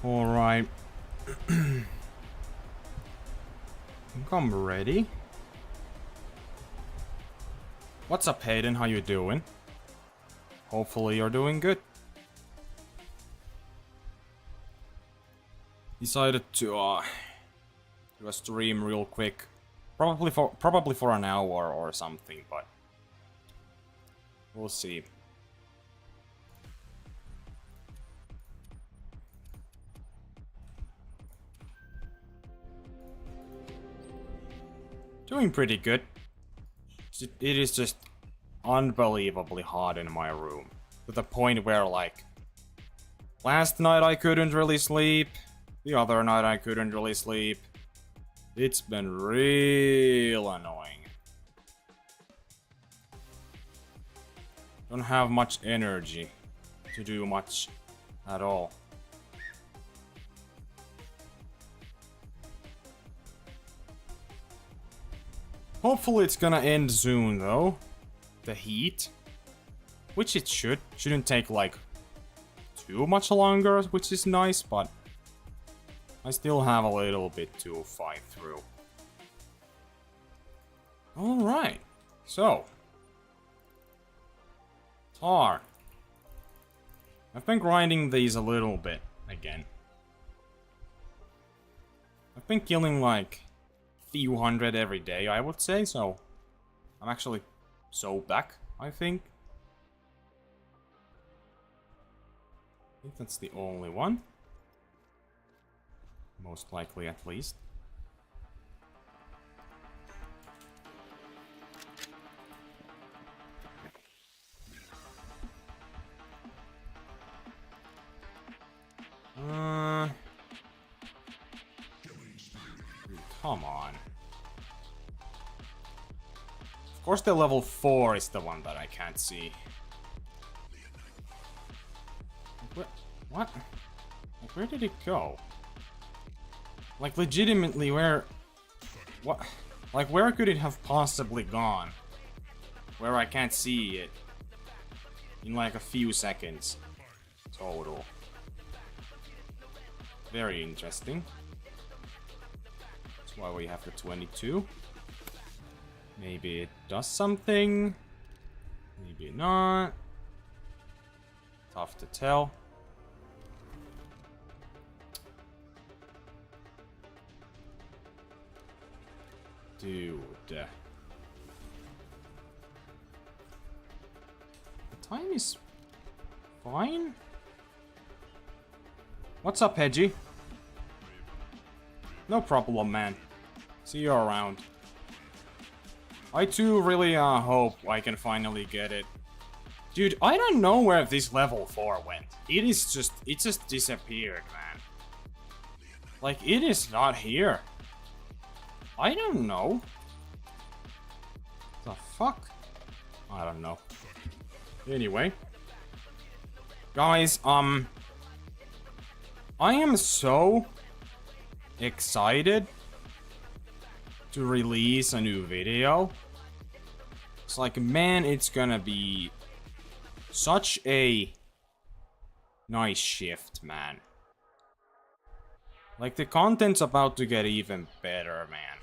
Alright. I'm ready. What's up, Hayden? How you doing? Hopefully you're doing good. Decided to do a stream real quick. Probably for an hour or something, but we'll see. Doing pretty good. It is just unbelievably hot in my room. To the point where, like, last night I couldn't really sleep. The other night I couldn't really sleep. It's been real annoying. Don't have much energy to do much at all. Hopefully it's gonna end soon though. The heat. Which it should. Shouldn't take like too much longer, which is nice, but I still have a little bit to fight through. Alright. So. Tahr. I've been grinding these a little bit again. I've been killing like few hundred every day, I would say, so I'm actually so back, I think. I think that's the only one. Most likely, at least. Come on. Of course the level 4 is the one that I can't see. What? Like, where did it go? Like, legitimately, where... What? Like, where could it have possibly gone? Where I can't see it. In like a few seconds. Total. Very interesting. That's why we have the 22. Maybe it does something. Maybe not. Tough to tell. Dude. The time is fine. What's up, Hedgie? No problem, man. See you around. I too really hope I can finally get it. Dude, I don't know where this level 4 went. It just disappeared, man. Like, it is not here. I don't know. The fuck? I don't know. Anyway. Guys, I am so excited to release a new video. It's like, man, it's gonna be such a nice shift, man. Like, the content's about to get even better, man.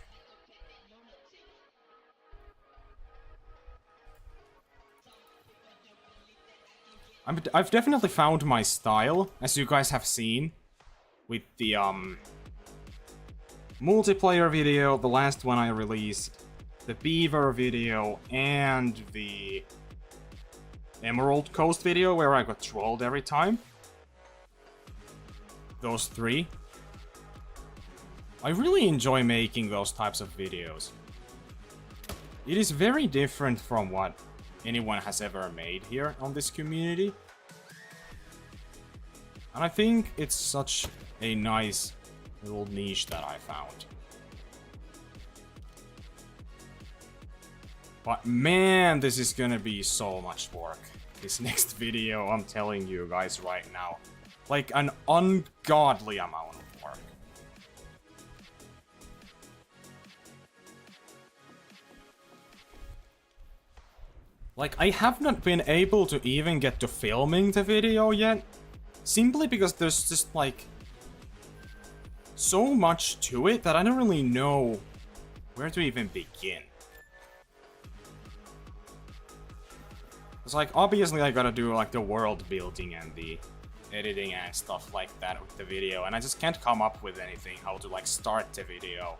I've definitely found my style, as you guys have seen, with the multiplayer video, the last one I released, the Beaver video, and the Emerald Coast video where I got trolled every time. Those 3. I really enjoy making those types of videos. It is very different from what anyone has ever made here on this community. And I think it's such a nice little niche that I found. But man, this is gonna be so much work. This next video, I'm telling you guys right now. Like an ungodly amount of work. Like, I have not been able to even get to filming the video yet. Simply because there's just, like, so much to it that I don't really know where to even begin. It's like, obviously I gotta do like the world building and the editing and stuff like that with the video, and I just can't come up with anything how to like start the video.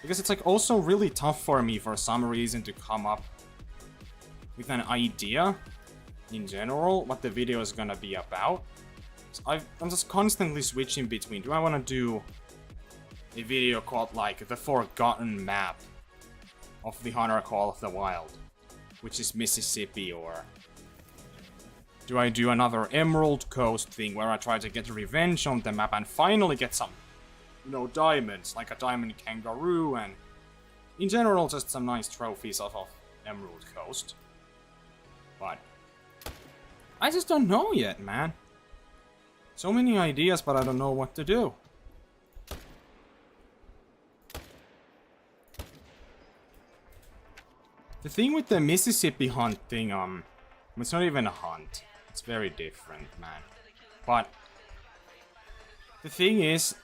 Because it's like also really tough for me for some reason to come up with an idea in general what the video is gonna be about. So I'm just constantly switching between, do I want to do a video called like the forgotten map of the Hunter Call of the Wild, which is Mississippi, or do I do another Emerald Coast thing where I try to get revenge on the map and finally get some, you know, diamonds, like a diamond kangaroo, and in general just some nice trophies off of Emerald Coast. But I just don't know yet, man. So many ideas, but I don't know what to do. The thing with the Mississippi hunt thing, it's not even a hunt. It's very different, man. But the thing is,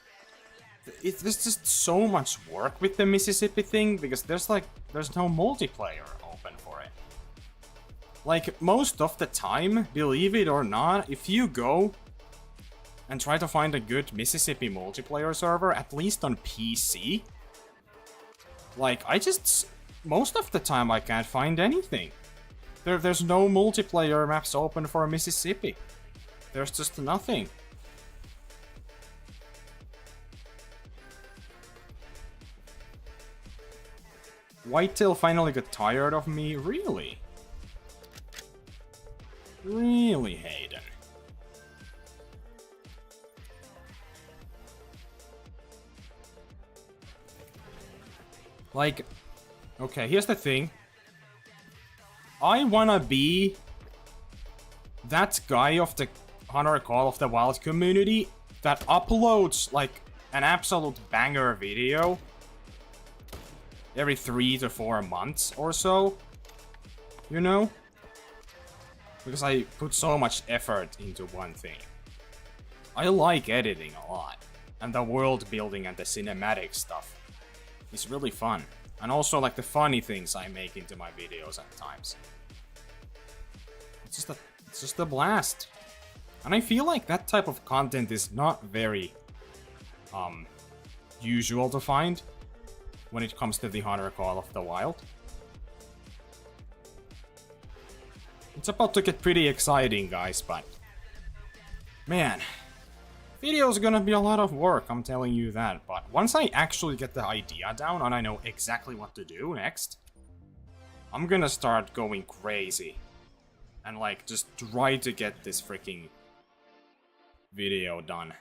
there's just so much work with the Mississippi thing, because there's no multiplayer open for it. Like, most of the time, believe it or not, if you go and try to find a good Mississippi multiplayer server, at least on PC, like, most of the time I can't find anything. There's no multiplayer maps open for Mississippi. There's just nothing. Whitetail finally got tired of me? Really? Really, Hayden? Like, okay, here's the thing. I wanna be that guy of the Hunter Call of the Wild community that uploads, like, an absolute banger video every 3 to 4 months or so. You know? Because I put so much effort into one thing. I like editing a lot. And the world building and the cinematic stuff is really fun. And also like the funny things I make into my videos at times. It's just a blast. And I feel like that type of content is not very usual to find when it comes to the Hunter Call of the Wild. It's about to get pretty exciting, guys, but man, video's gonna be a lot of work, I'm telling you that. But once I actually get the idea down and I know exactly what to do next, I'm gonna start going crazy and like just try to get this freaking video done.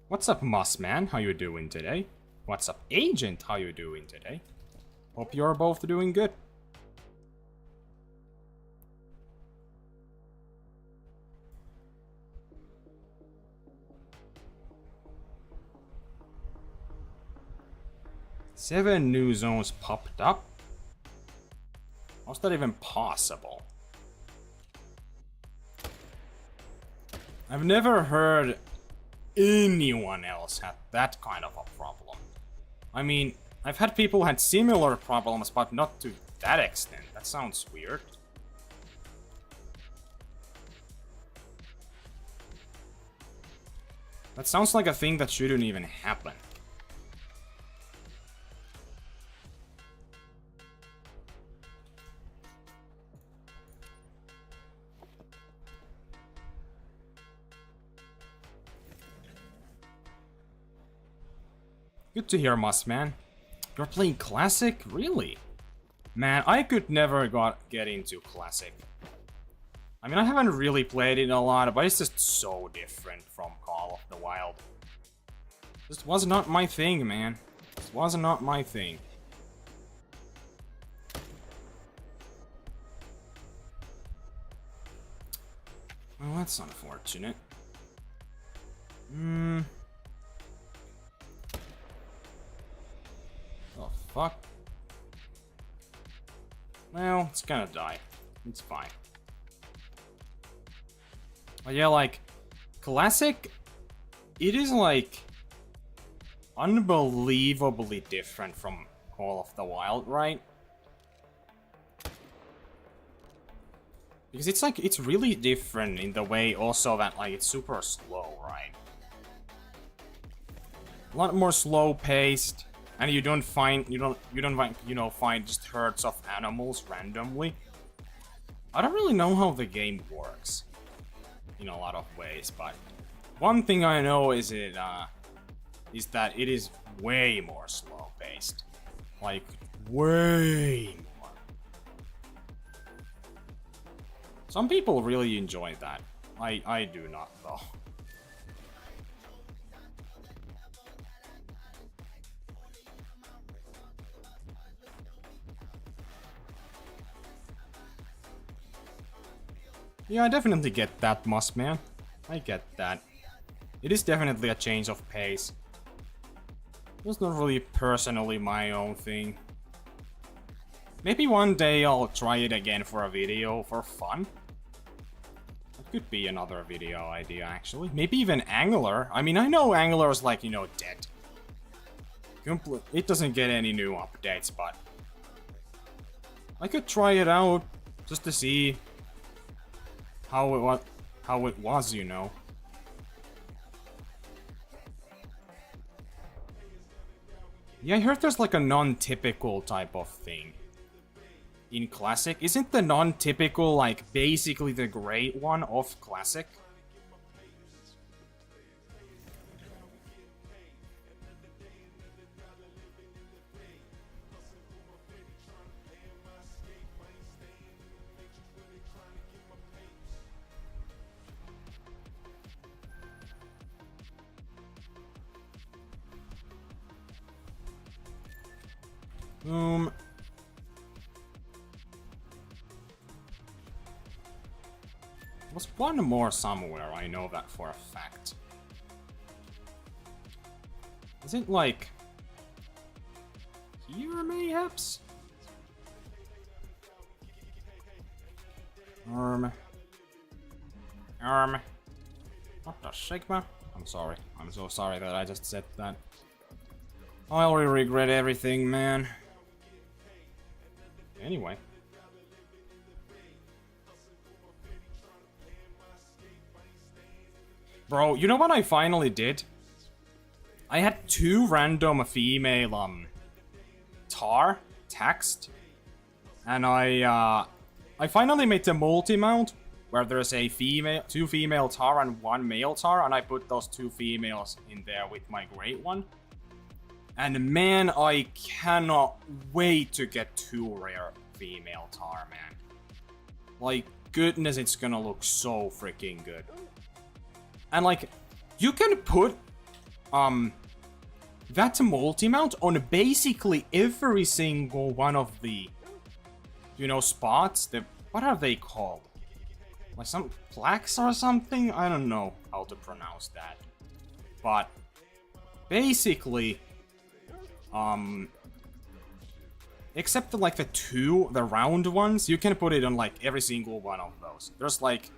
What's up, Mossman? How you doing today? What's up, Agent? How you doing today? Hope you're both doing good. Seven new zones popped up? How's that even possible? I've never heard anyone else had that kind of a problem. I mean, I've had people who had similar problems, but not to that extent. That sounds weird. That sounds like a thing that shouldn't even happen. Good to hear, Mossman. You're playing Classic? Really? Man, I could never get into Classic. I mean, I haven't really played it a lot, but it's just so different from Call of the Wild. This was not my thing, man. This was not my thing. Well, that's unfortunate. Oh, fuck. Well, it's gonna die. It's fine. But yeah, like, Classic, it is like unbelievably different from Call of the Wild, right? Because it's like, it's really different in the way also that like it's super slow, right? A lot more slow paced, and you don't find find just herds of animals randomly. I don't really know how the game works in a lot of ways, but one thing I know is that it is way more slow paced. Like way more. Some people really enjoy that. I do not though. Yeah, I definitely get that, Mossman. I get that. It is definitely a change of pace. It's not really personally my own thing. Maybe one day I'll try it again for a video for fun. It could be another video idea, actually. Maybe even Angler. I mean, I know Angler is like, dead. It doesn't get any new updates, but I could try it out just to see how it was, Yeah, I heard there's like a non-typical type of thing in Classic. Isn't the non-typical like basically the great one of Classic? There's one more somewhere, I know that for a fact. Is it like here, mayhaps? What the Sigma? I'm sorry. I'm so sorry that I just said that. I'll regret everything, man. Anyway. Bro, you know what I finally did? I had 2 random female, tahr text. And I finally made the multi-mount where there's 2 female tahr and 1 male tahr, and I put those 2 females in there with my great one. And man, I cannot wait to get 2 rare female tahr, man. Like, goodness, it's gonna look so freaking good. And like, you can put that multi-mount on basically every single one of the, spots. What are they called? Like some plaques or something? I don't know how to pronounce that. But basically, except like the round ones, you can put it on like every single one of those. There's like,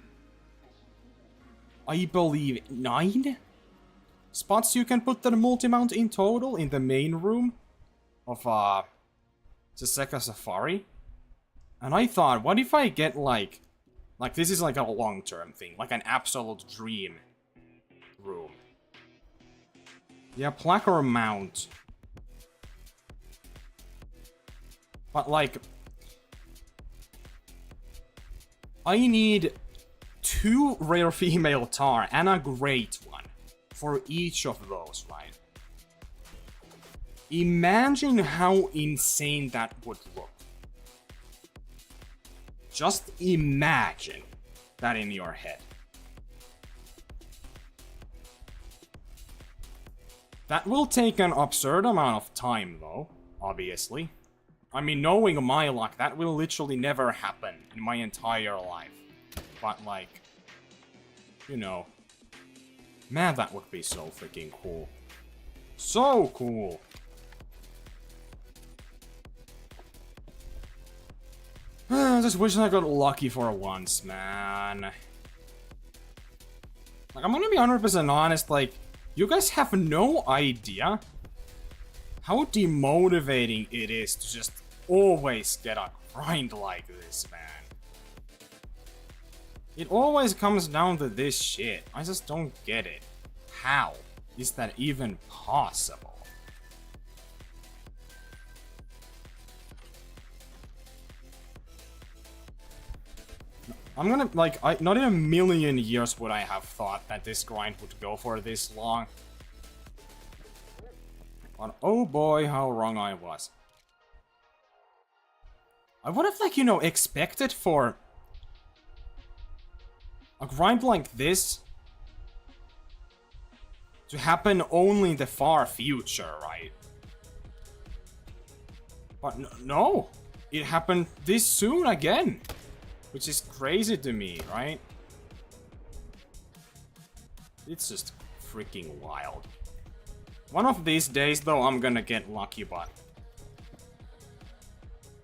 I believe 9 spots you can put the multi-mount in total in the main room of the Seka Safari. And I thought, what if I get like this is like a long-term thing, like an absolute dream room. Yeah, plaque or mount. But like, I need 2 rare female tahr and a great one for each of those, right? Imagine how insane that would look. Just imagine that in your head. That will take an absurd amount of time, though, obviously. I mean, knowing my luck, that will literally never happen in my entire life. But, like, man, that would be so freaking cool. So cool. I just wish I got lucky for once, man. Like, I'm gonna be 100% honest, like, you guys have no idea how demotivating it is to just always get a grind like this, man. It always comes down to this shit. I just don't get it. How is that even possible? I'm gonna, like, not in a million years would I have thought that this grind would go for this long. But oh boy, how wrong I was. I would have, like, you know, expected for a grind like this to happen only in the far future, right? But no, it happened this soon again. Which is crazy to me, right? It's just freaking wild. One of these days, though, I'm gonna get lucky, but...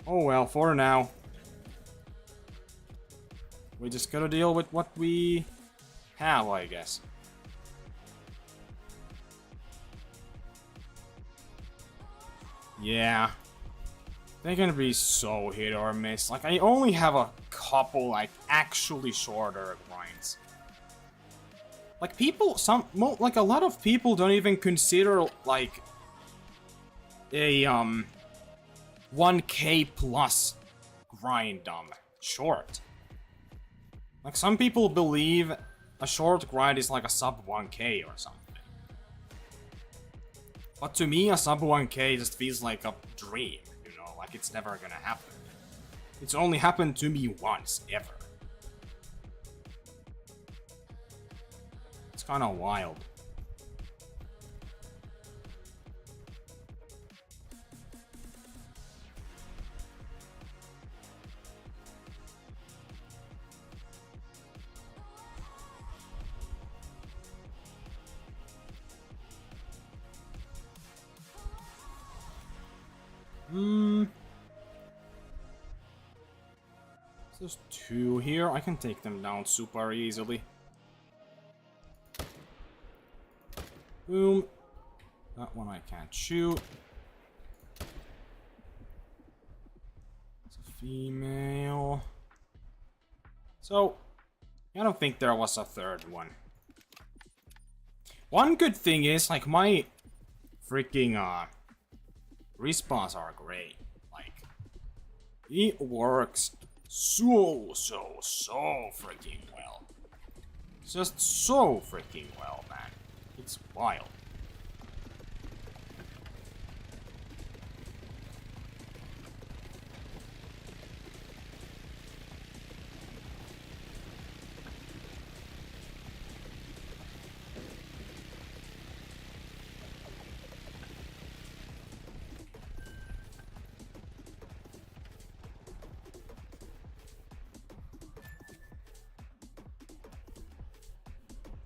oh well, for now. We just gotta deal with what we have, I guess. Yeah. They're gonna be so hit or miss. Like, I only have a couple, like, actually shorter grinds. Like, people, like, a lot of people don't even consider, like, a, 1k plus grind, short. Like, some people believe a short grind is like a sub 1k or something. But to me, a sub 1k just feels like a dream. Like, it's never gonna happen. It's only happened to me once, ever. It's kinda wild. There's two here. I can take them down super easily. Boom. That one I can't shoot. It's a female. So, I don't think there was a third one. One good thing is, like, my freaking, respawns are great. Like, it works so freaking well. Just so freaking well, man. It's wild.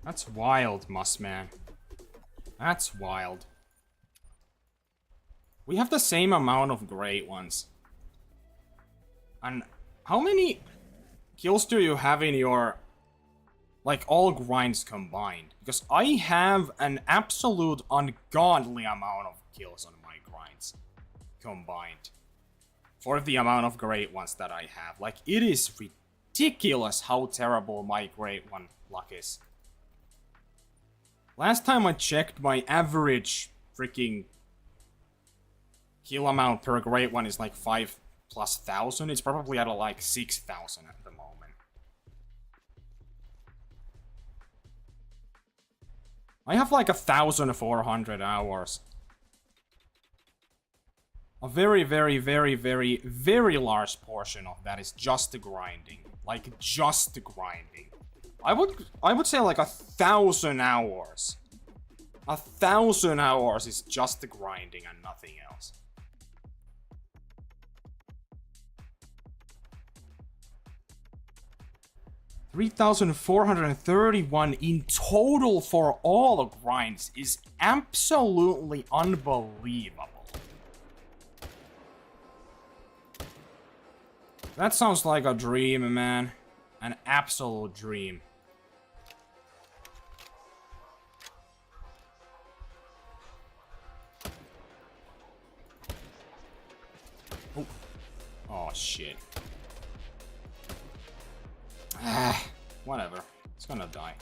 That's wild, Mussman. That's wild. We have the same amount of great ones. And how many kills do you have in your, like, all grinds combined? Because I have an absolute ungodly amount of kills on my grinds combined. For the amount of great ones that I have. Like, it is ridiculous how terrible my great one luck is. Last time I checked, my average freaking kill amount per great one is like 5,000+. It's probably at like 6,000 at the moment. I have like 1,400 hours. A very large portion of that is just grinding. Like, just grinding. I would say like 1,000 hours. 1,000 hours is just grinding and nothing else. $3,431 in total for all the grinds is absolutely unbelievable. That sounds like a dream, man. An absolute dream. Whatever. It's gonna die.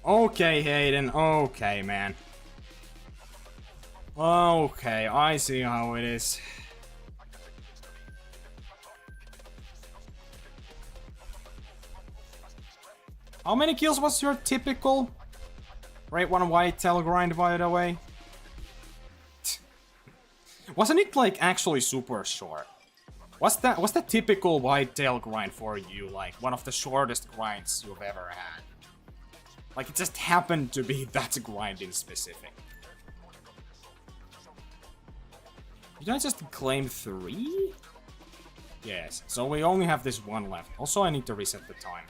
Okay, Hayden. Okay, man. Okay, I see how it is. How many kills was your typical Great One Whitetail grind, by the way? Wasn't it like actually super short? Was the typical whitetail grind for you like one of the shortest grinds you've ever had? Like it just happened to be that grind in specific. Did I just claim 3? Yes, so we only have this one left. Also, I need to reset the time.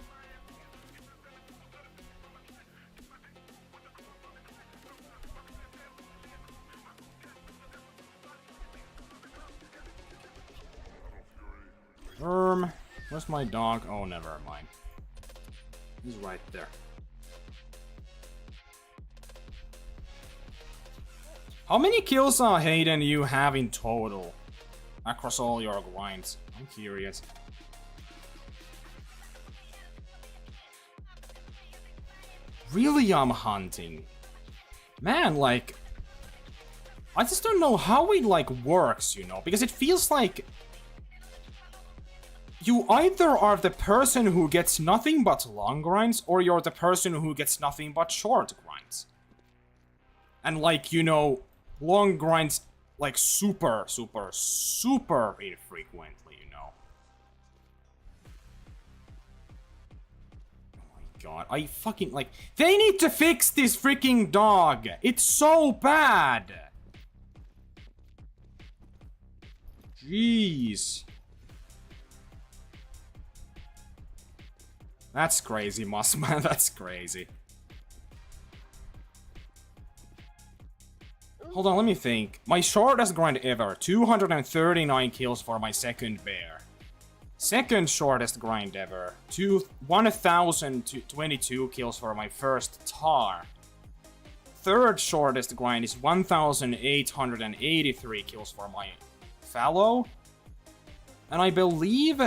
Where's my dog? Oh, never mind. He's right there. How many kills, Hayden, you have in total across all your grinds? I'm curious. Really, I'm hunting. Man, like, I just don't know how it, like, works, you know? Because it feels like you either are the person who gets nothing but long grinds, or you're the person who gets nothing but short grinds. And, like, you know, long grinds, like, super infrequently, you know? Oh my god, I fucking, like, they need to fix this freaking dog! It's so bad! Jeez. That's crazy, Mossman, that's crazy. Hold on, let me think. My shortest grind ever, 239 kills for my second bear. Second shortest grind ever, 1,022 kills for my first tahr. Third shortest grind is 1,883 kills for my fallow. And I believe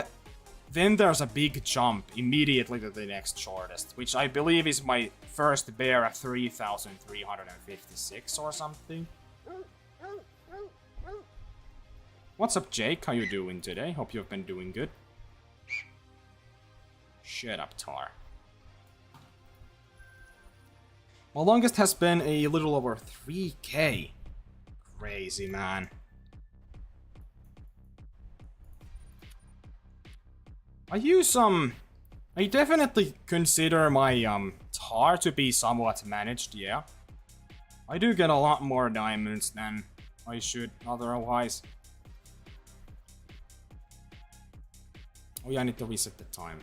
then there's a big jump immediately to the next shortest, which I believe is my first bear at 3,356 or something. What's up, Jake? How you doing today? Hope you've been doing good. Shut up, tahr. My longest has been a little over 3k. Crazy, man. I definitely consider my, tahr to be somewhat managed, yeah. I do get a lot more diamonds than I should otherwise. Oh yeah, I need to reset the time,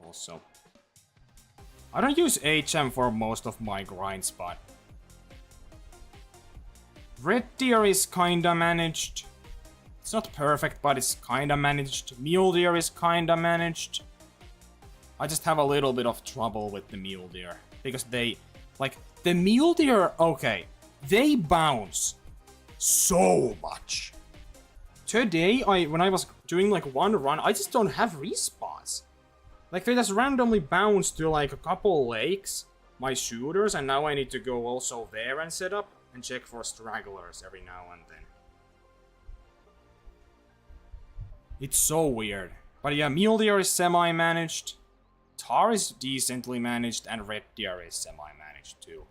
also. I don't use HM for most of my grinds, but red deer is kinda managed. It's not perfect, but it's kinda managed. Mule deer is kinda managed. I just have a little bit of trouble with the mule deer. Because they, like, the mule deer, okay, they bounce so much. Today, when I was doing like one run, I just don't have respawns. Like, they just randomly bounce to like a couple lakes, my shooters, and now I need to go also there and set up and check for stragglers every now and then. It's so weird. But yeah, mule deer is semi-managed, tahr is decently managed, and red deer is semi-managed too.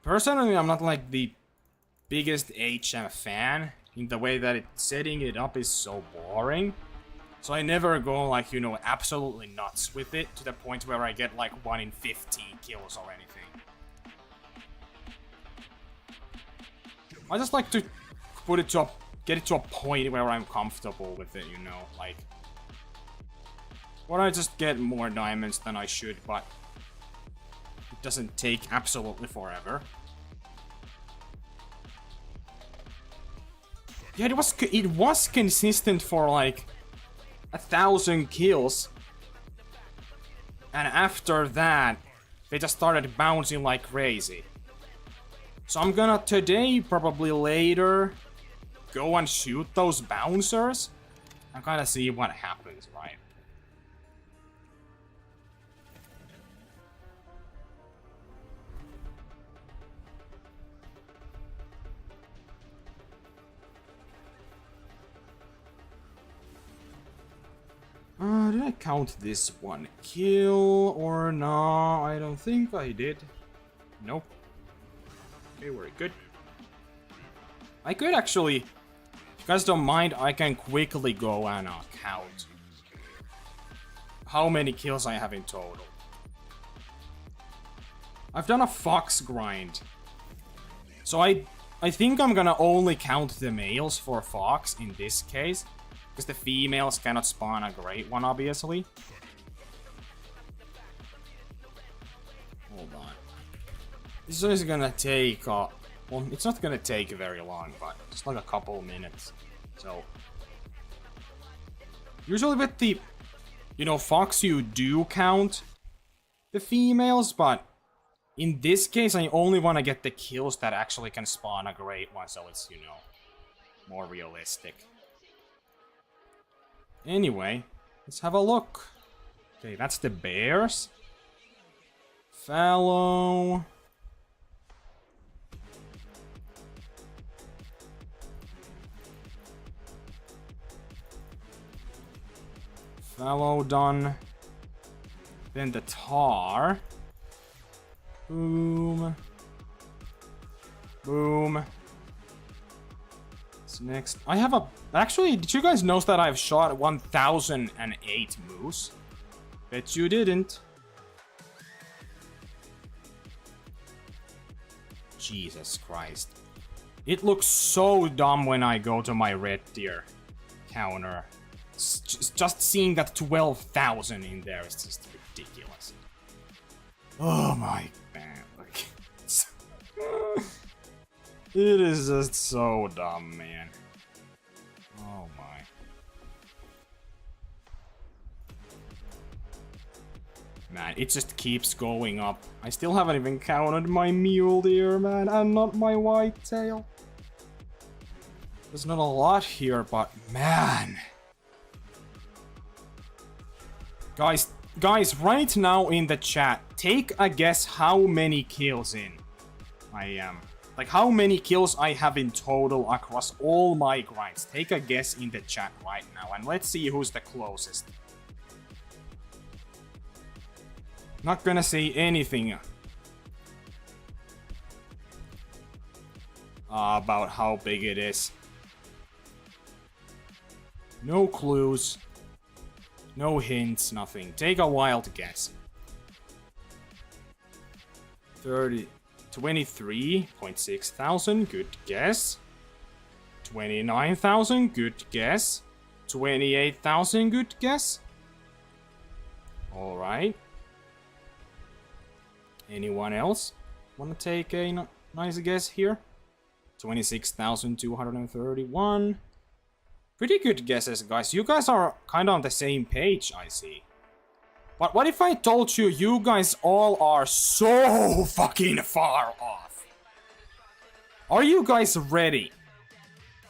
Personally, I'm not like the biggest HM fan, in the way that setting it up is so boring. So I never go like, you know, absolutely nuts with it, to the point where I get like 1 in 15 kills or anything. I just like to put it to get it to a point where I'm comfortable with it, you know, like, or I just get more diamonds than I should, but it doesn't take absolutely forever. Yeah, it was consistent for like 1,000 kills, and after that they just started bouncing like crazy. So I'm gonna today, probably later, go and shoot those bouncers and kind of see what happens, right? Did I count this one kill or no? I don't think I did. Nope. Okay, we're good. I could actually, if you guys don't mind, I can quickly go and count how many kills I have in total. I've done a fox grind. So I think I'm gonna only count the males for fox in this case. Because the females cannot spawn a great one, obviously. Hold on. This is gonna take, well, it's not gonna take very long, but just like a couple minutes. So, usually with the, you know, fox, you do count the females, but in this case, I only want to get the kills that actually can spawn a great one, so it's, you know, more realistic. Anyway, let's have a look. Okay, that's the bears. Fallow. Fallow done. Then the tahr. Boom. Boom. Next, I have a... Actually, did you guys know that I've shot 1008 moose? Bet you didn't. Jesus Christ. It looks so dumb when I go to my red tier counter. Just seeing that 12,000 in there is just ridiculous. Oh my man. Like, it is just so dumb, man. Oh my. Man, it just keeps going up. I still haven't even counted my mule deer, man, and not my whitetail. There's not a lot here, but man. Guys, right now in the chat, take a guess how many kills in I am. Like, how many kills I have in total across all my grinds. Take a guess in the chat right now, and let's see who's the closest. Not gonna say anything about how big it is. No clues. No hints, nothing. Take a wild guess. 23.6 thousand, good guess. 29,000, good guess. 28,000, good guess. Alright. Anyone else want to take a nice guess here? 26,231. Pretty good guesses, guys. You guys are kind of on the same page, I see. But what if I told you you guys all are so fucking far off? Are you guys ready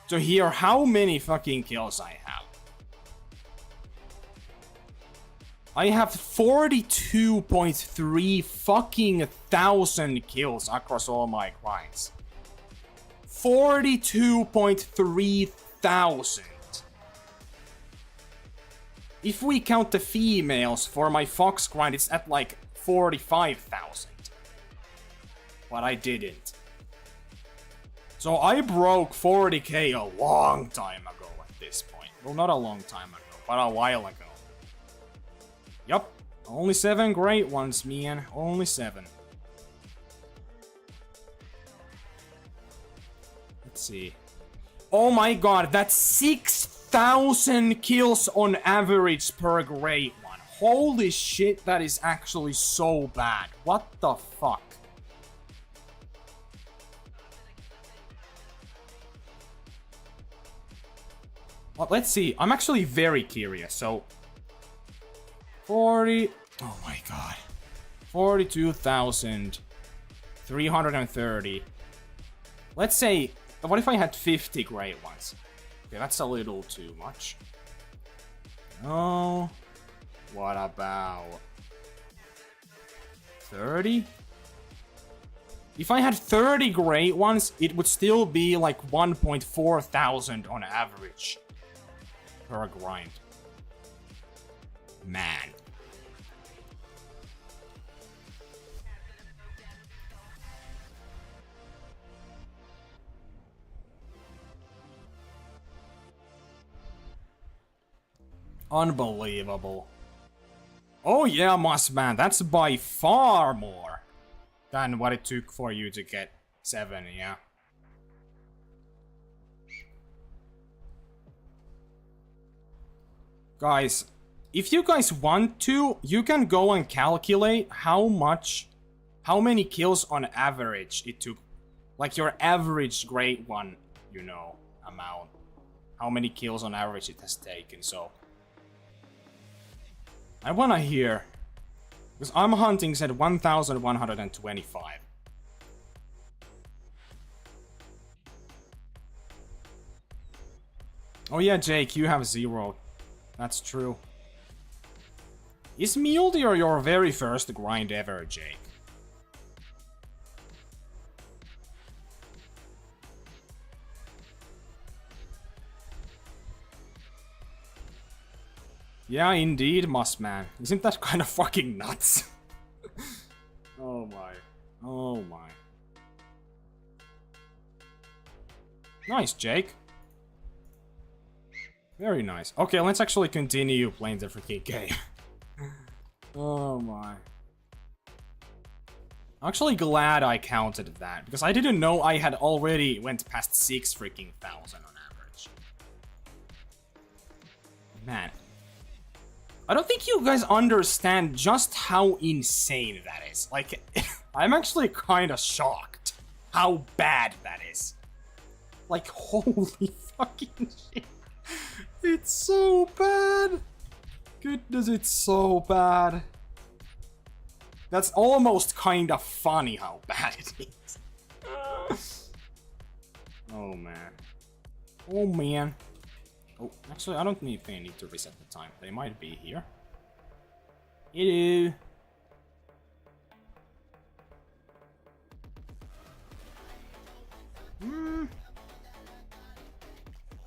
to hear how many fucking kills I have? I have 42.3 fucking thousand kills across all my grinds. 42.3 thousand. If we count the females for my fox grind, it's at like 45,000. But I didn't. So I broke 40k a long time ago at this point. Well, not a long time ago, but a while ago. Yup. Only 7 great ones, man. Only 7. Let's see. Oh my god, that's 6,000 kills on average per great one. Holy shit, that is actually so bad. What the fuck? Well, let's see. I'm actually very curious. So, 40... Oh my god. 42,330 Let's say, what if I had 50 great ones? Okay, that's a little too much. Oh, what about 30? If I had 30 great ones, it would still be like 1.4 thousand on average per grind. Man. Unbelievable. Oh yeah, Mossman, that's by far more than what it took for you to get 7, yeah. Guys, if you guys want to, you can go and calculate how many kills on average it took. Like your average great one, you know, amount. How many kills on average it has taken, so... I wanna hear. Because I'm hunting said 1,125. Oh yeah, Jake, you have 0. That's true. Is Mule Deer your very first grind ever, Jake? Yeah, indeed, Mossman. Isn't that kind of fucking nuts? Oh my. Oh my. Nice, Jake. Very nice. Okay, let's actually continue playing the freaking game. Oh my. I'm actually glad I counted that, because I didn't know I had already went past 6 freaking thousand on average. Man. I don't think you guys understand just how insane that is. Like, I'm actually kind of shocked how bad that is. Like, holy fucking shit. It's so bad. Goodness, it's so bad. That's almost kind of funny how bad it is. Oh, man. Oh, man. Oh, actually, I don't think I need to reset the time. They might be here. Hello.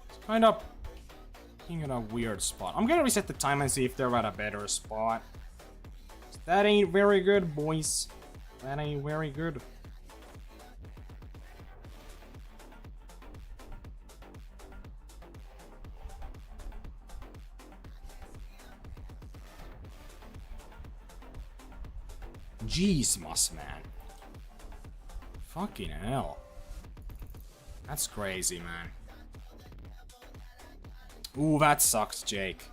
It's kind of in a weird spot. I'm gonna reset the time and see if they're at a better spot. That ain't very good, boys. That ain't very good. Jeez, Mossman. Fucking hell. That's crazy, man. Ooh, that sucks, Jake.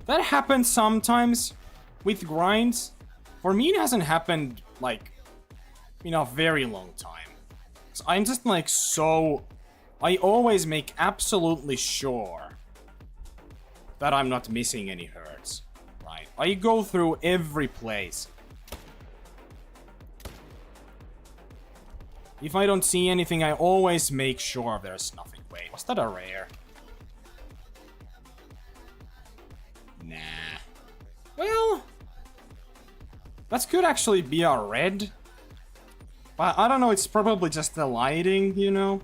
That happens sometimes with grinds. For me, it hasn't happened, like, in a very long time. So I'm just, like, so... I always make absolutely sure that I'm not missing any hurts, right? I go through every place. If I don't see anything, I always make sure there's nothing. Wait, was that a rare? Nah. Well, that could actually be a red. But I don't know, it's probably just the lighting, you know?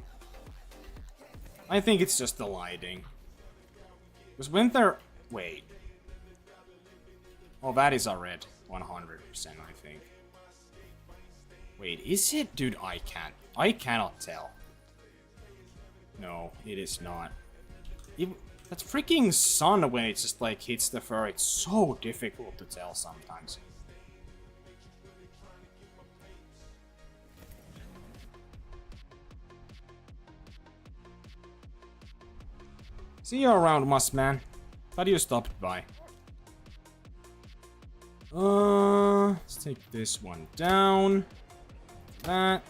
I think it's just the lighting. Because when they're... Wait. Oh, that is a red. 100%, I think. Wait, is it? Dude, I can't. I cannot tell. No, it is not. That freaking sun, when it just, like, hits the fur, it's so difficult to tell sometimes. See you around, Mossman. Thought you stopped by. Let's take this one down. That.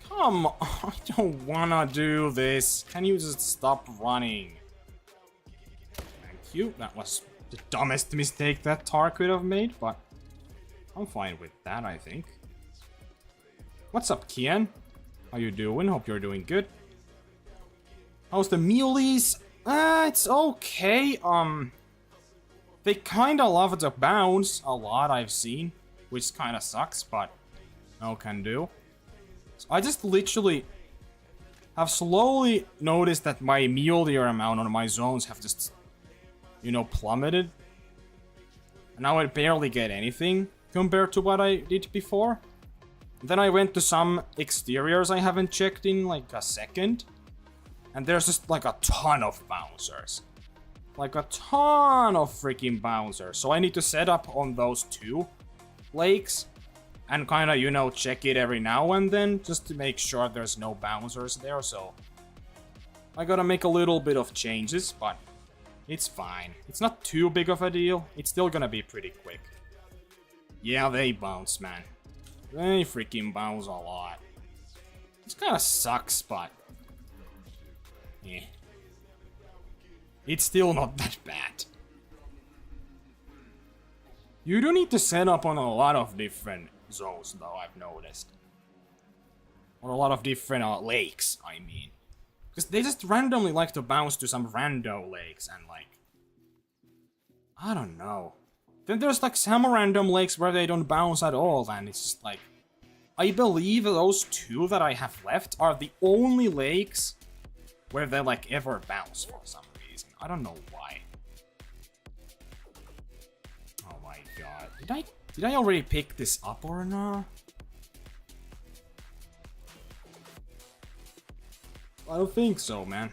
Come on, I don't wanna do this. Can you just stop running? Thank you. That was the dumbest mistake that tahr could have made, but I'm fine with that, I think. What's up, Kian? How you doing? Hope you're doing good. How's the muleys? It's okay. They kinda love to bounce a lot, I've seen, which kinda sucks, but no can do. So I just literally have slowly noticed that my mule deer amount on my zones have just, you know, plummeted. And now I barely get anything compared to what I did before. Then I went to some exteriors I haven't checked in like a second. And there's just like a ton of bouncers. Like a ton of freaking bouncers. So I need to set up on those 2 lakes. And kinda, you know, check it every now and then. Just to make sure there's no bouncers there. So I gotta make a little bit of changes. But it's fine. It's not too big of a deal. It's still gonna be pretty quick. Yeah, they bounce, man. They freaking bounce a lot. This kinda sucks, but... yeah. It's still not that bad. You do need to set up on a lot of different zones, though, I've noticed. On a lot of different lakes, I mean. Because they just randomly like to bounce to some rando lakes and, like... I don't know. Then there's, like, some random lakes where they don't bounce at all, and it's just, like... I believe those 2 that I have left are the only lakes where they, like, ever bounce for some reason. I don't know why. Oh my god. Did I already pick this up or not? I don't think so, man.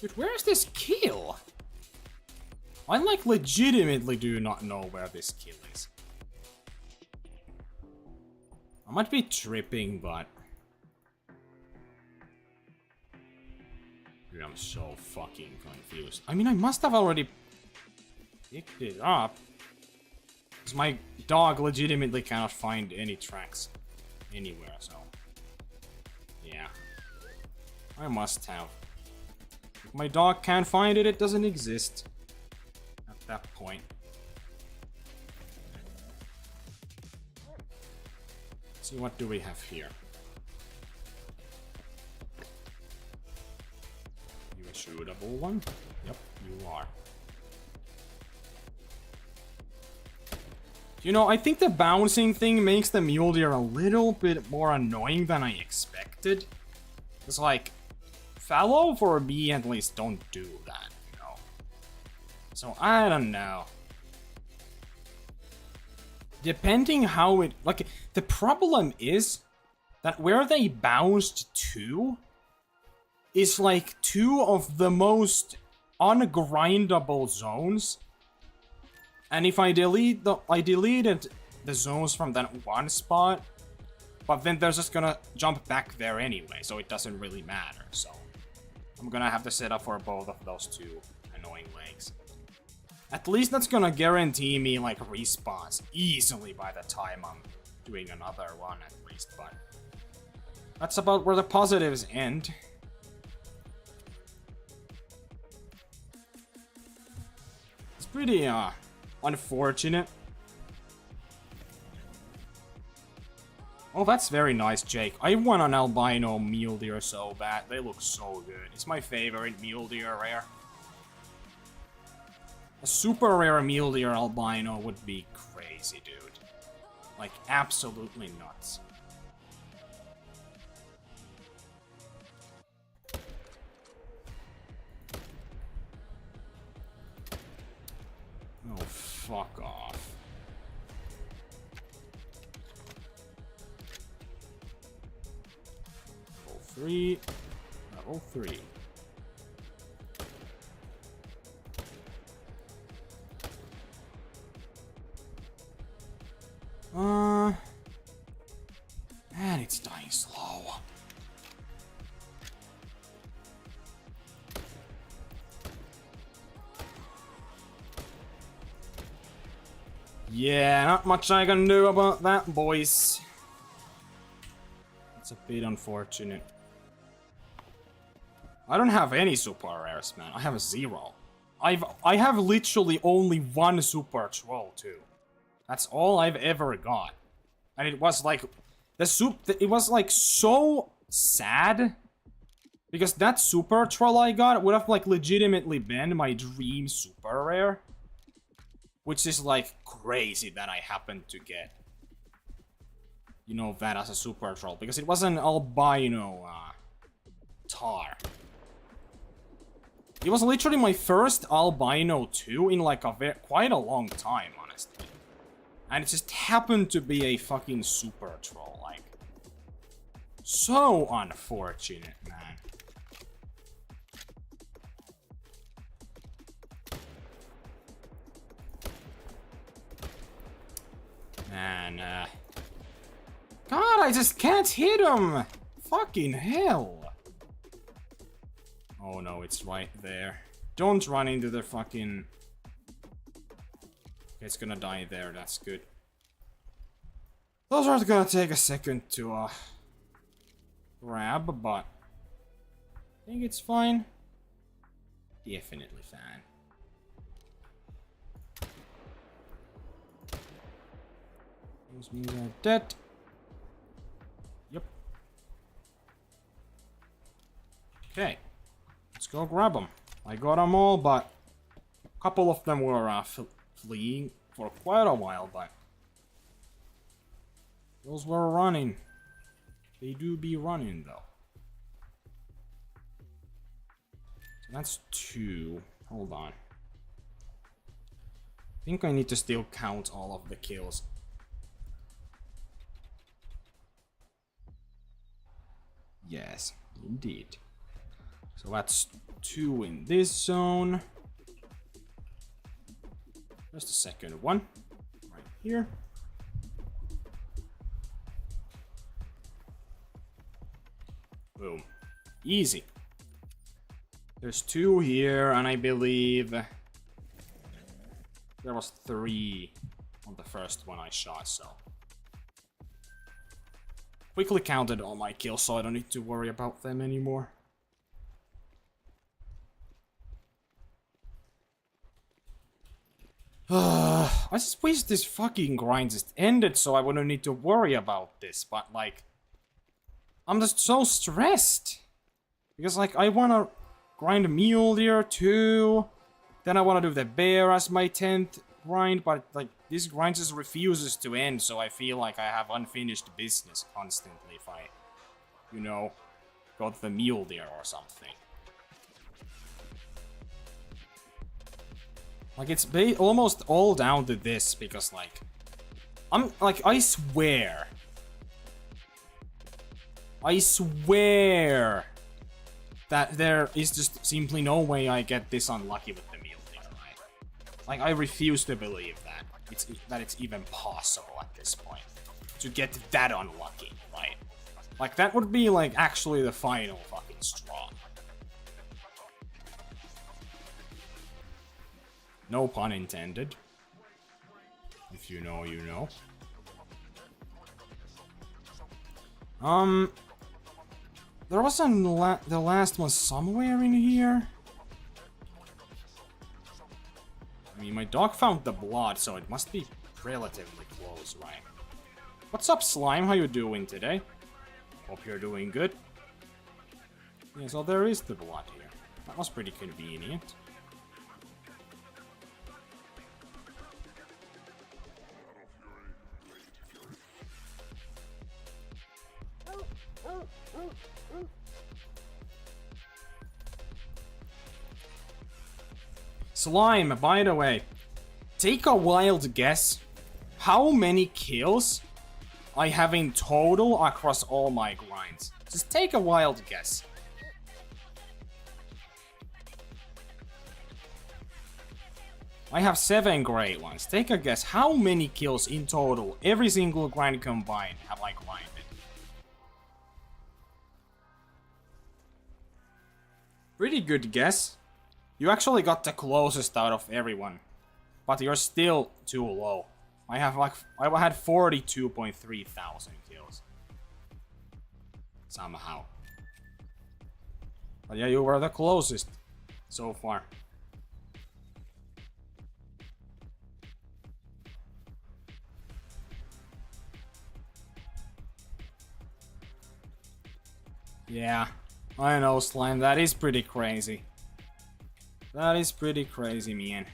Dude, where's this kill? I, like, legitimately do not know where this kill is. I might be tripping, but... dude, I'm so fucking confused. I mean, I must have already picked it up. Because my dog legitimately cannot find any tracks anywhere, so... yeah. I must have. If my dog can't find it, it doesn't exist. At that point. See, what do we have here? You a shootable one? Yep, you are. You know, I think the bouncing thing makes the mule deer a little bit more annoying than I expected. It's like, fallow for me at least don't do that, you know. So I don't know. Depending how it... like, the problem is that where they bounced to is like 2 of the most ungrindable zones. And if I delete I deleted the zones from that one spot, but then they're just gonna jump back there anyway, so it doesn't really matter. So I'm gonna have to set up for both of those 2 annoying lakes. At least that's gonna guarantee me, like, respawns easily by the time I'm doing another one, at least, but... that's about where the positives end. It's pretty, unfortunate. Oh, that's very nice, Jake. I want an albino mule deer so bad. They look so good. It's my favorite mule deer rare. A super rare mule deer albino would be crazy, dude. Like, absolutely nuts. Oh, fuck off. Level 3. Level 3. Man, it's dying slow. Yeah, not much I can do about that, boys. It's a bit unfortunate. I don't have any super rares, man. I have 0. I have literally only one super troll too. That's all I've ever got. And it was like it was like so sad because that super troll I got would have like legitimately been my dream super rare, which is like crazy that I happened to get, you know, that as a super troll because it was an albino tahr. It was literally my first albino too in like quite a long time, honestly. And it just happened to be a fucking super troll, like. So unfortunate, man. Man, God, I just can't hit him! Fucking hell. Oh no, it's right there. Don't run into the fucking... It's gonna die there, that's good. Those are gonna take a second to, grab, but... I think it's fine. Definitely fine. Those means are dead. Yep. Okay. Let's go grab them. I got them all, but... A couple of them were, fleeing for quite a while, but those were running. They do be running though. So that's 2. Hold on. I think I need to still count all of the kills. Yes, indeed. So that's 2 in this zone. Just a second one, right here. Boom. Easy. There's 2 here, and I believe there was 3 on the first one I shot, so. Quickly counted all my kills, so I don't need to worry about them anymore. I just wish this fucking grind just ended so I wouldn't need to worry about this, but like... I'm just so stressed! Because like, I wanna grind a mule deer too, then I wanna do the bear as my 10th grind, but like, this grind just refuses to end, so I feel like I have unfinished business constantly if I, you know, got the mule deer or something. Like, it's almost all down to this, because, like... I swear... I swear... that there is just simply no way I get this unlucky with the mule deer, right? Like, I refuse to believe that. It's even possible at this point. To get that unlucky, right? Like, that would be, like, actually the final fucking straw. No pun intended. If you know, you know. There was the last one somewhere in here. I mean, my dog found the blood, so it must be relatively close, right? What's up, Slime? How you doing today? Hope you're doing good. Yeah, so there is the blood here. That was pretty convenient. Slime, by the way, take a wild guess how many kills I have in total across all my grinds. Just take a wild guess. I have 7 great ones. Take a guess how many kills in total, every single grind combined, have I grinded? Pretty good guess. You actually got the closest out of everyone, but you're still too low. I had 42.3 thousand kills. Somehow. But yeah, you were the closest so far. Yeah, I know, Slime, that is pretty crazy. That is pretty crazy, man.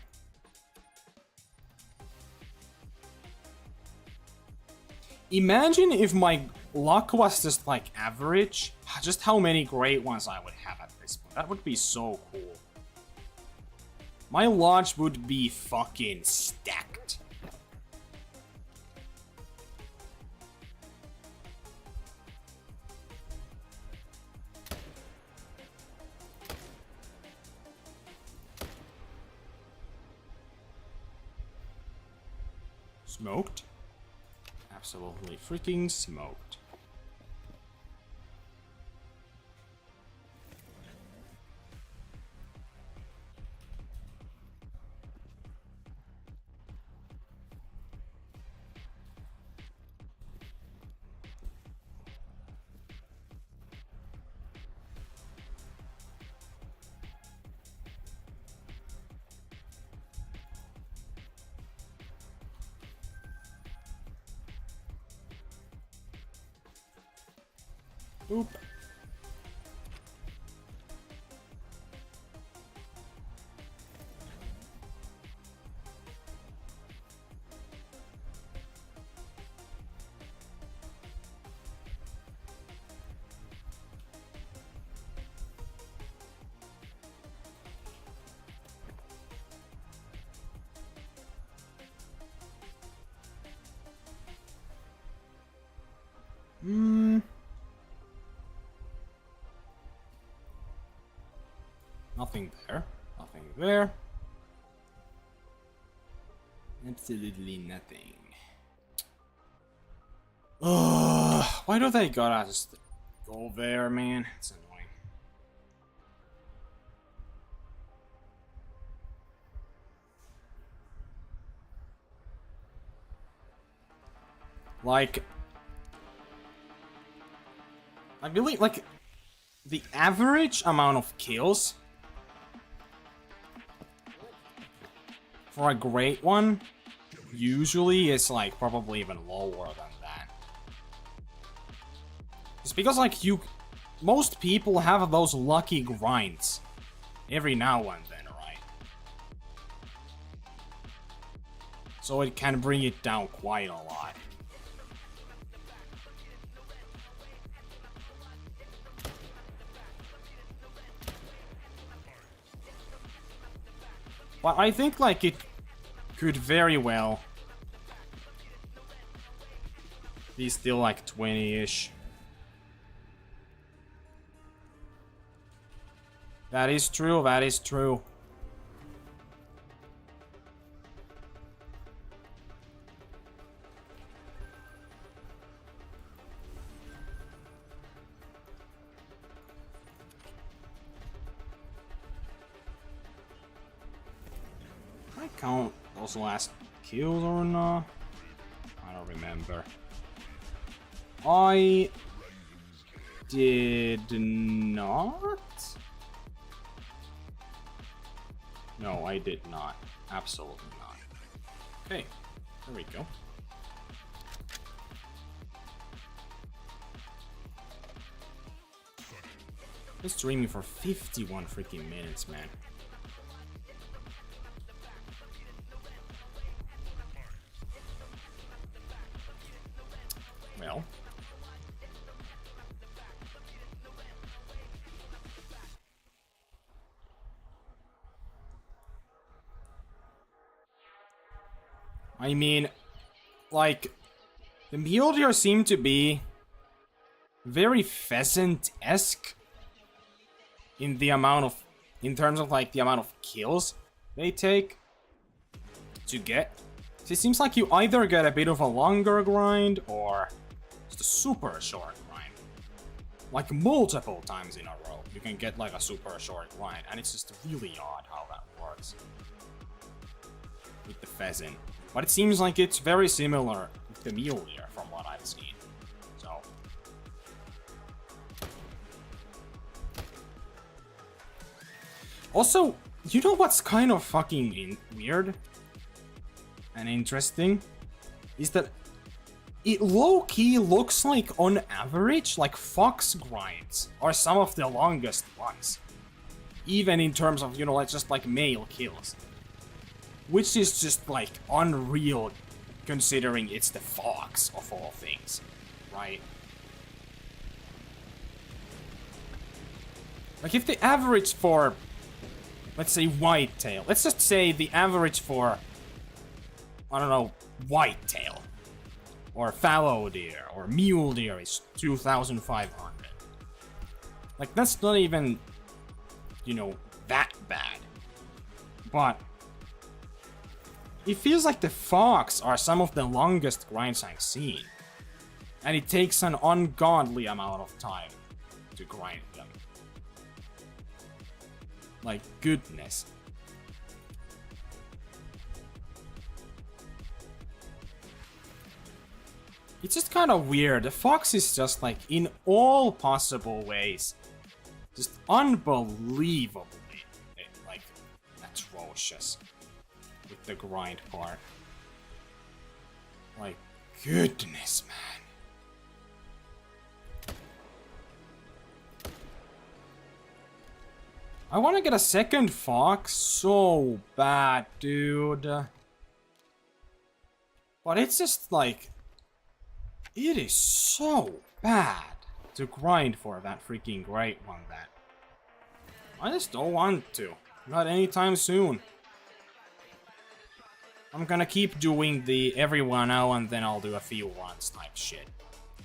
Imagine if my luck was just like average, just how many great ones I would have at this point. That would be so cool. My lodge would be fucking stacked. Smoked? Absolutely freaking smoked. Oop. Nothing there. Nothing there. Absolutely nothing. Why do they gotta just go there, man? It's annoying. Like, I believe, like, the average amount of kills for a great one usually is like probably even lower than that. It's because like most people have those lucky grinds every now and then, right? So it can bring it down quite a lot. But I think like it could very well be still like 20-ish. That is true, that is true. Can I count those last kills or not? I don't remember. I did not? No, I did not. Absolutely not. Okay, there we go. Been streaming for 51 freaking minutes, man. Well. I mean, like, the build here seemed to be very pheasant-esque in the amount of, in terms of like the amount of kills they take to get. So it seems like you either get a bit of a longer grind or just a super short grind. Like multiple times in a row, you can get like a super short grind, and it's just really odd how that works with the pheasant. But it seems like it's very similar to the mule deer from what I've seen. So. Also, you know what's kind of fucking weird and interesting? Is that it low-key looks like, on average, like fox grinds are some of the longest ones. Even in terms of, you know, like just like male kills. Which is just like unreal considering it's the fox of all things, right? Like if the average for, let's say whitetail, let's just say the average for, I don't know, whitetail, or fallow deer, or mule deer is 2,500. Like that's not even, you know, that bad. But it feels like the fox are some of the longest grinds I've seen. And it takes an ungodly amount of time to grind them. Like, goodness. It's just kind of weird. The fox is just like, in all possible ways, just unbelievably, like, atrocious with the grind part. Like, goodness, man. I want to get a second fox so bad, dude. But it's just like, it is so bad to grind for that freaking great one that I just don't want to. Not anytime soon. I'm gonna keep doing the everyone now and then I'll do a few runs type shit.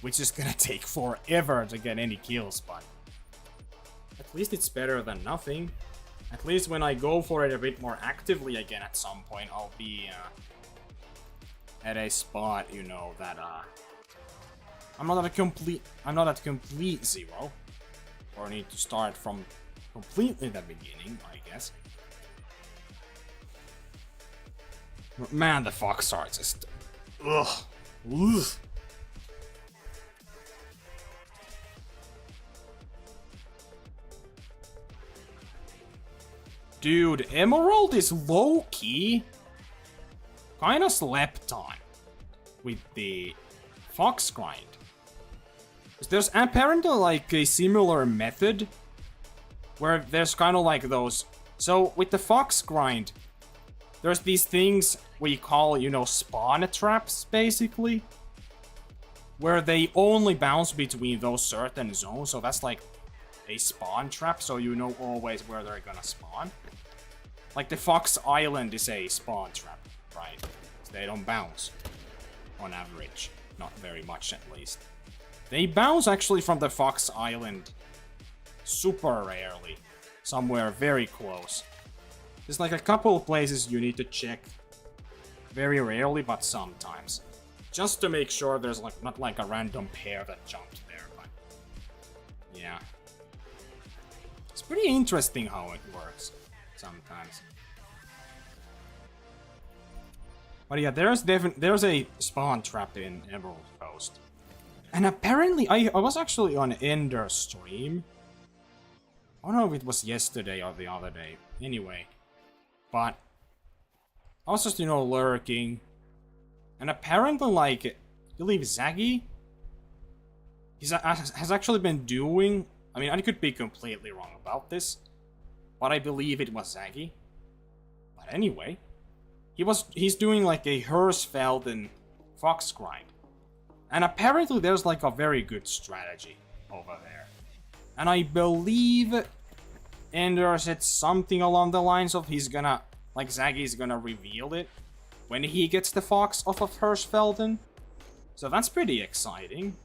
Which is gonna take forever to get any kills, but at least it's better than nothing. At least when I go for it a bit more actively again at some point, I'll be at a spot, you know, that I'm not at complete zero. Or need to start from completely the beginning, I guess. But man, the fox are just ugh. Ugh. Dude, Emerald is low-key kinda slept on with the fox grind. There's apparently like a similar method where there's kind of like those. So with the fox grind, there's these things we call, you know, spawn traps basically, where they only bounce between those certain zones. So that's like a spawn trap, so you know always where they're gonna spawn. Like the Fox Island is a spawn trap, right? They don't bounce on average, not very much at least. They bounce actually from the Fox Island super rarely, somewhere very close. There's like a couple of places you need to check very rarely, but sometimes, just to make sure there's like not like a random pair that jumped there. But yeah, it's pretty interesting how it works sometimes. But yeah, there's a spawn trap in Emerald Coast. And apparently, I was actually on Ender's stream. I don't know if it was yesterday or the other day. Anyway. But I was just, you know, lurking. And apparently, like, I believe Zaggy has actually been doing... I mean, I could be completely wrong about this. But I believe it was Zaggy. But anyway... He's doing like a Hirschfelden fox grind. And apparently there's like a very good strategy over there. And I believe Ender said something along the lines of he's gonna, like Zaggy's gonna reveal it when he gets the fox off of Hirschfelden. So that's pretty exciting.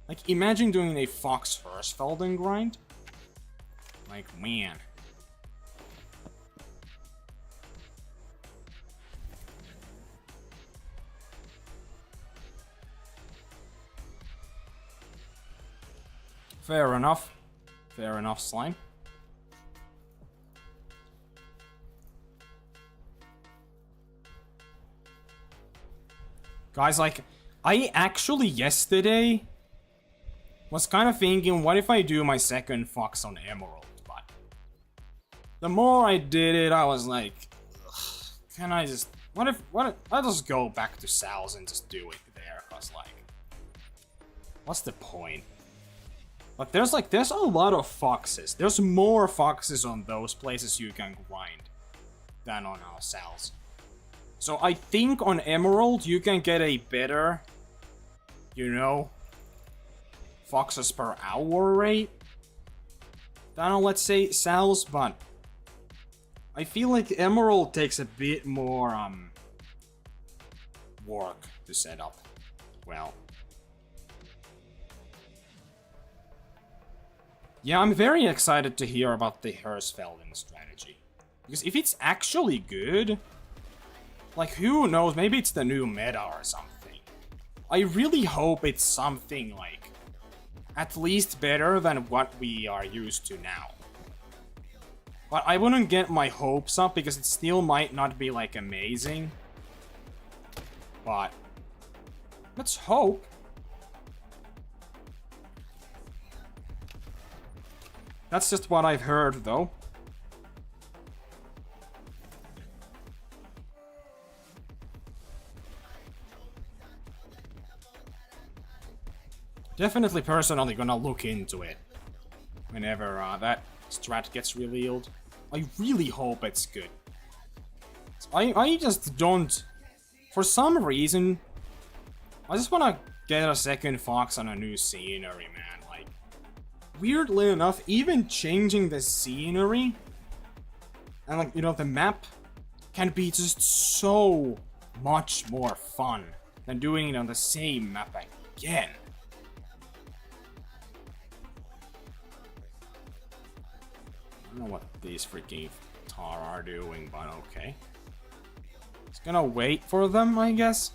Like imagine doing a fox Hirschfelden grind. Like man. Fair enough. Fair enough, Slime. Guys, like, I actually yesterday was kind of thinking, what if I do my second fox on Emerald? But the more I did it, I was like, can I just... What if I'll just go back to Sal's and just do it there, cause like... What's the point? But there's a lot of foxes. There's more foxes on those places you can grind than on our cells. So I think on Emerald you can get a better, you know, foxes per hour rate than on, let's say, cells, but I feel like Emerald takes a bit more work to set up. Well, yeah, I'm very excited to hear about the Hersfelding strategy. Because if it's actually good, like, who knows, maybe it's the new meta or something. I really hope it's something, like, at least better than what we are used to now. But I wouldn't get my hopes up, because it still might not be, like, amazing. But let's hope. That's just what I've heard, though. Definitely personally gonna look into it whenever that strat gets revealed. I really hope it's good. I just don't... For some reason, I just wanna get a second fox on a new scenery, man. Like, weirdly enough, even changing the scenery and, like, you know, the map can be just so much more fun than doing it on the same map again. I don't know what these freaking tahr are doing, but okay. Just gonna wait for them, I guess.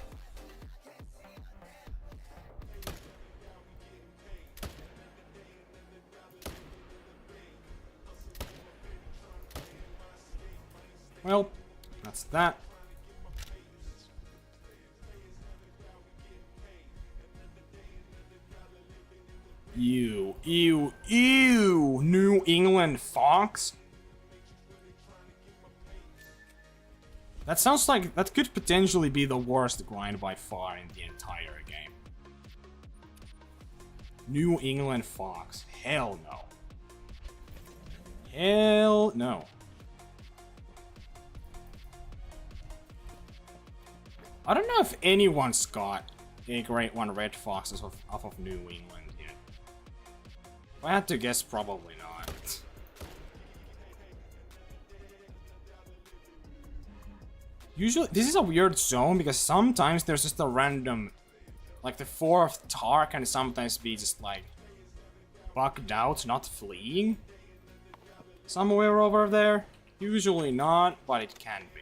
Well, that's that. Ew, ew, ew! New England fox? That sounds like that could potentially be the worst grind by far in the entire game. New England fox. Hell no. Hell no. I don't know if anyone's got a Great One Red Foxes off of New England yet. If I had to guess, probably not. Usually, this is a weird zone because sometimes there's just a random... Like, the 4th tahr can sometimes be just, like, bugged out, not fleeing. Somewhere over there. Usually not, but it can be.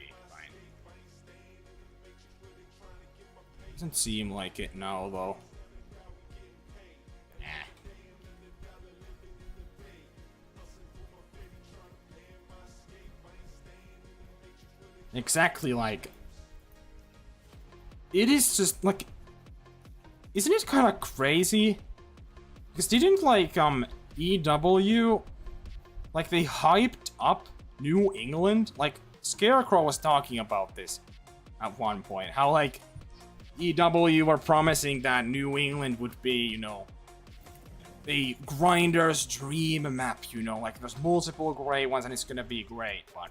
Doesn't seem like it now, though. Nah. Exactly, like... It is just, like... Isn't it kind of crazy? Because didn't, like, EW... Like, they hyped up New England? Like, Scarecrow was talking about this at one point. How, like... EW were promising that New England would be, you know, a grinder's dream map, you know, like there's multiple great ones and it's gonna be great, but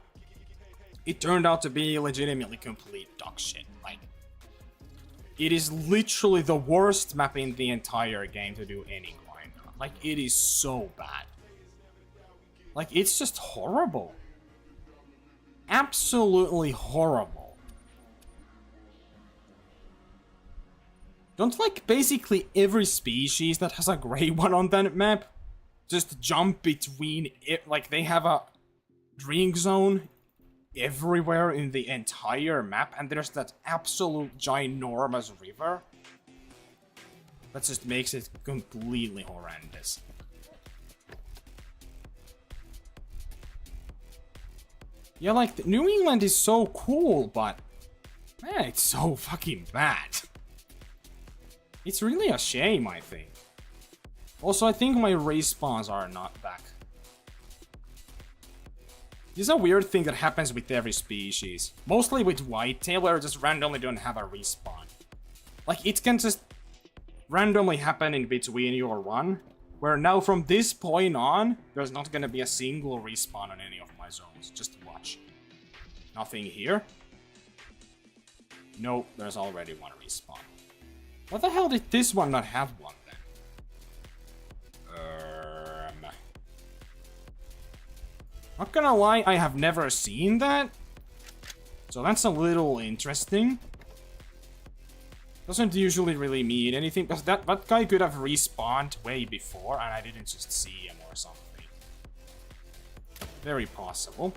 it turned out to be legitimately complete dog shit. Like, it is literally the worst map in the entire game to do any grinder. Like, it is so bad. Like, it's just horrible. Absolutely horrible. Don't, like, basically every species that has a grey one on that map just jump between it? Like, they have a drink zone everywhere in the entire map, and there's that absolute ginormous river that just makes it completely horrendous. Yeah, like, New England is so cool, but man, it's so fucking bad. It's really a shame, I think. Also, I think my respawns are not back. This is a weird thing that happens with every species. Mostly with whitetail, where it just randomly don't have a respawn. Like, it can just... randomly happen in between your run, where now from this point on, there's not gonna be a single respawn on any of my zones. Just watch. Nothing here. No, there's already one respawn. What the hell did this one not have one then? Not gonna lie, I have never seen that. So that's a little interesting. Doesn't usually really mean anything, because that guy could have respawned way before and I didn't just see him or something. Very possible.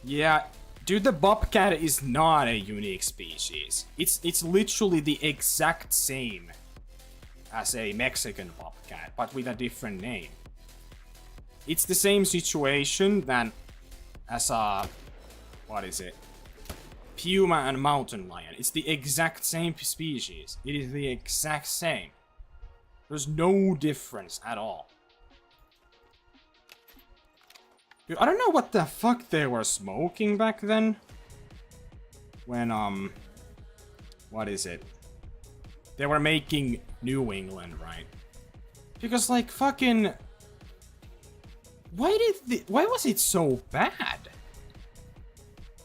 Yeah, dude, the bobcat is not a unique species. It's literally the exact same as a Mexican bobcat, but with a different name. It's the same situation than as a... what is it? Puma and mountain lion. It's the exact same species. It is the exact same. There's no difference at all. Dude, I don't know what the fuck they were smoking back then. When, what is it? They were making New England, right? Because, like, fucking... why was it so bad?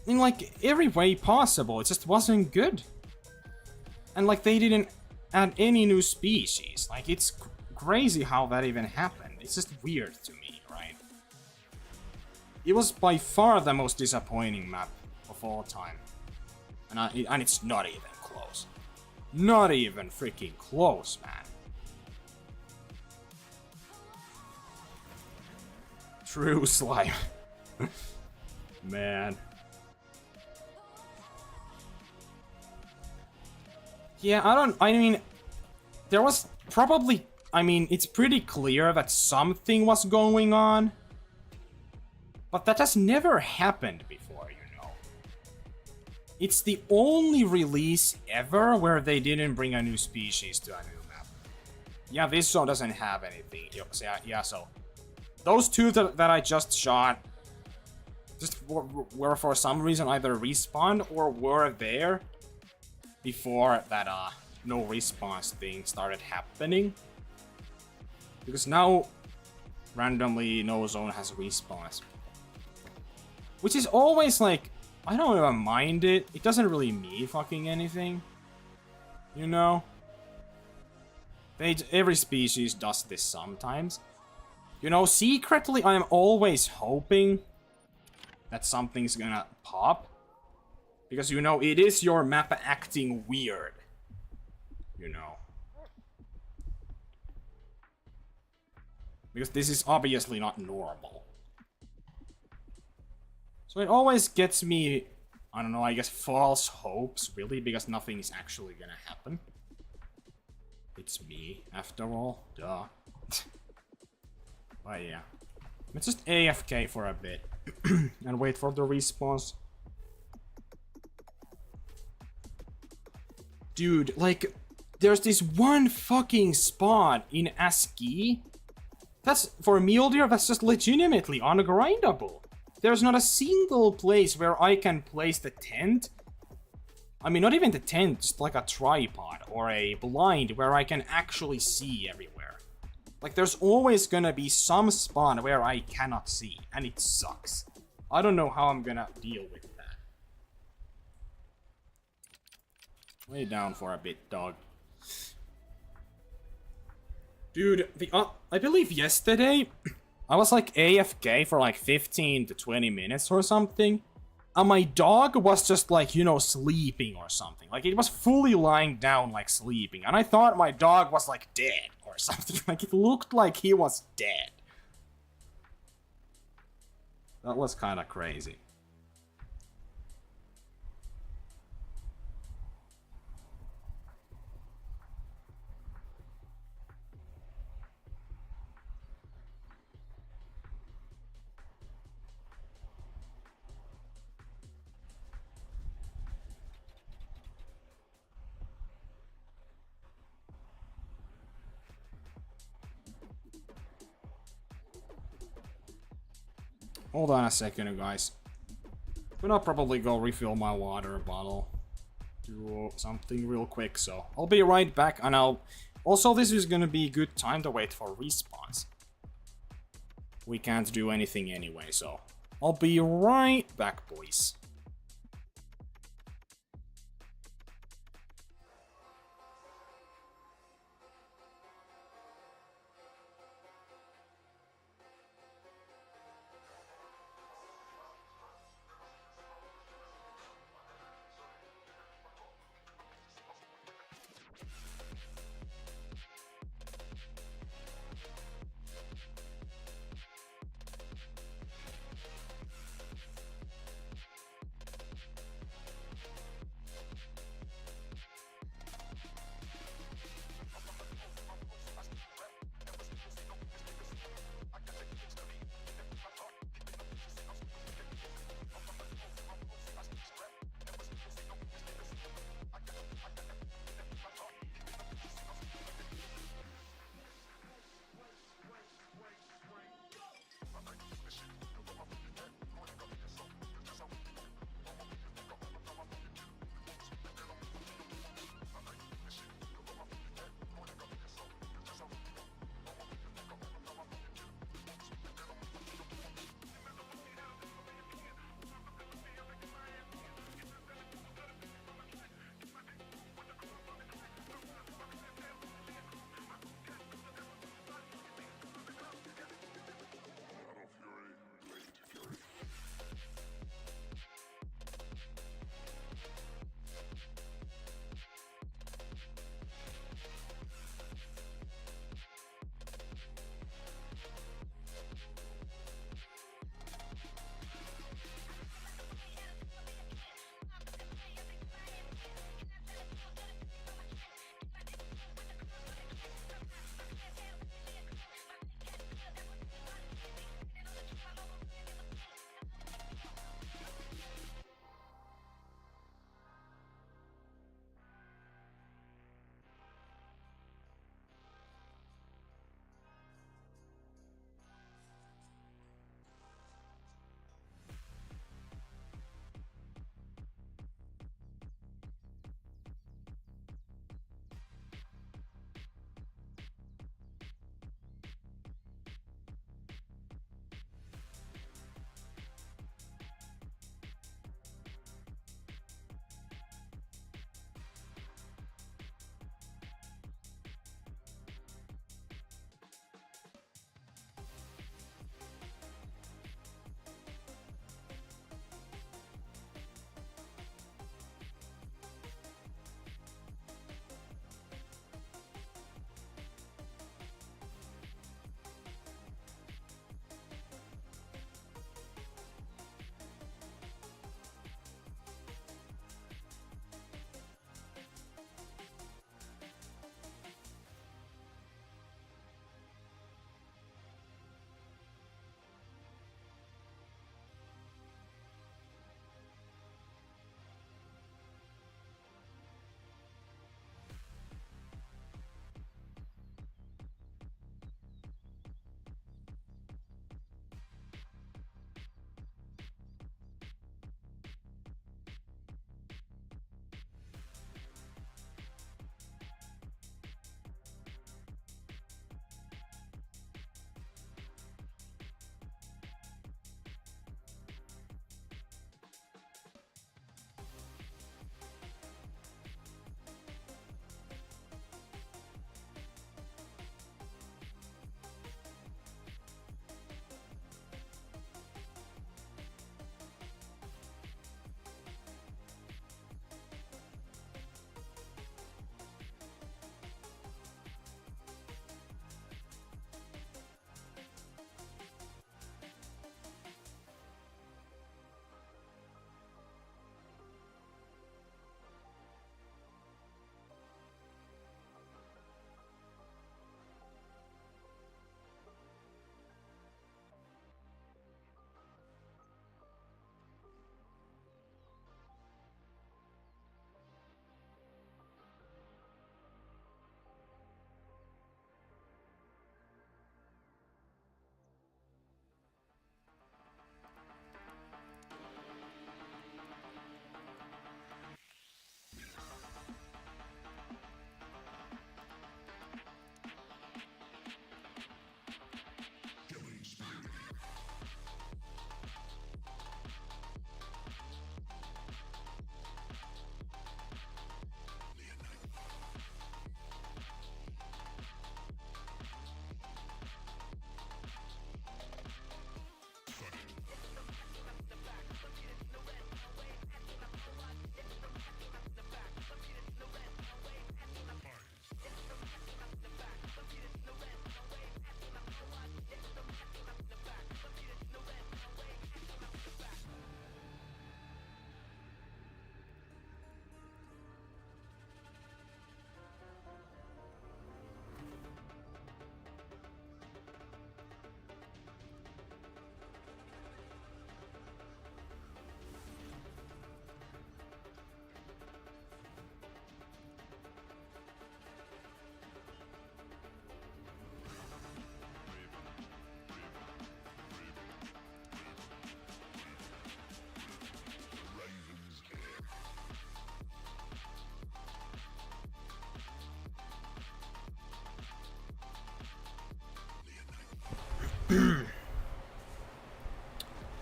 In, like, every way possible, it just wasn't good. And, like, they didn't add any new species. Like, it's crazy how that even happened. It's just weird to me, right? It was by far the most disappointing map of all time. And it's not even close. Not even freaking close, man. True slime. Man. Yeah, I mean, there was probably, I mean, it's pretty clear that something was going on. But that has never happened before, you know. It's the only release ever where they didn't bring a new species to a new map. Yeah, this zone doesn't have anything. Yeah, so those two that I just shot just were for some reason either respawned or were there before that no response thing started happening. Because now randomly no zone has respawns. Which is always like, I don't even mind it. It doesn't really mean fucking anything. You know? Every species does this sometimes. You know, secretly I'm always hoping that something's gonna pop. Because, you know, it is your map acting weird. You know. Because this is obviously not normal. So it always gets me, I don't know, I guess false hopes, really, because nothing is actually gonna happen. It's me, after all. Duh. But yeah. Let's just AFK for a bit. And wait for the response. Dude, like, there's this one fucking spot in ASCII. That's, for mule deer, that's just legitimately ungrindable. There's not a single place where I can place the tent. I mean, not even the tent, just like a tripod or a blind where I can actually see everywhere. Like, there's always gonna be some spawn where I cannot see, and it sucks. I don't know how I'm gonna deal with that. Lay down for a bit, dog. Dude, I believe yesterday, I was like AFK for like 15 to 20 minutes or something. And my dog was just like, you know, sleeping or something. Like, it was fully lying down, like, sleeping. And I thought my dog was, like, dead or something. Like, it looked like he was dead. That was kind of crazy. Hold on a second, guys. But I'll probably go refill my water bottle. Do something real quick, so I'll be right back, and I'll... Also, this is gonna be a good time to wait for respawns. We can't do anything anyway, so I'll be right back, boys.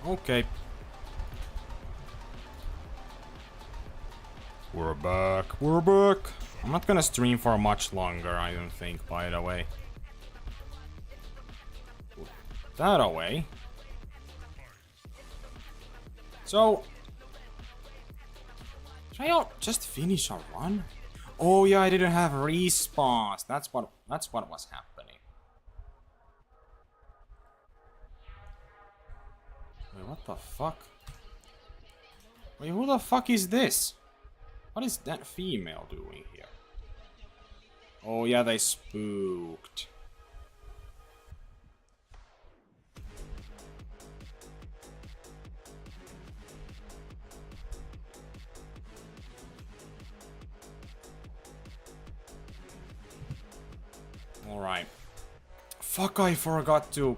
Okay. We're back. We're back. I'm not gonna stream for much longer, I don't think, by the way. That away. So... should I just finish a run? Oh yeah, I didn't have respawns. That's what was happening. Wait, what the fuck? Wait, who the fuck is this? What is that female doing here? Oh yeah, they spooked. Alright. Fuck, I forgot to...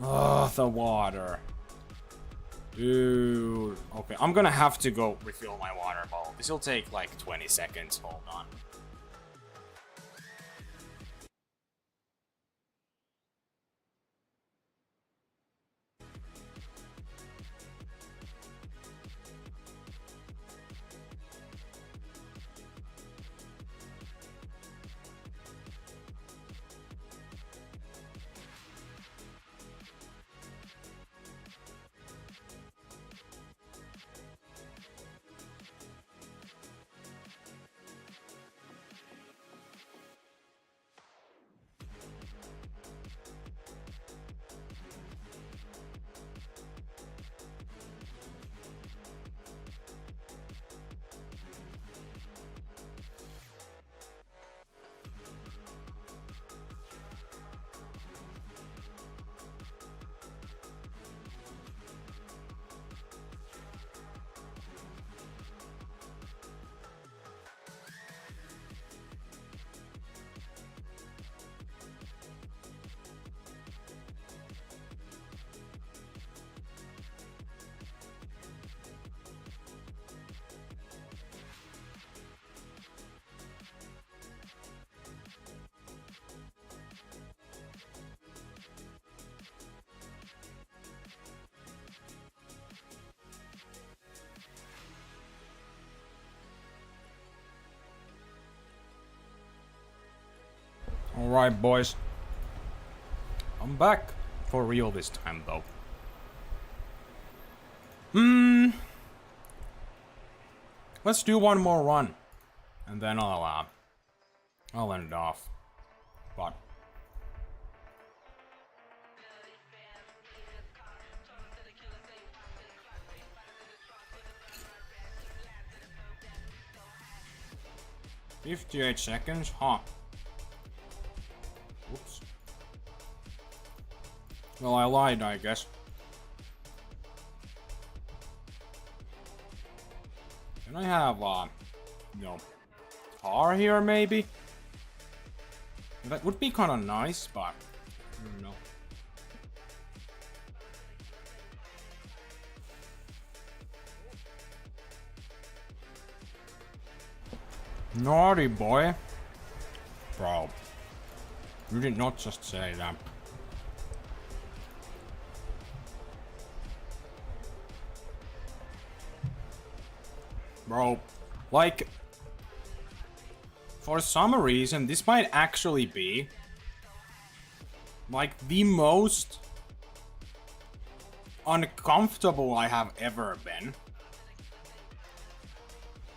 ugh, the water. Dude. Okay, I'm gonna have to go refill my water bottle. This'll take like 20 seconds. Hold on. Alright, boys. I'm back. For real this time, though. Let's do one more run. And then I'll end it off. But... $58 seconds? Huh. Oops. Well, I lied, I guess. Can I have, tahr here, maybe? That would be kind of nice, but... I don't know. Naughty boy. Bro. You did not just say that. Bro, like, for some reason, this might actually be, like, the most uncomfortable I have ever been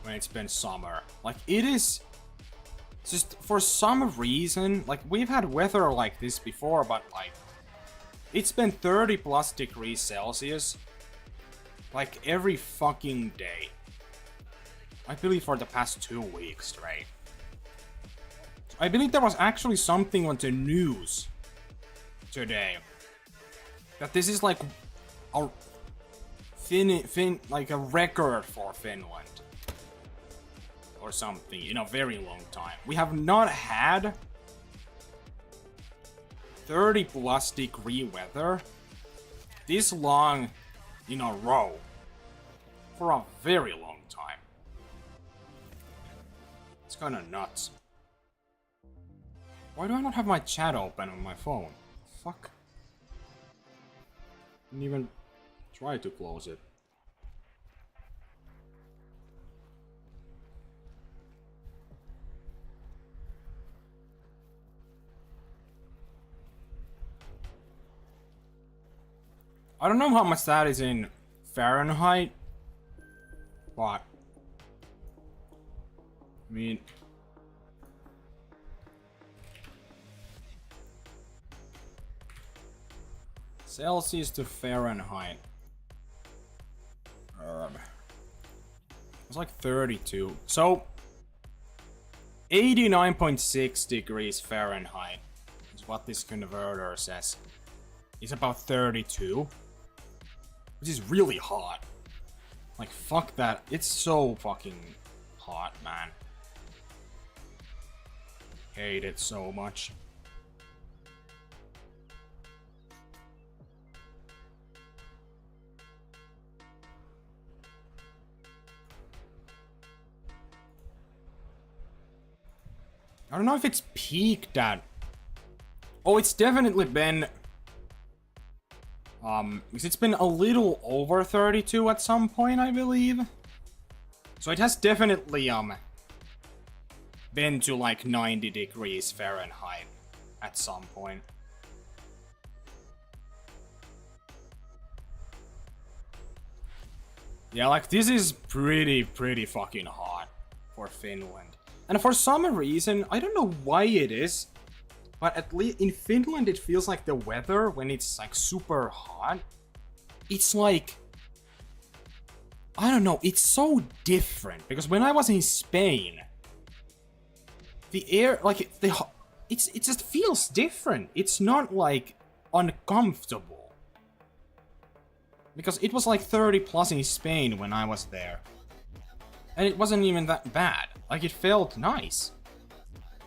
when it's been summer. Like, it is just, for some reason, like, we've had weather like this before, but, like, it's been 30 plus degrees Celsius, like, every fucking day. I believe for the past 2 weeks straight. I believe there was actually something on the news today that this is like a like a record for Finland or something in a very long time. We have not had 30 plus degree weather this long in a row for a very long time. It's kinda nuts. Why do I not have my chat open on my phone? fuck? Didn't even try to close it. I don't know how much that is in Fahrenheit, but I mean, Celsius to Fahrenheit. It's like 32. So 89.6 degrees Fahrenheit is what this converter says. It's about 32. Which is really hot. Like, fuck that. It's so fucking hot, man. Hate it so much. I don't know if it's peaked at... Oh, it's definitely been... because it's been a little over 32 at some point, I believe. So it has definitely, been to like 90 degrees Fahrenheit at some point. Yeah, like, this is pretty fucking hot for Finland. And for some reason, I don't know why it is, but at least in Finland it feels like the weather, when it's like super hot, it's like, I don't know, it's so different. Because when I was in Spain, the air, like, it just feels different. It's not like uncomfortable. Because it was like 30 plus in Spain when I was there. And it wasn't even that bad. Like, it felt nice.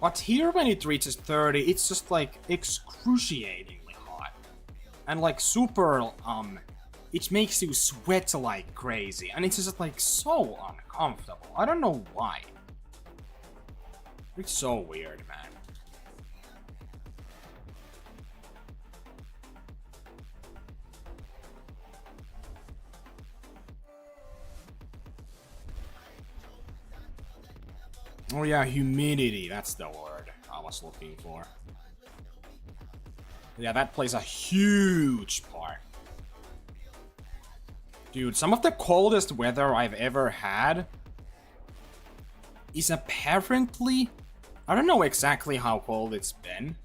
But here, when it reaches 30, it's just like excruciatingly hot. And like super, it makes you sweat like crazy. And it's just like so uncomfortable. I don't know why. It's so weird, man. Oh yeah, humidity, that's the word I was looking for. Yeah, that plays a huge part. Dude, some of the coldest weather I've ever had is apparently... I don't know exactly how cold it's been.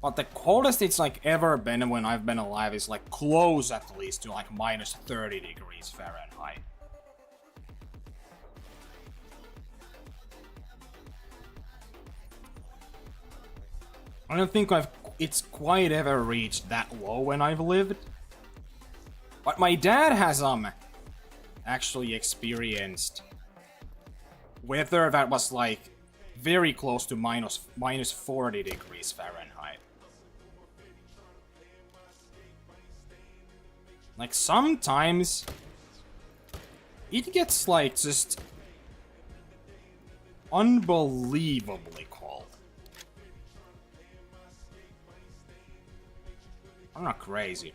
But the coldest it's like ever been when I've been alive is like close at least to like minus 30 degrees Fahrenheit. I don't think it's quite ever reached that low when I've lived. But my dad has actually experienced weather that was like very close to minus 40 degrees Fahrenheit. Like, sometimes it gets like just unbelievably cold. I'm not crazy.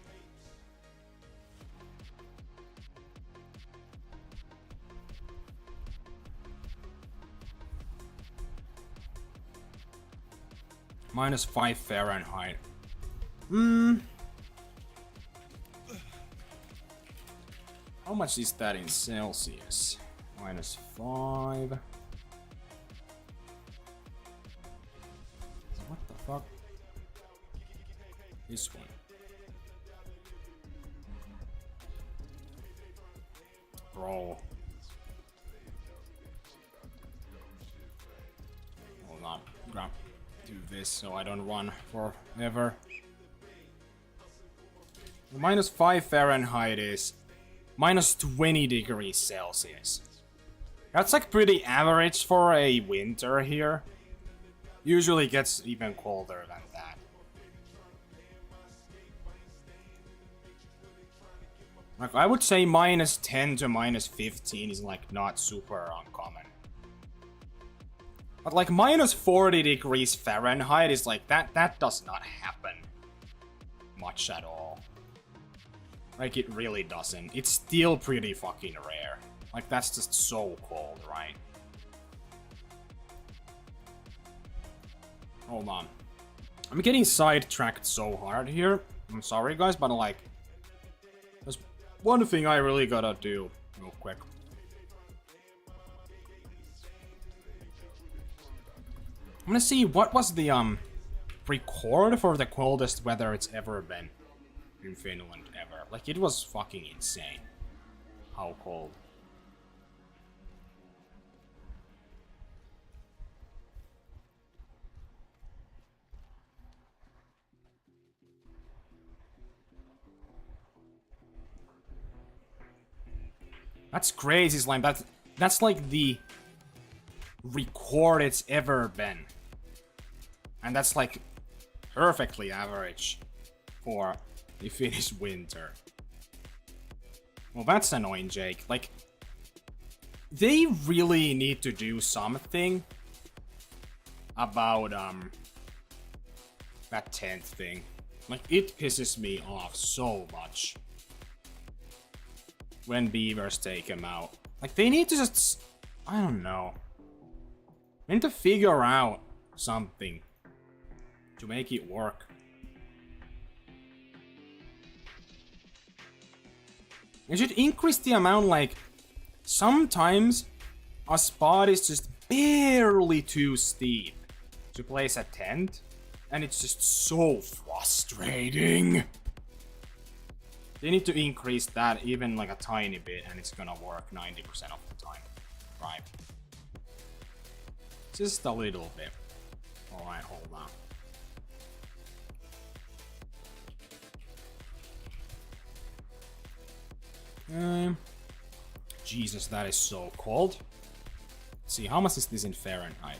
Minus 5 Fahrenheit. How much is that in Celsius? Minus 5. What the fuck? This one. Bro. Hold on. Grab. Do this so I don't run forever. Minus 5 Fahrenheit is minus 20 degrees Celsius. That's like pretty average for a winter here. Usually gets even colder than that. Like, I would say minus 10 to minus 15 is like not super uncommon. But like minus 40 degrees Fahrenheit is like, that does not happen much at all. Like, it really doesn't. It's still pretty fucking rare. Like, that's just so cold, right? Hold on. I'm getting sidetracked so hard here. I'm sorry, guys, but like... there's one thing I really gotta do real quick. I'm gonna see what was the, record for the coldest weather it's ever been in Finland ever. Like, it was fucking insane. How cold. That's crazy, Slime. That's like the record it's ever been. And that's like perfectly average for the Finnish winter. Well, that's annoying, Jake. Like, they really need to do something about that tent thing. Like, it pisses me off so much when beavers take them out. Like, they need to just... I don't know. They need to figure out something to make it work. They should increase the amount, like... sometimes a spot is just barely too steep to place a tent. And it's just so frustrating. They need to increase that even like a tiny bit and it's gonna work 90% of the time. Right. Just a little bit. Alright, hold on. Jesus, that is so cold. Let's see, how much is this in Fahrenheit?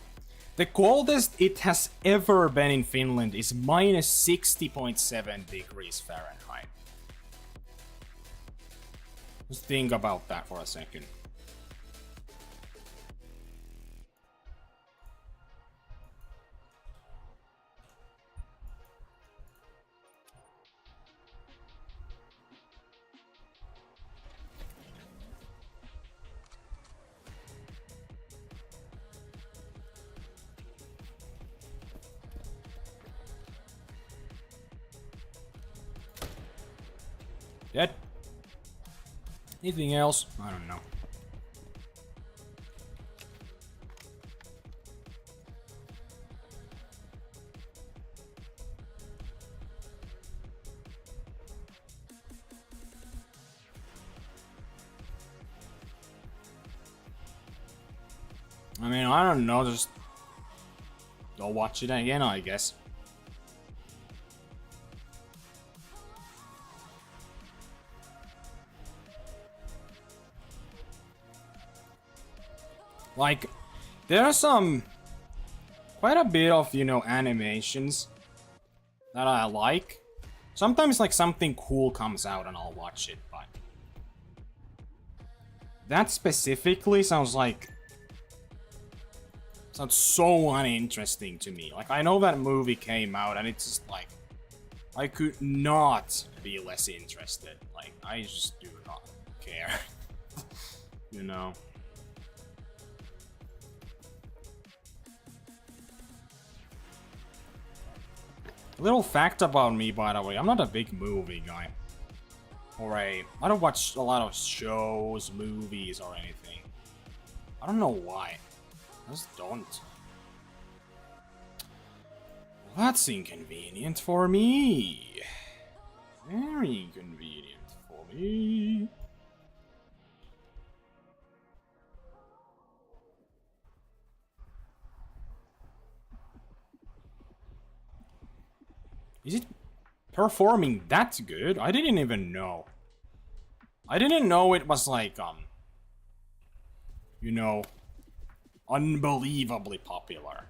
The coldest it has ever been in Finland is minus 60.7 degrees Fahrenheit. Just think about that for a second. Dead? Anything else? I don't know. I mean, I don't know, just go watch it again, I guess. Like, there are quite a bit of, you know, animations that I like. Sometimes, like, something cool comes out and I'll watch it, but that specifically sounds so uninteresting to me. Like, I know that movie came out and it's just like, I could not be less interested. Like, I just do not care. You know? Little fact about me, by the way, I'm not a big movie guy. I don't watch a lot of shows, movies, or anything. I don't know why. I just don't. Well, that's inconvenient for me. Very inconvenient for me. Is it performing that good? I didn't even know. I didn't know it was like, you know, unbelievably popular.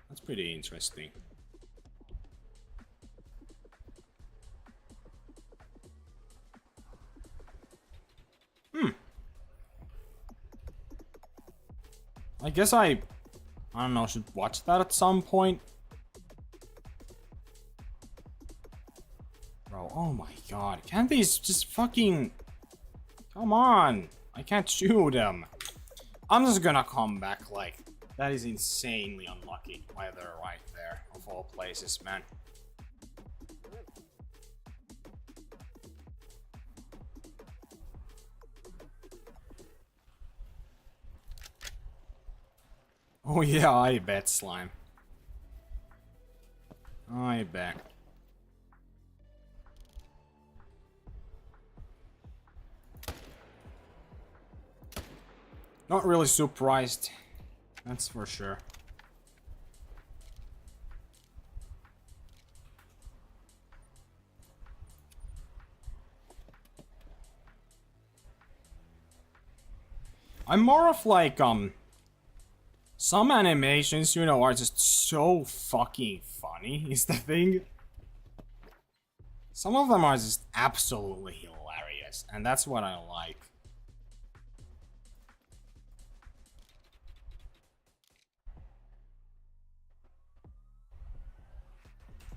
That's pretty interesting. I guess I don't know, should watch that at some point. Bro, oh my god. Can't these just fucking... Come on. I can't shoot them. I'm just gonna come back like... That is insanely unlucky. Why they're right there, of all places, man. Oh yeah, I bet, Slime. I bet. Not really surprised. That's for sure. I'm more of like, some animations, you know, are just so fucking funny, is the thing. Some of them are just absolutely hilarious, and that's what I like.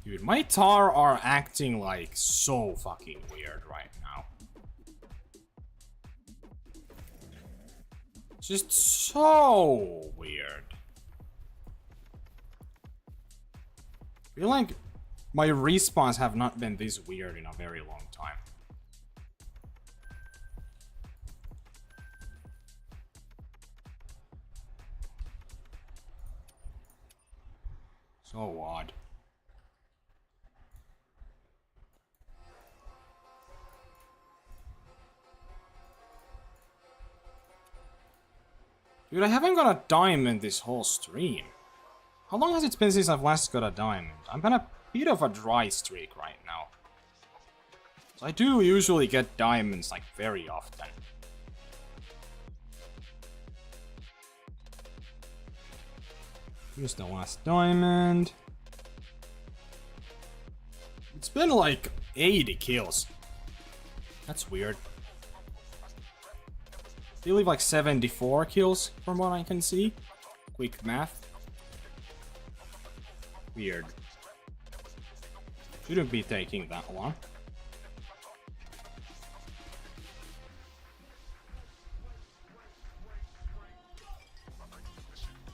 Dude, my tahr are acting like so fucking weird right now. Just so weird. I feel like my respawns have not been this weird in a very long time. So odd. Dude, I haven't got a diamond this whole stream. How long has it been since I've last got a diamond? I'm on a bit of a dry streak right now. So I do usually get diamonds, like, very often. Here's the last diamond. It's been like 80 kills. That's weird. They leave like 74 kills from what I can see. Quick math. Weird. Shouldn't be taking that long.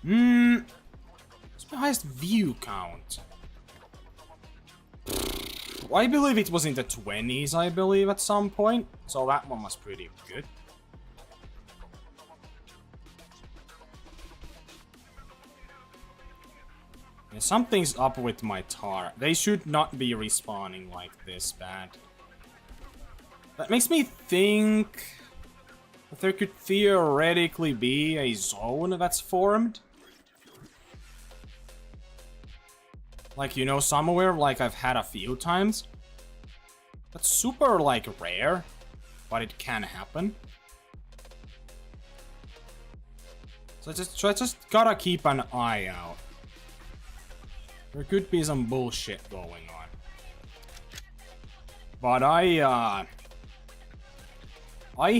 What's the highest view count? I believe it was in the 20s, I believe, at some point. So that one was pretty good. Yeah, something's up with my tahr. They should not be respawning like this bad. That makes me think that there could theoretically be a zone that's formed. Like, you know, somewhere like I've had a few times. That's super, like, rare, but it can happen. So I just gotta keep an eye out. There could be some bullshit going on. But I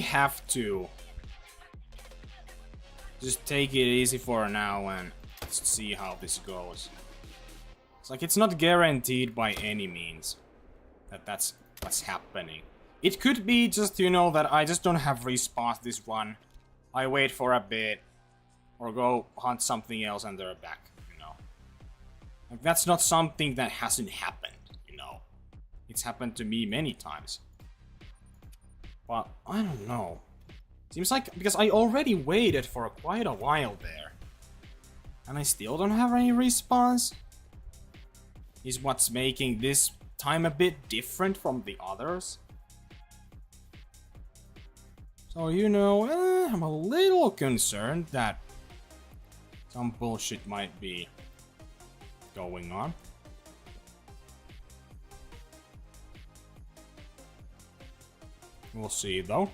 have to just take it easy for now and just see how this goes. It's like, it's not guaranteed by any means that that's what's happening. It could be just, you know, that I just don't have respawns this run. I wait for a bit, or go hunt something else and they're back, you know. Like, that's not something that hasn't happened, you know. It's happened to me many times. But, I don't know. Seems like, because I already waited for quite a while there. And I still don't have any respawns. Is what's making this time a bit different from the others. So, you know, I'm a little concerned that some bullshit might be going on. We'll see, though.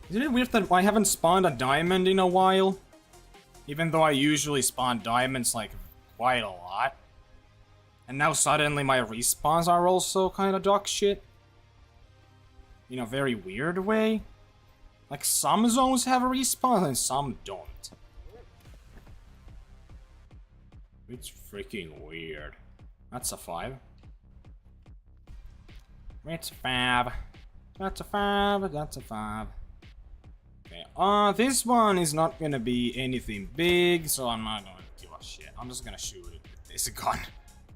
Isn't it weird that I haven't spawned a diamond in a while? Even though I usually spawn diamonds, like, quite a lot. And now suddenly my respawns are also kind of dog shit. In a very weird way. Like, some zones have a respawn and some don't. It's freaking weird. That's a 5. It's a 5. That's a 5. That's a 5. Okay, this one is not gonna be anything big, so I'm not gonna give a shit. I'm just gonna shoot it with this gun,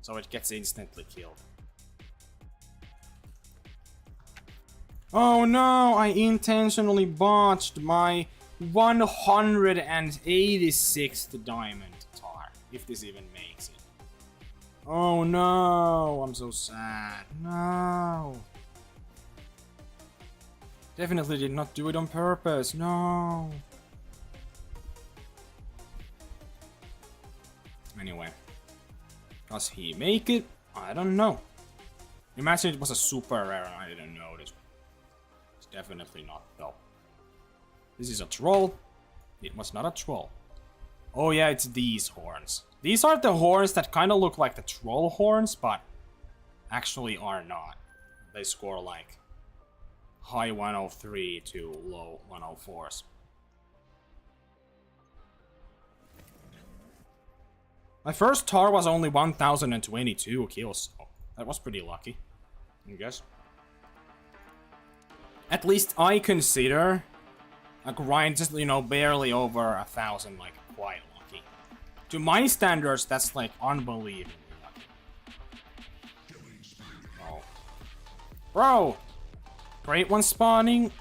so it gets instantly killed. Oh no, I intentionally botched my 186th diamond tahr, if this even makes it. Oh no, I'm so sad. No. Definitely did not do it on purpose, no. Anyway. Does he make it? I don't know. Imagine it was a super rare and I didn't notice. It's definitely not, though. This is a troll. It was not a troll. Oh yeah, it's these horns. These are the horns that kind of look like the troll horns, but actually are not. They score like high 103 to low 104s. My first tahr was only 1022 kills, so that was pretty lucky, I guess. At least I consider a grind just, you know, barely over 1,000, like, quite lucky. To my standards, that's like unbelievably lucky. Oh. Bro! Great one spawning?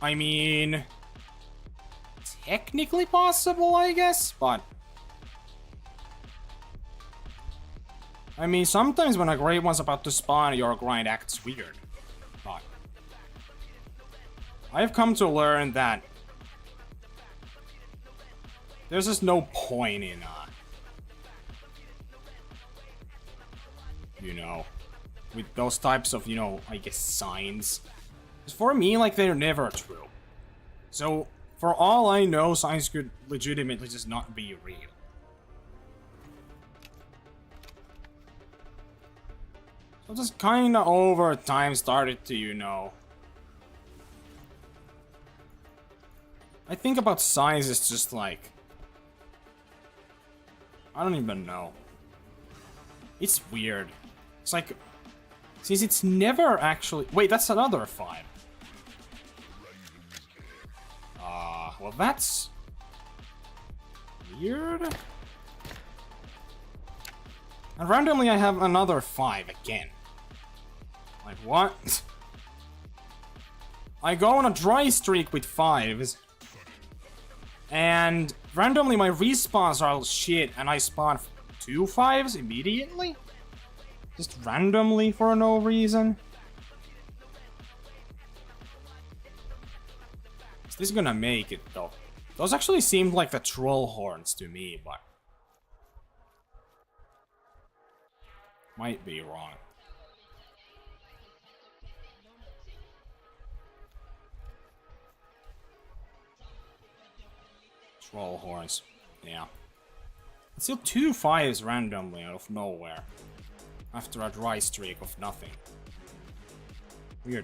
I mean, technically possible, I guess, but I mean, sometimes when a great one's about to spawn, your grind acts weird. But I've come to learn that there's just no point in, you know, with those types of, you know, I guess signs. For me, like, they're never true. So, for all I know, signs could legitimately just not be real. So just kinda over time started to, you know, I think about signs as just like, I don't even know. It's weird. It's like, since it's never actually, wait, that's another 5. Well, that's weird. And randomly I have another 5 again. Like, what? I go on a dry streak with 5s. And randomly my respawns are all shit and I spawn 2 5s immediately? Just randomly for no reason? Is this gonna make it though? Those actually seemed like the troll horns to me, but might be wrong. Troll horns, yeah. It's still 2 5s randomly out of nowhere. After a dry streak of nothing. Weird.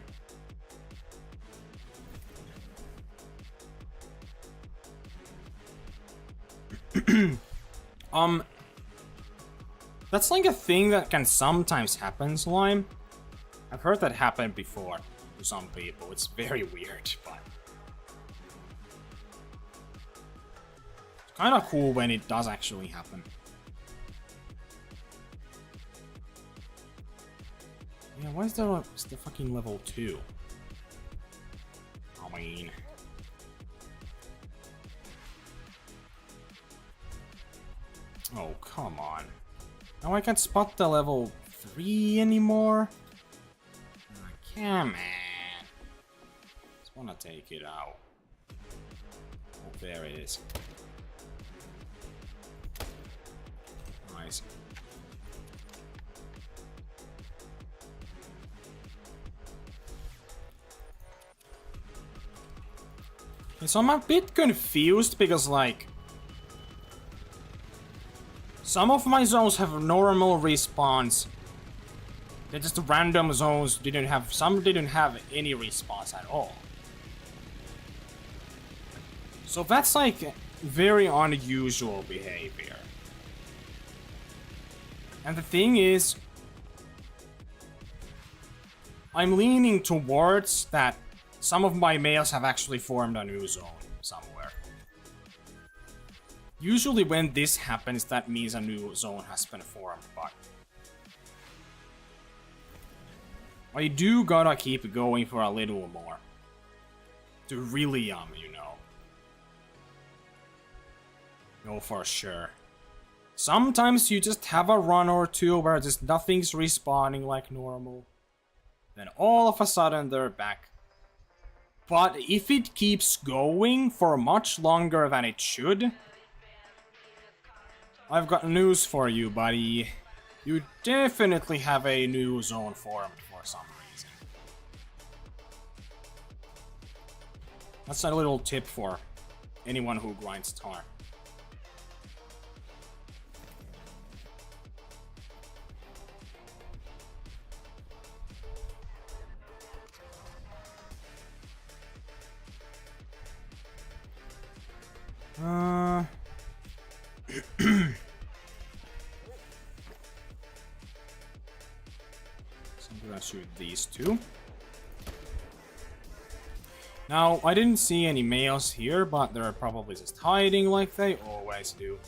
That's like a thing that can sometimes happen, Slime. I've heard that happen before to some people. It's very weird, but it's kind of cool when it does actually happen. Yeah, why is there a fucking level 2? I mean, oh, come on. Now I can't spot the level 3 anymore? Come on. Just wanna take it out. Oh, there it is. Nice. Okay, so I'm a bit confused because, like, Some of my zones have normal respawns. They're just random zones. Some didn't have any respawns at all. So that's like very unusual behavior. And the thing is, I'm leaning towards that some of my males have actually formed a new zone somewhere. Usually when this happens, that means a new zone has been formed, but I do gotta keep going for a little more. To really, you know. Know for sure. Sometimes you just have a run or two where just nothing's respawning like normal. Then all of a sudden they're back. But if it keeps going for much longer than it should, I've got news for you, buddy. You definitely have a new zone formed for some reason. That's a little tip for anyone who grinds tahr. So I'm gonna shoot these two. Now, I didn't see any males here, but they're probably just hiding like they always do.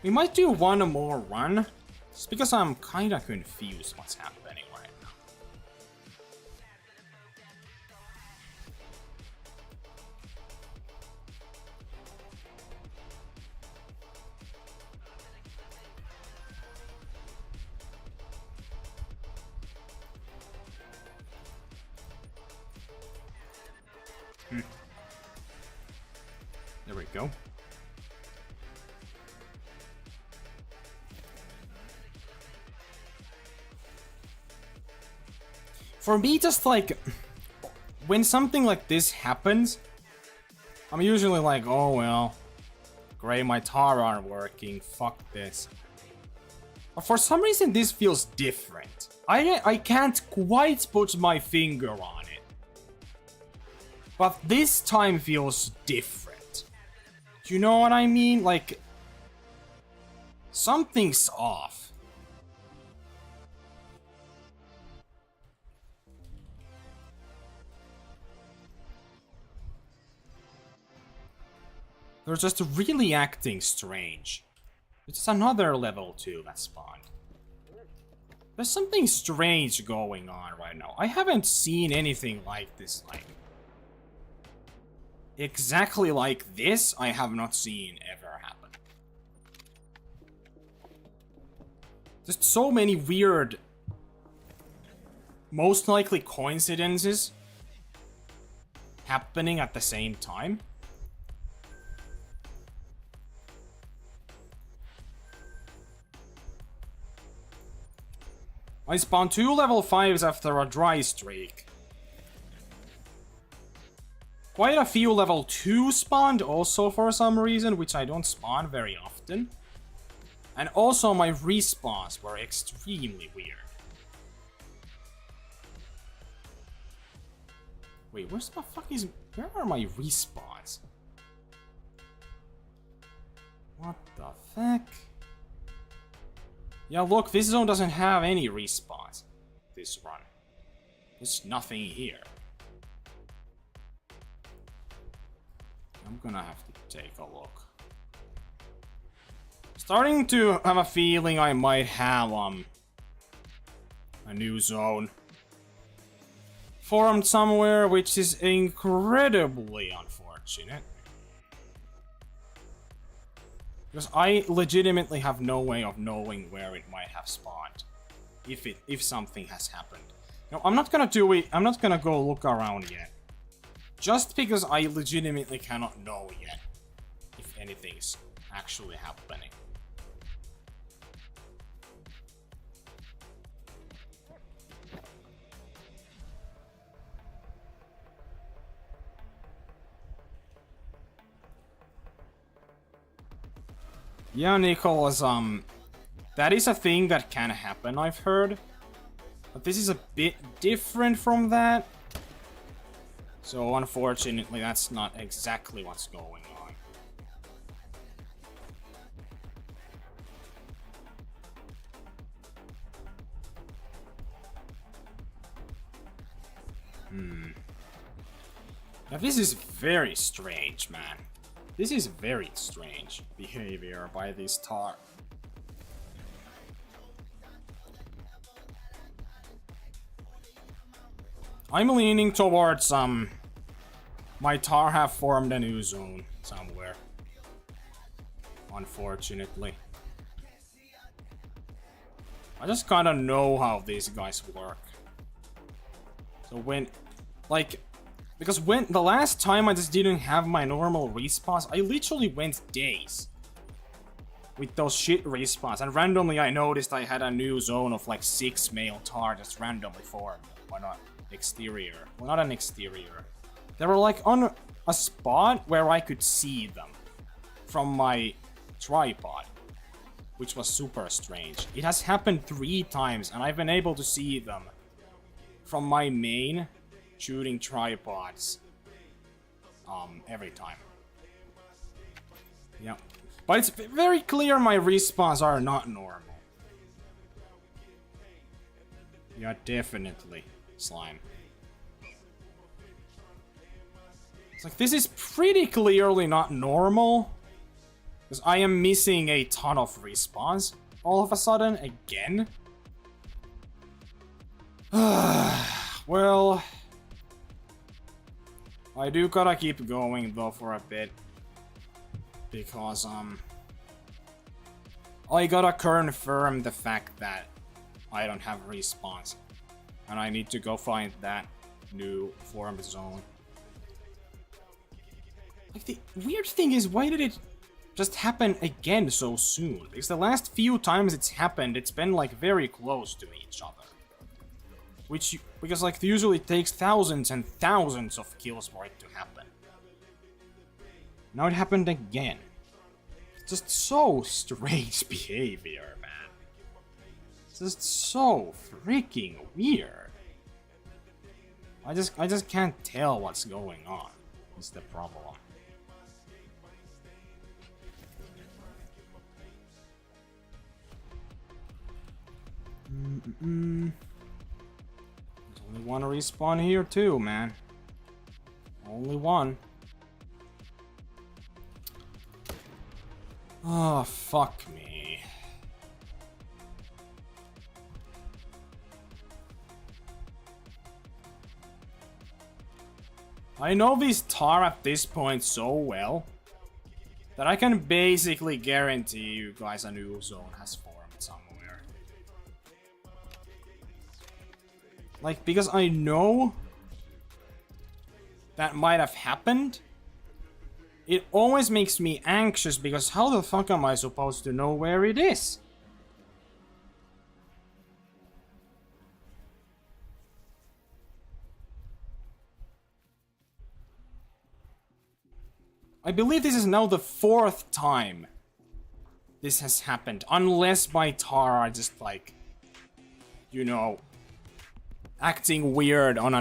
We might do one more run, just because I'm kinda confused what's happening right now. There we go. For me, just like, when something like this happens, I'm usually like, oh well, great, my tahr aren't working, fuck this. But for some reason this feels different. I can't quite put my finger on it. But this time feels different. You know what I mean? Like, something's off. They're just really acting strange. It's another level 2 that spawned. There's something strange going on right now. I haven't seen anything like this, like, exactly like this, I have not seen ever happen. Just so many weird, most likely coincidences happening at the same time. I spawned 2 level 5s after a dry streak. Quite a few level 2 spawned also for some reason, which I don't spawn very often. And also my respawns were extremely weird. Wait, where are my respawns? What the fuck? Yeah, look, this zone doesn't have any respawns. This run. There's nothing here. I'm gonna have to take a look. Starting to have a feeling I might have a new zone formed somewhere, which is incredibly unfortunate. Because I legitimately have no way of knowing where it might have spawned. If something has happened. No, I'm not gonna do it. I'm not gonna go look around yet. Just because I legitimately cannot know yet if anything's actually happening. Yeah, Nicholas, that is a thing that can happen, I've heard. But this is a bit different from that. So unfortunately, that's not exactly what's going on. Now this is very strange, man. This is very strange behavior by this tahr. I'm leaning towards my tahr have formed a new zone somewhere. Unfortunately. I just kinda know how these guys work. So when, like, because when the last time I just didn't have my normal respawns, I literally went days with those shit respawns, and randomly I noticed I had a new zone of like 6 male tahr just randomly formed. Why not? Exterior. Well, not an exterior. They were like on a spot where I could see them from my tripod, which was super strange. It has happened 3 times, and I've been able to see them from my main shooting tripods every time. Yeah. But it's very clear my respawns are not normal. Yeah, definitely. Slime. It's like, this is pretty clearly not normal. Because I am missing a ton of respawns all of a sudden, again. Well, I do gotta keep going though for a bit. Because, I gotta confirm the fact that I don't have respawns. And I need to go find that new formed zone. Like, the weird thing is, why did it just happen again so soon? Because the last few times it's happened, it's been like very close to each other. Because like usually it takes thousands and thousands of kills for it to happen. Now it happened again. It's just so strange behavior, man. It's just so freaking weird. I just can't tell what's going on. Is the problem. There's only one respawn here too, man. Only one. Oh, fuck me. I know this tahr at this point so well that I can basically guarantee you guys a new zone has formed somewhere. Like, because I know that might have happened, it always makes me anxious because how the fuck am I supposed to know where it is? I believe this is now the 4th time this has happened, unless my tahr are just like, you know, acting weird on a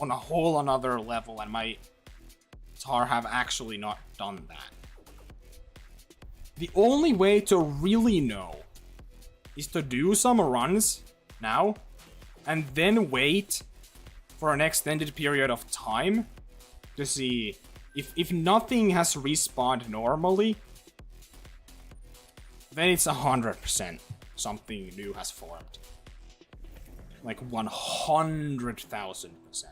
whole another level, and my tahr have actually not done that. The only way to really know is to do some runs now, and then wait for an extended period of time to see if nothing has respawned normally, then it's 100% something new has formed. Like 100,000%.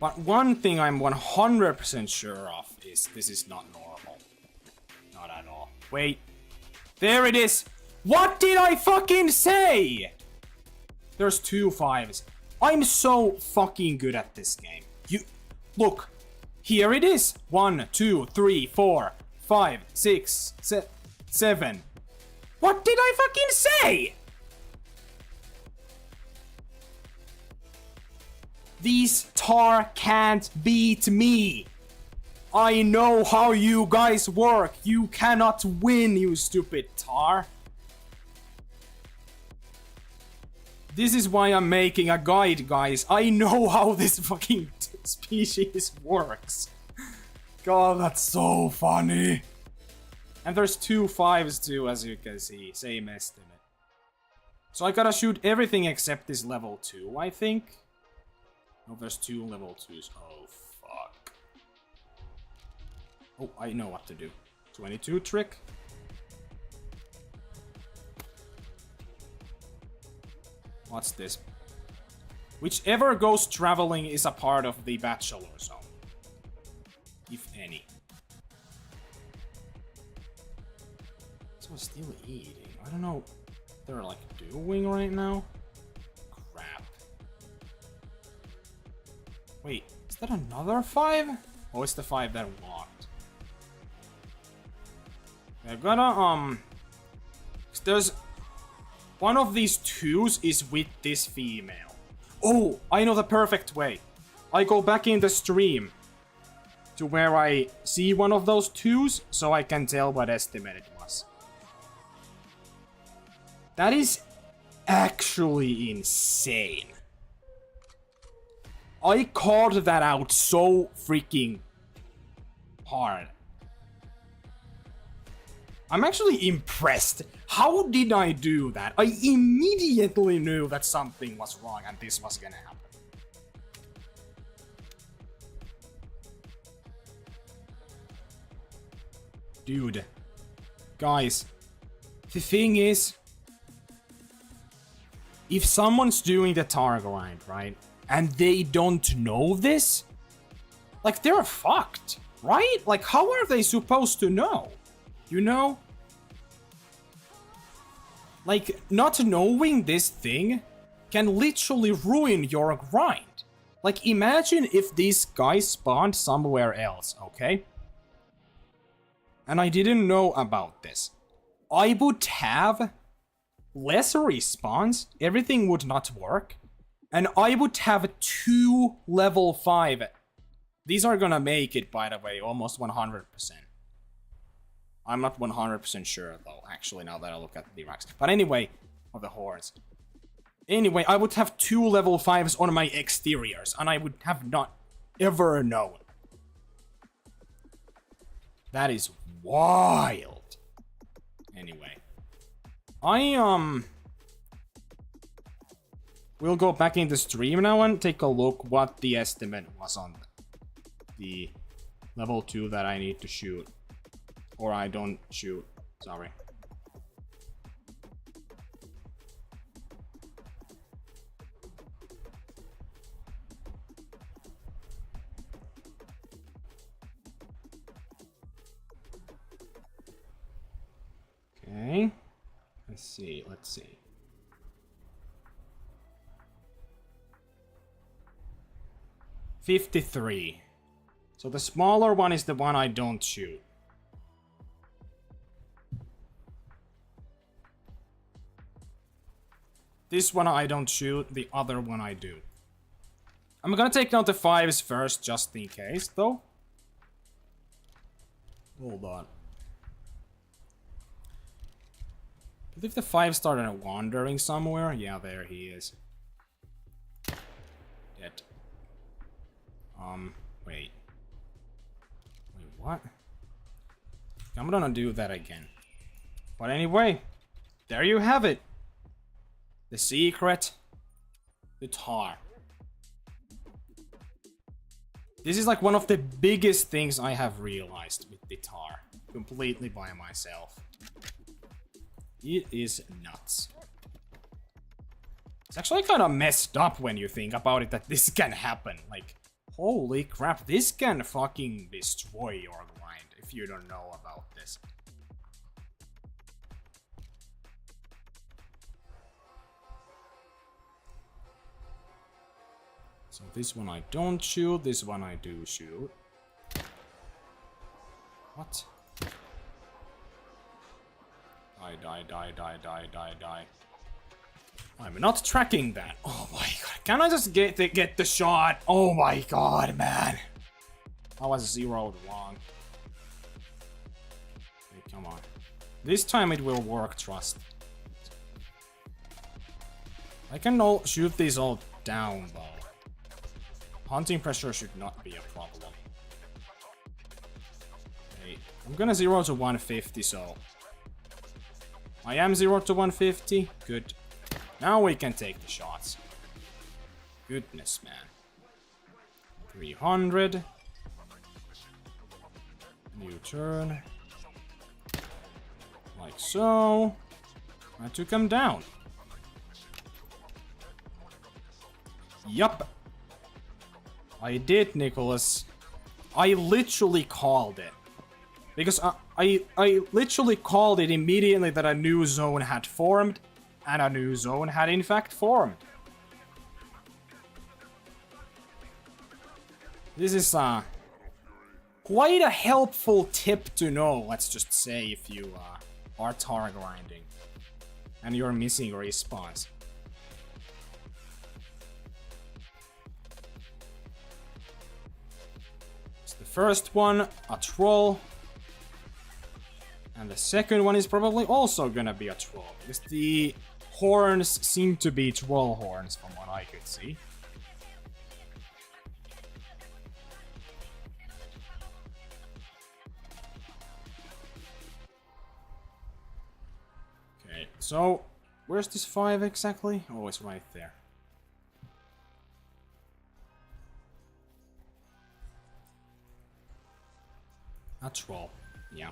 But one thing I'm 100% sure of is this is not normal. Not at all. Wait. There it is! What did I fucking say?! There's 2 5s. I'm so fucking good at this game. Look. Here it is. 1, 2, 3, 4, 5, 6, 7. What did I fucking say?! These tahr can't beat me. I know how you guys work. You cannot win, you stupid tahr. This is why I'm making a guide, guys. I know how this fucking species works. God, that's so funny. And there's 2 5s too, as you can see. Same estimate. So I gotta shoot everything except this level 2, I think. No, there's 2 level 2s. Oh, fuck. Oh, I know what to do. 22 trick. What's this? Whichever goes traveling is a part of the bachelor zone. If any. So I'm still eating. I don't know what they're like doing right now. Crap. Wait, is that another 5? Oh, it's the 5 that walked. I gotta, there's one of these 2s is with this female. Oh, I know the perfect way. I go back in the stream to where I see one of those 2s so I can tell what estimate it was. That is actually insane. I called that out so freaking hard. I'm actually impressed. How did I do that? I immediately knew that something was wrong and this was gonna happen. Dude. Guys. The thing is, if someone's doing the tahr grind, right? And they don't know this, like, they're fucked, right? Like, how are they supposed to know? You know? Like, not knowing this thing can literally ruin your grind. Like, imagine if these guys spawned somewhere else, okay? And I didn't know about this. I would have less respawns, everything would not work, and I would have 2 level 5. These are gonna make it, by the way, almost 100%. I'm not 100% sure, though, actually, now that I look at the racks. But anyway, of the horns. Anyway, I would have 2 level 5s on my exteriors, and I would have not ever known. That is wild. Anyway. We'll go back in the stream now and take a look what the estimate was on the level 2 that I need to shoot. Or I don't shoot. Sorry. Okay. Let's see. $53. So the smaller one is the one I don't shoot. This one I don't shoot, the other one I do. I'm gonna take out the 5s first, just in case, though. Hold on. I believe the 5 started wandering somewhere. Yeah, there he is. Dead. Wait. Wait, what? I'm gonna do that again. But anyway, there you have it. The secret. The tahr. This is like one of the biggest things I have realized with the tahr. Completely by myself. It is nuts. It's actually kind of messed up when you think about it that this can happen. Like, holy crap, this can fucking destroy your grind if you don't know about this. So this one I don't shoot, this one I do shoot. What? Die. I'm not tracking that. Oh my god. Can I just get the shot? Oh my god, man. I was zeroed wrong. Okay, come on. This time it will work, trust. I can shoot these all down, though. Hunting pressure should not be a problem. Okay, I'm gonna 0 to 150, so... I am 0 to 150. Good. Now we can take the shots. Goodness, man. 300. New turn. Like so. I took him down. Yup. I did, Nicholas. I literally called it. Because I literally called it immediately that a new zone had formed. And a new zone had in fact formed. This is quite a helpful tip to know, let's just say, if you are tahr grinding. And you're missing respawns. The first one, a troll. And the second one is probably also gonna be a troll. Because the horns seem to be troll horns from what I could see. Okay, so where's this 5 exactly? Oh, it's right there. A troll, yeah.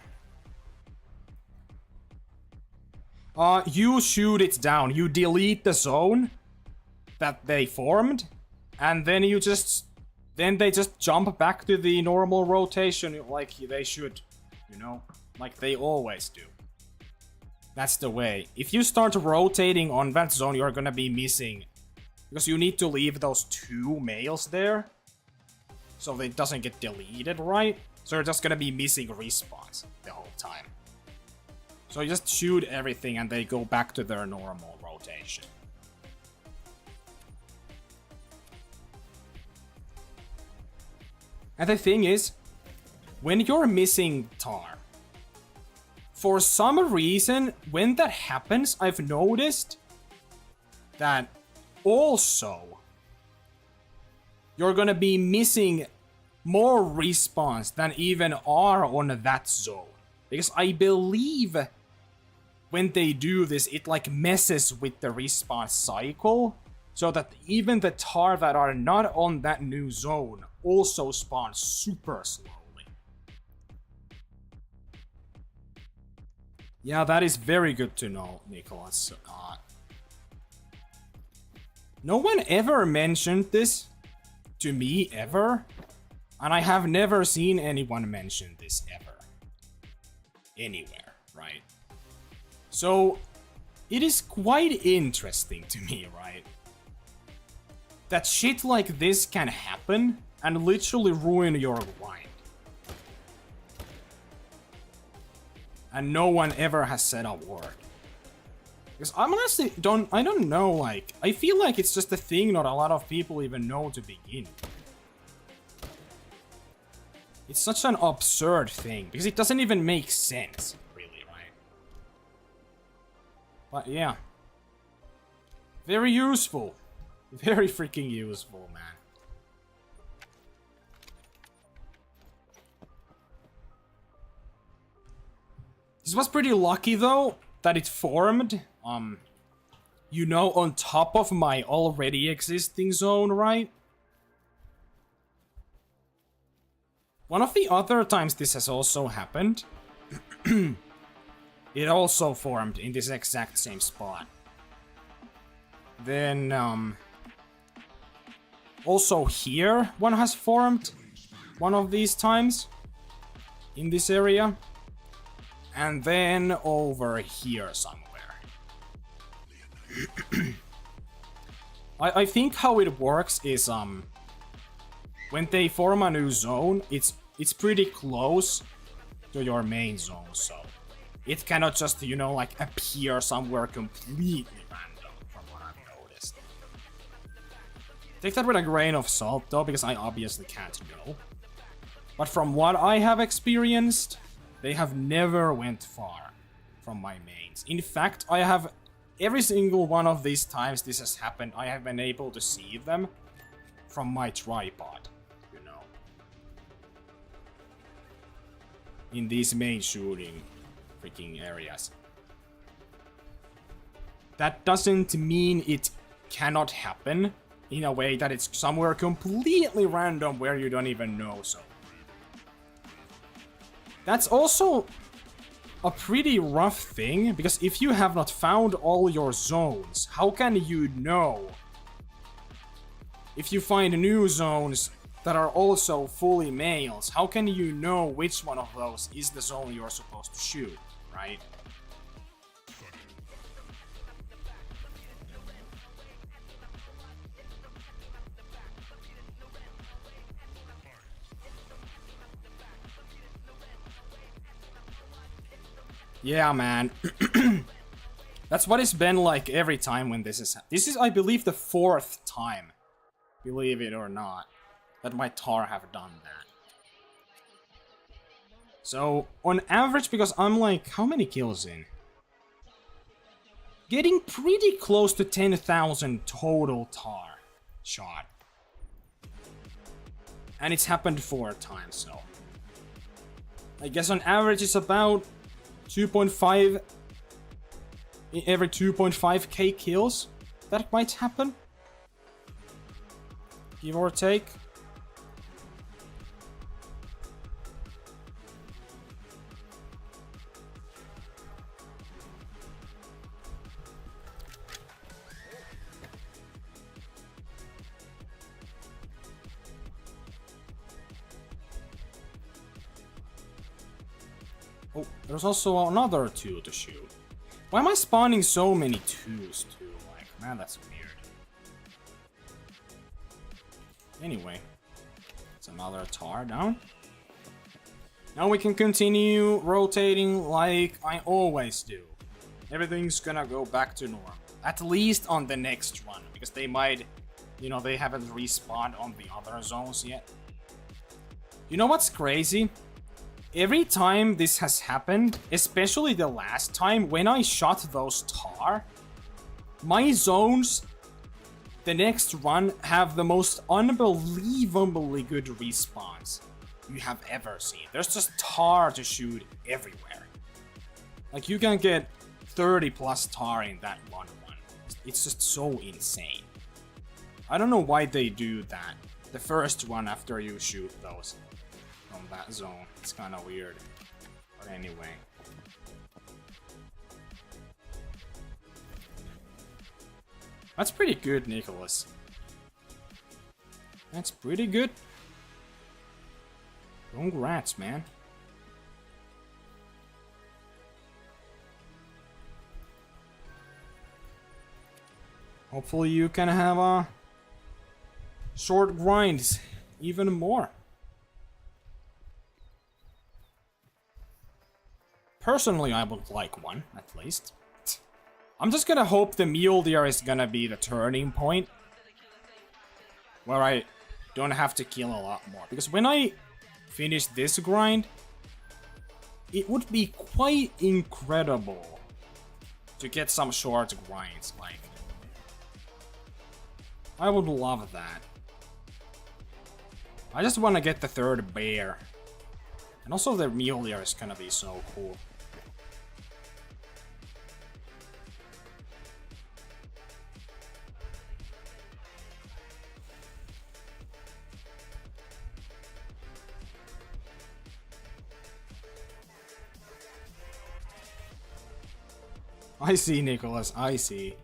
You shoot it down. You delete the zone that they formed, and then you just... Then they just jump back to the normal rotation like they should, you know? Like they always do. That's the way. If you start rotating on that zone, you're gonna be missing... Because you need to leave those 2 males there, so it doesn't get deleted, right? So you're just gonna be missing respawns the whole time. So you just shoot everything and they go back to their normal rotation. And the thing is, when you're missing tahr, for some reason, when that happens, I've noticed that also you're gonna be missing more respawns than even are on that zone. Because I believe when they do this, it like messes with the respawn cycle, so that even the tahr that are not on that new zone also spawn super slowly. Yeah, that is very good to know, Nicholas. No one ever mentioned this to me ever, and I have never seen anyone mention this ever. Anywhere, right? So, it is quite interesting to me, right? That shit like this can happen and literally ruin your grind. And no one ever has said a word. Because I'm honestly I don't know, like, I feel like it's just a thing not a lot of people even know to begin. It's such an absurd thing, because it doesn't even make sense, really, right? But yeah. Very useful. Very freaking useful, man. This was pretty lucky, though, that it formed, you know, on top of my already existing zone, right? One of the other times this has also happened, it also formed in this exact same spot. Then, also here, one has formed one of these times in this area. And then over here somewhere. I think how it works is, when they form a new zone, it's pretty close to your main zone, so it cannot just, you know, like appear somewhere completely random, from what I've noticed. Take that with a grain of salt, though, because I obviously can't know. But from what I have experienced, they have never went far from my mains. In fact, I have every single one of these times this has happened, I have been able to see them from my tripod, you know. In these main shooting freaking areas. That doesn't mean it cannot happen in a way that it's somewhere completely random where you don't even know so. That's also a pretty rough thing, because if you have not found all your zones, how can you know? If you find new zones that are also fully males, how can you know which one of those is the zone you're supposed to shoot, right? Yeah, man. That's what it's been like every time when this is... This is, I believe, the 4th time, believe it or not, that my tahr have done that. So, on average, because I'm like, how many kills in? Getting pretty close to 10,000 total tahr shot. And it's happened 4 times, so... I guess on average it's about 2.5 every 2.5k kills that might happen, give or take. Oh, there's also another 2 to shoot. Why am I spawning so many 2s too? Like, man, that's weird. Anyway, it's another tahr down. Now we can continue rotating like I always do. Everything's gonna go back to normal. At least on the next run, because they might, you know, they haven't respawned on the other zones yet. You know what's crazy? Every time this has happened, especially the last time, when I shot those tahr, my zones, the next run, have the most unbelievably good respawns you have ever seen. There's just tahr to shoot everywhere. Like, you can get 30 plus tahr in that one run. It's just so insane. I don't know why they do that. The first one after you shoot those from that zone. It's kind of weird. But anyway. That's pretty good, Nicholas. That's pretty good. Congrats, man. Hopefully you can have short grinds even more. Personally, I would like one, at least. I'm just gonna hope the mule deer is gonna be the turning point, where I don't have to kill a lot more. Because when I finish this grind, it would be quite incredible to get some short grinds, like... I would love that. I just want to get the 3rd bear. And also the mule deer is gonna be so cool. I see, Nicholas, I see.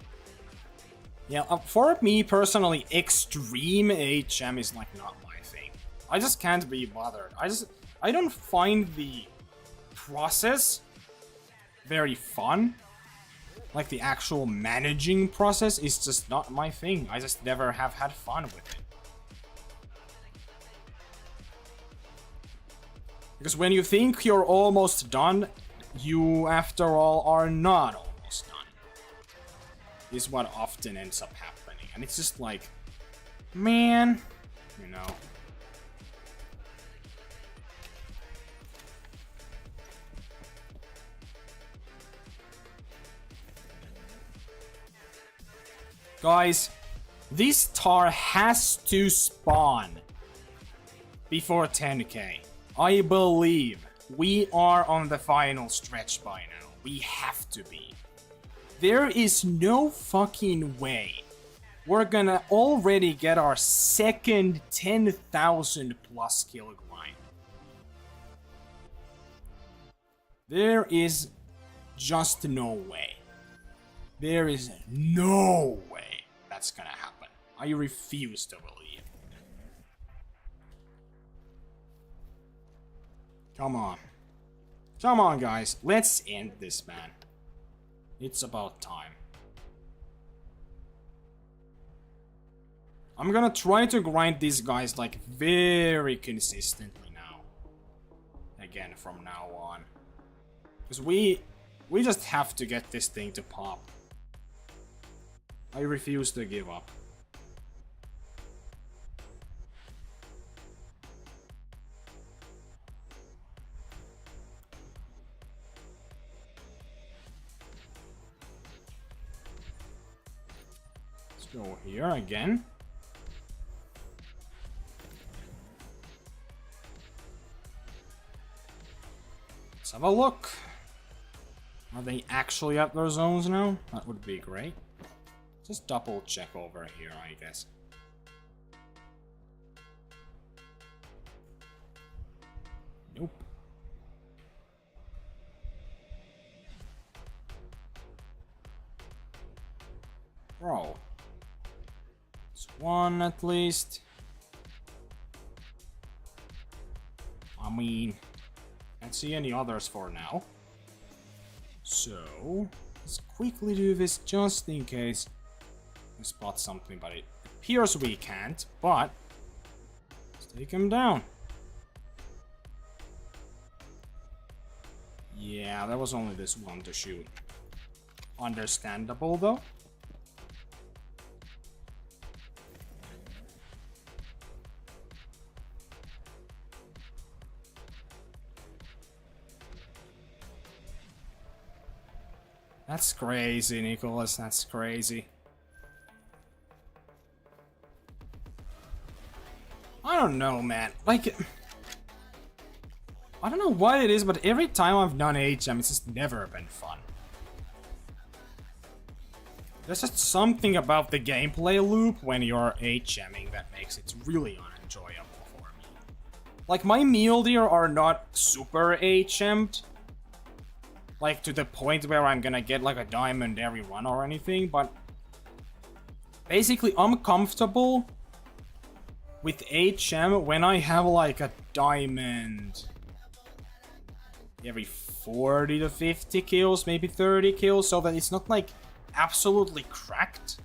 Yeah, for me personally, extreme HM is like not my thing. I just can't be bothered. I don't find the process very fun. Like the actual managing process is just not my thing. I just never have had fun with it. Because when you think you're almost done, you after all are not almost done. Is what often ends up happening. And it's just like, man, you know. Guys, this tahr has to spawn before 10k. I believe we are on the final stretch by now. We have to be. There is no fucking way we're gonna already get our second 10,000 plus kill grind. There is just no way. There is no way that's gonna happen. I refuse to believe. Come on. Come on, guys. Let's end this, man. It's about time. I'm gonna try to grind these guys like very consistently now. Again, from now on. Because we just have to get this thing to pop. I refuse to give up. Let's go here again. Let's have a look. Are they actually at their zones now? That would be great. Just double check over here, I guess. Nope. Bro. It's one at least. I mean, can't see any others for now. So, let's quickly do this just in case we spot something, but it appears we can't, but let's take him down. Yeah, there was only this one to shoot. Understandable, though. That's crazy, Nicholas. That's crazy. I don't know, man. Like, I don't know what it is, but every time I've done HM, it's just never been fun. There's just something about the gameplay loop when you're HMing that makes it really unenjoyable for me. Like, my mule deer are not super HM'd. Like, to the point where I'm gonna get, like, a diamond every run or anything, but basically, I'm comfortable with HM when I have, like, a diamond every 40 to 50 kills, maybe 30 kills, so that it's not, like, absolutely cracked.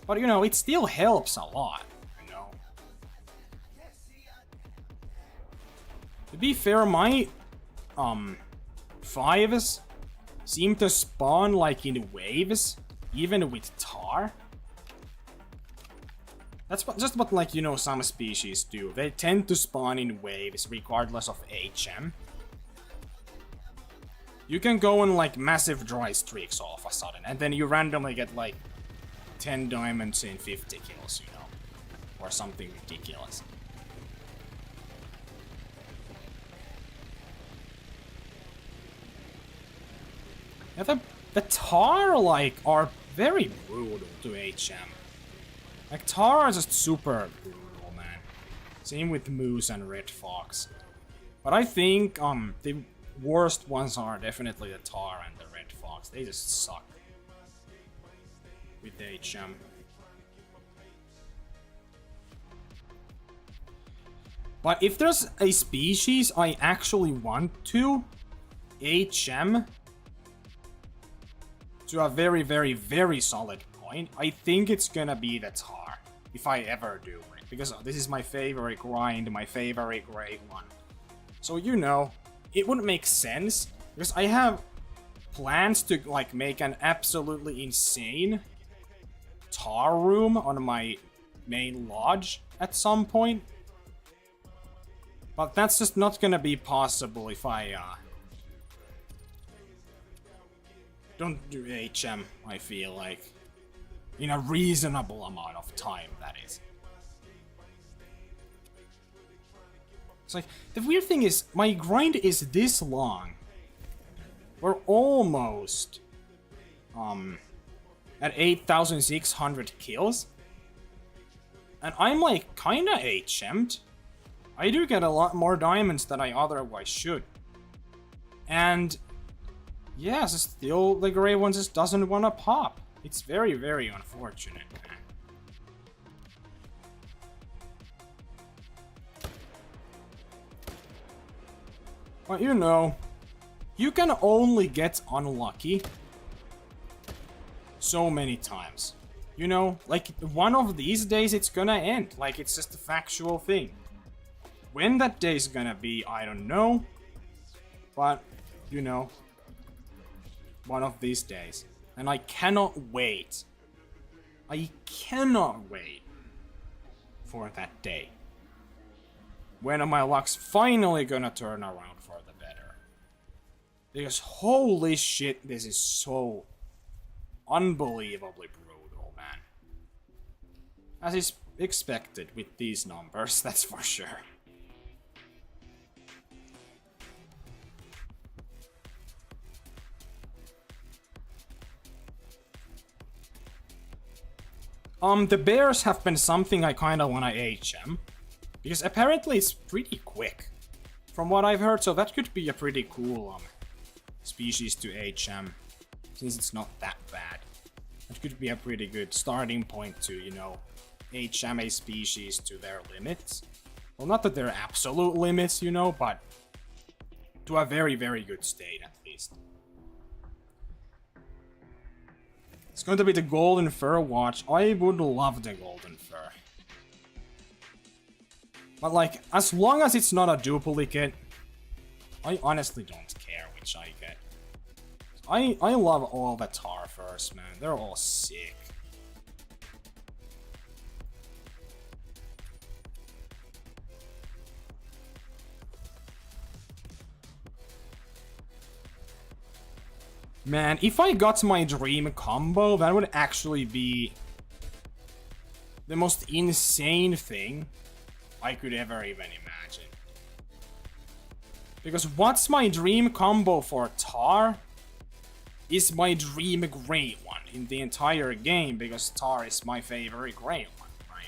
But, you know, it still helps a lot, you know. To be fair, my, fives seem to spawn like in waves, even with tahr. That's just what, like, you know, some species do. They tend to spawn in waves regardless of HM. You can go on like massive dry streaks all of a sudden, and then you randomly get like 10 diamonds in 50 kills, you know, or something ridiculous. Yeah, the tahr, like, are very brutal to HM. Like, tahr are just super brutal, man. Same with moose and red fox. But I think, the worst ones are definitely the tahr and the red fox. They just suck with HM. But if there's a species I actually want to HM to a very, very, very solid point, I think it's gonna be the tahr, if I ever do it, because this is my favorite grind, my favorite great one. So, you know, it wouldn't make sense, because I have plans to, like, make an absolutely insane tahr room on my main lodge at some point. But that's just not gonna be possible if I, don't do HM, I feel like. In a reasonable amount of time, that is. It's like, the weird thing is, my grind is this long. We're almost, at 8,600 kills. And I'm like, kinda HM'd. I do get a lot more diamonds than I otherwise should. And, yeah, still the gray one just doesn't wanna pop. It's very, very unfortunate, man. But you know, you can only get unlucky so many times. You know, like, one of these days it's gonna end. Like, it's just a factual thing. When that day's gonna be, I don't know. But, you know, one of these days. And I cannot wait. I cannot wait for that day. When my luck's finally gonna turn around for the better. Because holy shit, this is so unbelievably brutal, man. As is expected with these numbers, that's for sure. The bears have been something I kinda wanna HM. Because apparently it's pretty quick. From what I've heard, so that could be a pretty cool species to HM. Since it's not that bad. That could be a pretty good starting point to, you know, HM a species to their limits. Well, not that they're absolute limits, you know, but to a very, very good state at least. It's going to be the Golden Fur watch. I would love the Golden Fur. But like, as long as it's not a duplicate, I honestly don't care which I get. I love all the tahr furs, man. They're all sick. Man, if I got my dream combo, that would actually be the most insane thing I could ever even imagine. Because what's my dream combo for tahr is my dream gray one in the entire game, because tahr is my favorite gray one, right?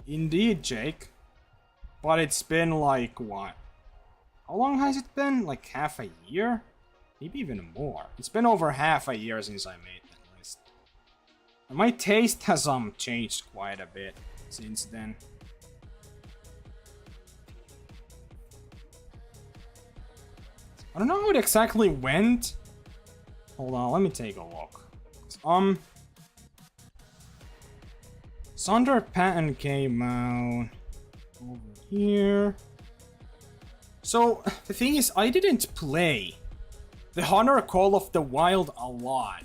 Indeed, Jake. But it's been like, what? How long has it been? Like half a year? Maybe even more. It's been over half a year since I made that list. And my taste has changed quite a bit since then. I don't know how it exactly went. Hold on, let me take a look. Thunder Pattern came out over here. So, the thing is, I didn't play the Hunter Call of the Wild a lot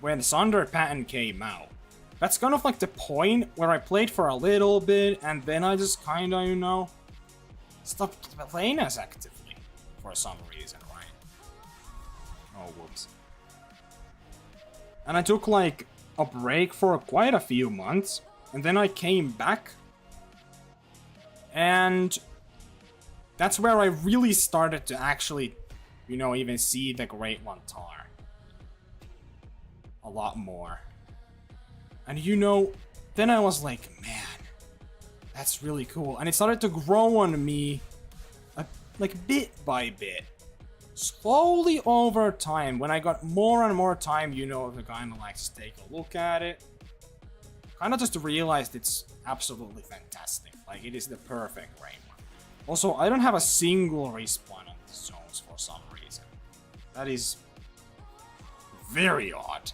when Thunder Pattern came out. That's kind of like the point where I played for a little bit and then I just kinda, you know, stopped playing as actively for some reason, right? Oh, whoops. And I took like a break for quite a few months, and then I came back, and that's where I really started to actually, you know, even see the Great One tahr a lot more. And you know, then I was like, man, that's really cool. And it started to grow on me, like bit by bit. Slowly over time, when I got more and more time, you know, to kind of like take a look at it. Kind of just realized it's absolutely fantastic. Like, it is the perfect rain one. Also, I don't have a single respawn on the zones for some reason. That is very odd.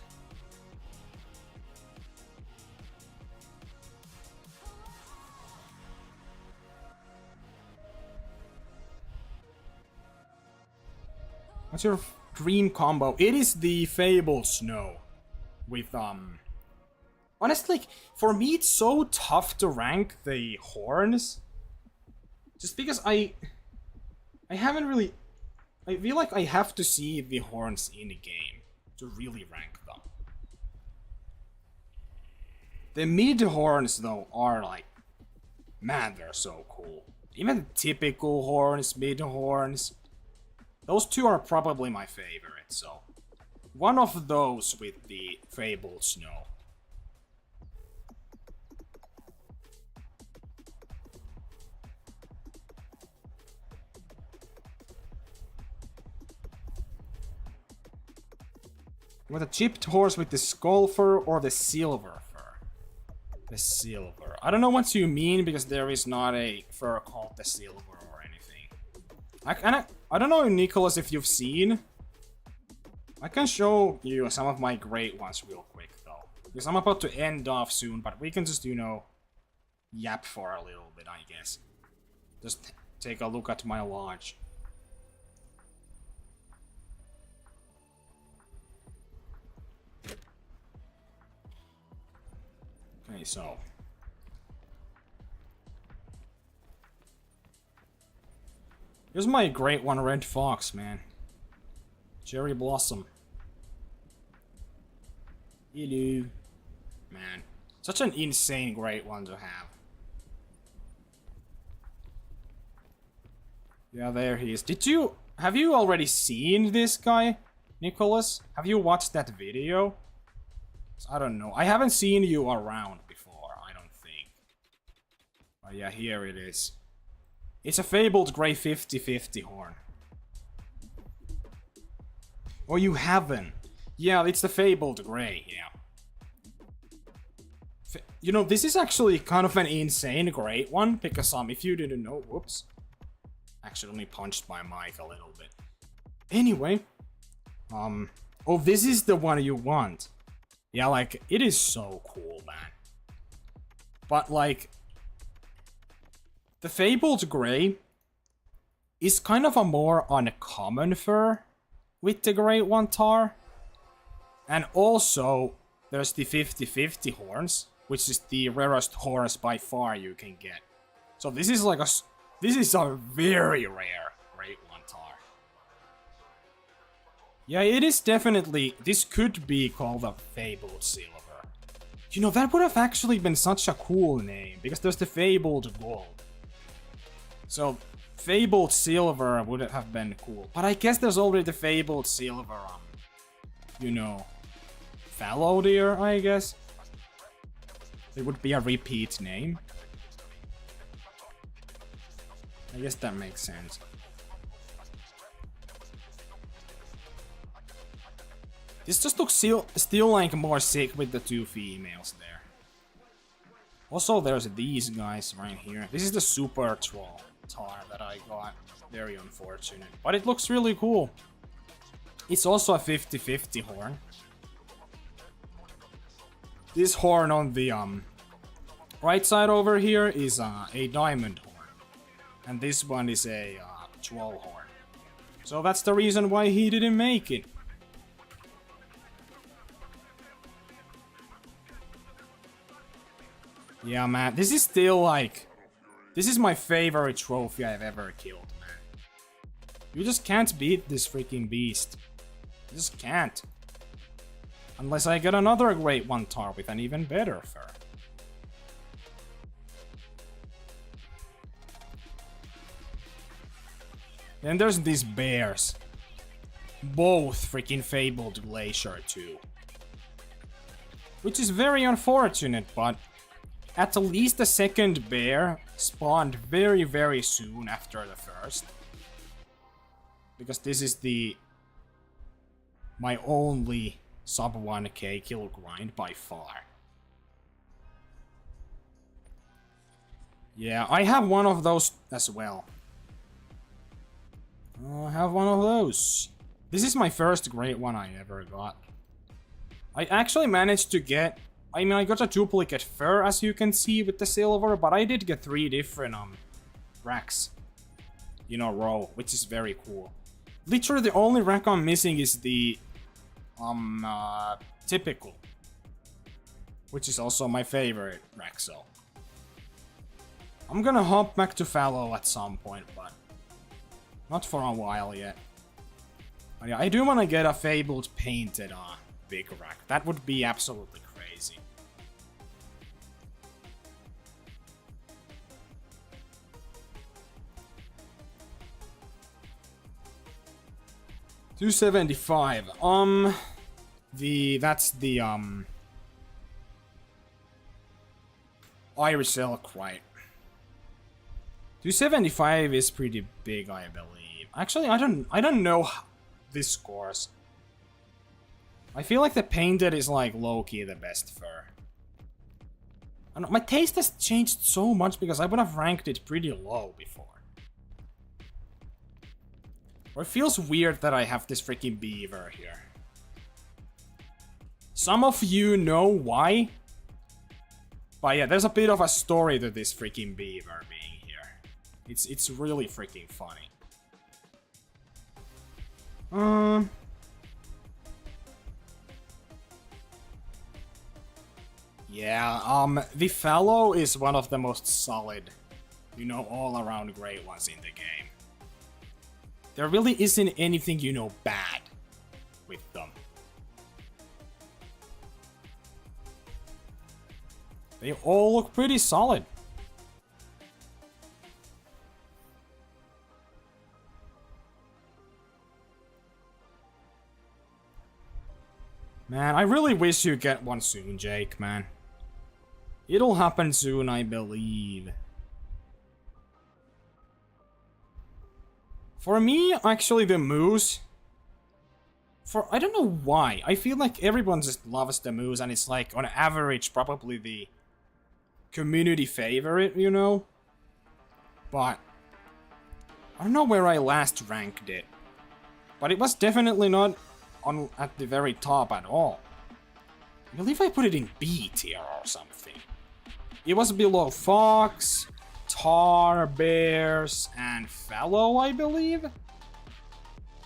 What's your dream combo? It is the Fable Snow with, honestly, for me it's so tough to rank the horns. Just because I haven't really I feel like I have to see the horns in the game to really rank them. The mid horns though are like, man, they're so cool. Even the typical horns, mid horns, those two are probably my favorite, so one of those with the fabled snow. With a chipped horse with the skull fur or the silver fur? The silver. I don't know what you mean because there is not a fur called the silver or anything. I don't know, Nicholas, if you've seen. I can show you some of my great ones real quick though. Because I'm about to end off soon, but we can just, you know, yap for a little bit, I guess. Just take a look at my lodge. Okay, so here's my great one, Red Fox, man. Cherry Blossom. Hello. Man, such an insane great one to have. Yeah, there he is. Have you already seen this guy, Nicholas? Have you watched that video? I don't know. I haven't seen you around before, I don't think. Oh yeah, here it is. It's a fabled grey 50-50 horn. Oh, you haven't? Yeah, it's the fabled grey, yeah. You know, this is actually kind of an insane great one, because if you didn't know, whoops. Accidentally punched my mic a little bit. Anyway, oh, this is the one you want. Yeah, like, it is so cool, man. But, like, the Fabled Grey is kind of a more uncommon fur with the Great One tahr. And also, there's the 50-50 horns, which is the rarest horns by far you can get. So this is like this is a very rare Great One tahr. Yeah, it is definitely, this could be called a Fabled Silver. You know, that would have actually been such a cool name, because there's the Fabled Gold. So, Fabled Silver would have been cool. But I guess there's already the Fabled Silver, you know, fallow deer, I guess. It would be a repeat name. I guess that makes sense. This just looks still like more sick with the two females there. Also, there's these guys right here. This is the Super Troll tahr that I got. Very unfortunate. But it looks really cool. It's also a 50-50 horn. This horn on the right side over here is a diamond horn. And this one is a troll horn. So that's the reason why he didn't make it. Yeah, man, this is still like... This is my favorite trophy I've ever killed, man. You just can't beat this freaking beast. You just can't. Unless I get another Great One tahr with an even better fur. Then there's these bears. Both freaking Fabled Glacier too. Which is very unfortunate, but... At least the second bear spawned very, very soon after the first. Because this is my only sub 1k kill grind by far. Yeah, I have one of those as well. I have one of those. This is my first great one I ever got. I actually managed to get... I mean, I got a duplicate fur, as you can see, with the silver, but I did get 3 different, racks in a row, which is very cool. Literally, the only rack I'm missing is the, typical. Which is also my favorite rack, so. I'm gonna hop back to fallow at some point, but not for a while yet. Yeah, I do want to get a Fabled painted big rack. That would be absolutely crazy. $275. That's the Irish Elk, right? 275 is pretty big, I believe. Actually, I don't know this scores. I feel like the painted is like low-key the best fur. I don't know, my taste has changed so much because I would have ranked it pretty low before. Or it feels weird that I have this freaking beaver here. Some of you know why. But yeah, there's a bit of a story to this freaking beaver being here. It's really freaking funny. Yeah, the fallow is one of the most solid, you know, all-around great ones in the game. There really isn't anything, you know, bad with them. They all look pretty solid. Man, I really wish you get one soon, Jake, man. It'll happen soon, I believe. For me, actually, the moose... I don't know why. I feel like everyone just loves the moose, and it's like, on average, probably the community favorite, you know? But I don't know where I last ranked it. But it was definitely not at the very top at all. I believe I put it in B tier or something. It was below fox, tahr, bears, and fallow, I believe?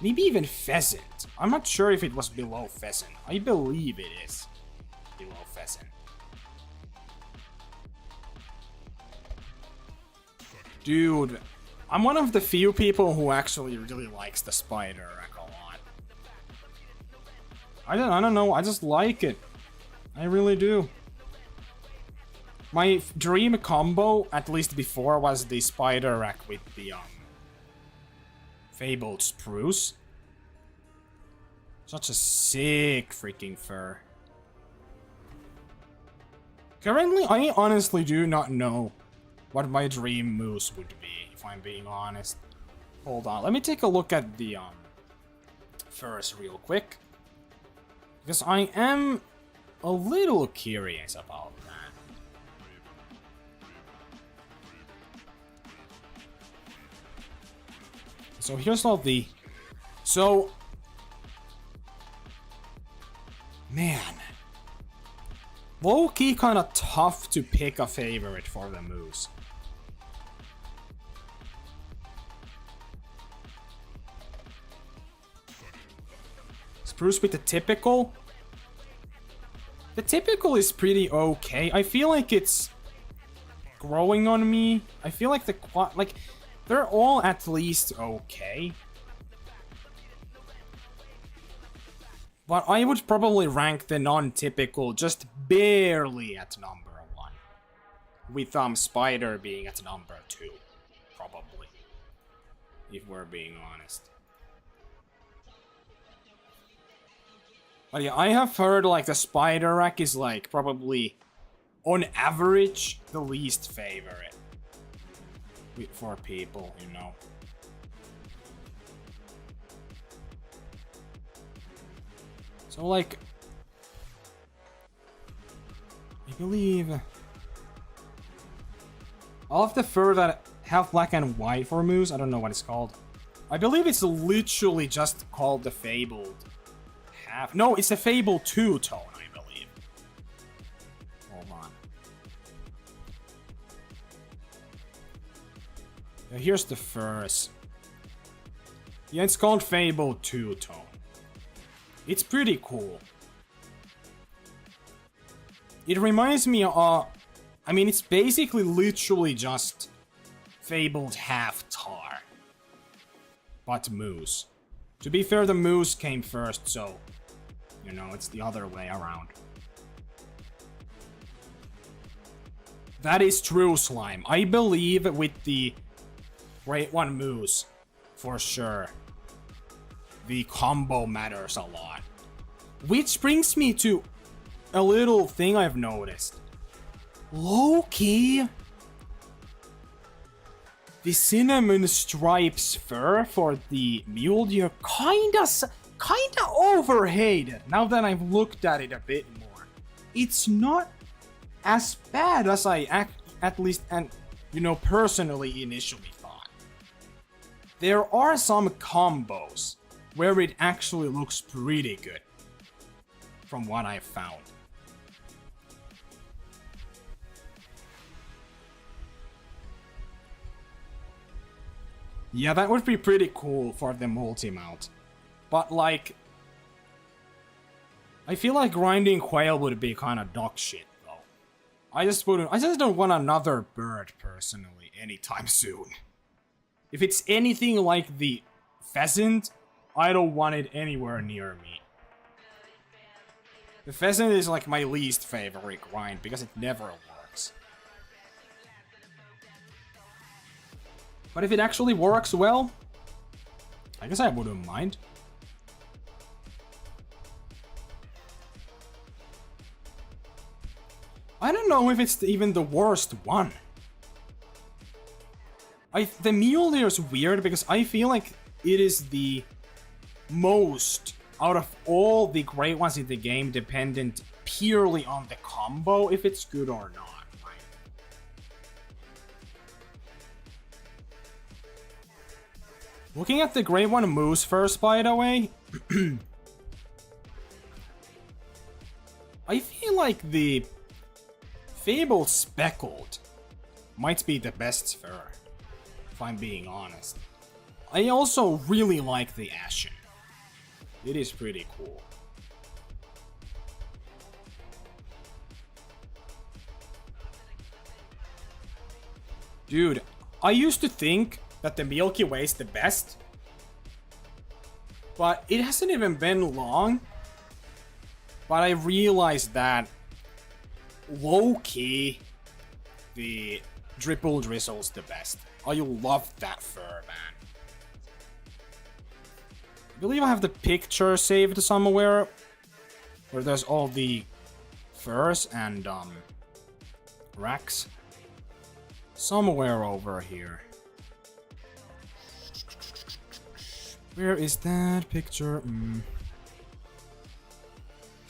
Maybe even pheasant. I'm not sure if it was below pheasant. I believe it is below pheasant. Dude, I'm one of the few people who actually really likes the spider rack a lot. I don't know, I just like it. I really do. My dream combo, at least before, was the spider rack with the fabled spruce. Such a sick freaking fur. Currently, I honestly do not know what my dream moose would be, if I'm being honest. Hold on, let me take a look at the furs real quick. Because I am a little curious about that. So here's all the... So... Man. Low-key kinda tough to pick a favorite for the moose. Spruce with the typical. The typical is pretty okay. I feel like it's growing on me. I feel like they're all at least okay. But I would probably rank the non-typical just barely at number 1. With spider being at number 2. Probably. If we're being honest. But yeah, I have heard like the spider rack is like probably on average the least favorite for people, you know. So like I believe all of the fur that have black and white for moose, I don't know what it's called. I believe it's literally just called the fabled. No, it's a Fable 2 tone, I believe. Hold on. Yeah, here's the first. Yeah, it's called Fable 2 tone. It's pretty cool. It reminds me of... I mean, it's basically literally just Fabled half tahr. But moose. To be fair, the moose came first, so, you know, it's the other way around. That is true, Slime. I believe with the Great One Moose, for sure, the combo matters a lot. Which brings me to a little thing I've noticed. Low-key, the cinnamon stripes fur for the mule deer kinda overhated now that I've looked at it a bit more. It's not as bad as I at least, and you know, personally initially thought. There are some combos where it actually looks pretty good, from what I've found. Yeah, that would be pretty cool for the multi-mount. But like, I feel like grinding quail would be kind of dog shit though. I just don't want another bird personally anytime soon. If it's anything like the pheasant, I don't want it anywhere near me. The pheasant is like my least favorite grind because it never works. But if it actually works well, I guess I wouldn't mind. I don't know if it's even the worst one. The mule deer is weird because I feel like it is the most, out of all the great ones in the game, dependent purely on the combo, if it's good or not. Looking at the Great One Moose first, by the way, I feel like the Fabled Speckled might be the best fur, if I'm being honest. I also really like the Ashen. It is pretty cool. Dude, I used to think that the Milky Way is the best, but it hasn't even been long. But I realized that low-key, the Dripple Drizzle's the best. I love that fur, man. I believe I have the picture saved somewhere where there's all the furs and racks. Somewhere over here. Where is that picture?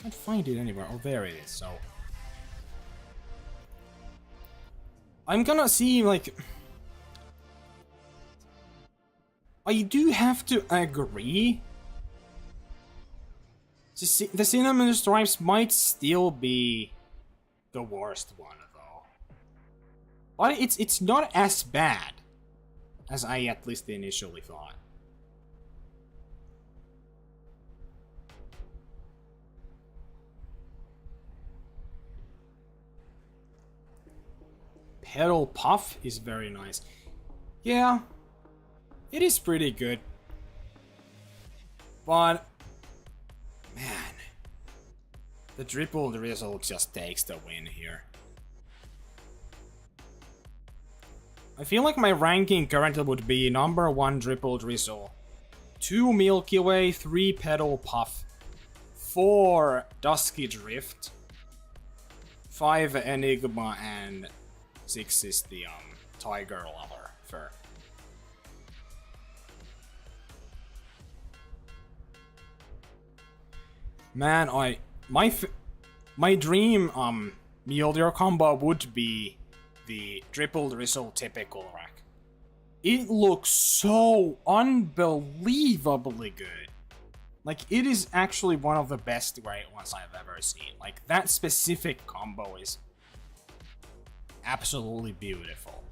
Can't find it anywhere. Oh, there it is. So I'm gonna see, like, I do have to agree. The cinnamon stripes might still be the worst one, though. But it's not as bad as I at least initially thought. Pedal Puff is very nice. Yeah, it is pretty good. But, man, the Dripple Drizzle just takes the win here. I feel like my ranking currently would be number 1 Dripple Drizzle, 2 Milky Way, 3 Pedal Puff, 4 Dusky Drift, 5 Enigma, and 6 is the Tiger Lover fur. Man, my dream mule deer combo would be the Dripple Drizzle typical rack. It looks so unbelievably good. Like, it is actually one of the best great ones I've ever seen. Like, that specific combo is absolutely beautiful.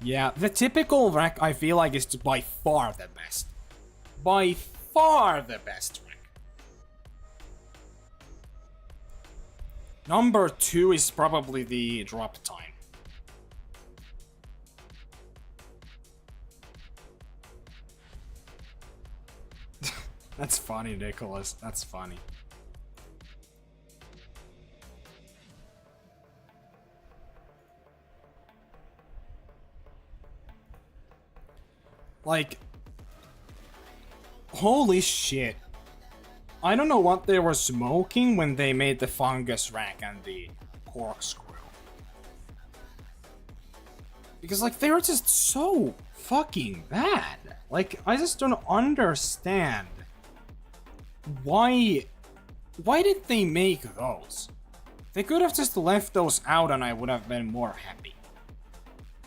Yeah, the typical rack I feel like is by far the best. By far the best rack. Number 2 is probably the drop time. That's funny, Nicholas. That's funny. Like, holy shit. I don't know what they were smoking when they made the fungus rack and the corkscrew. Because, like, they're just so fucking bad. Like, I just don't understand why did they make those? They could have just left those out and I would have been more happy.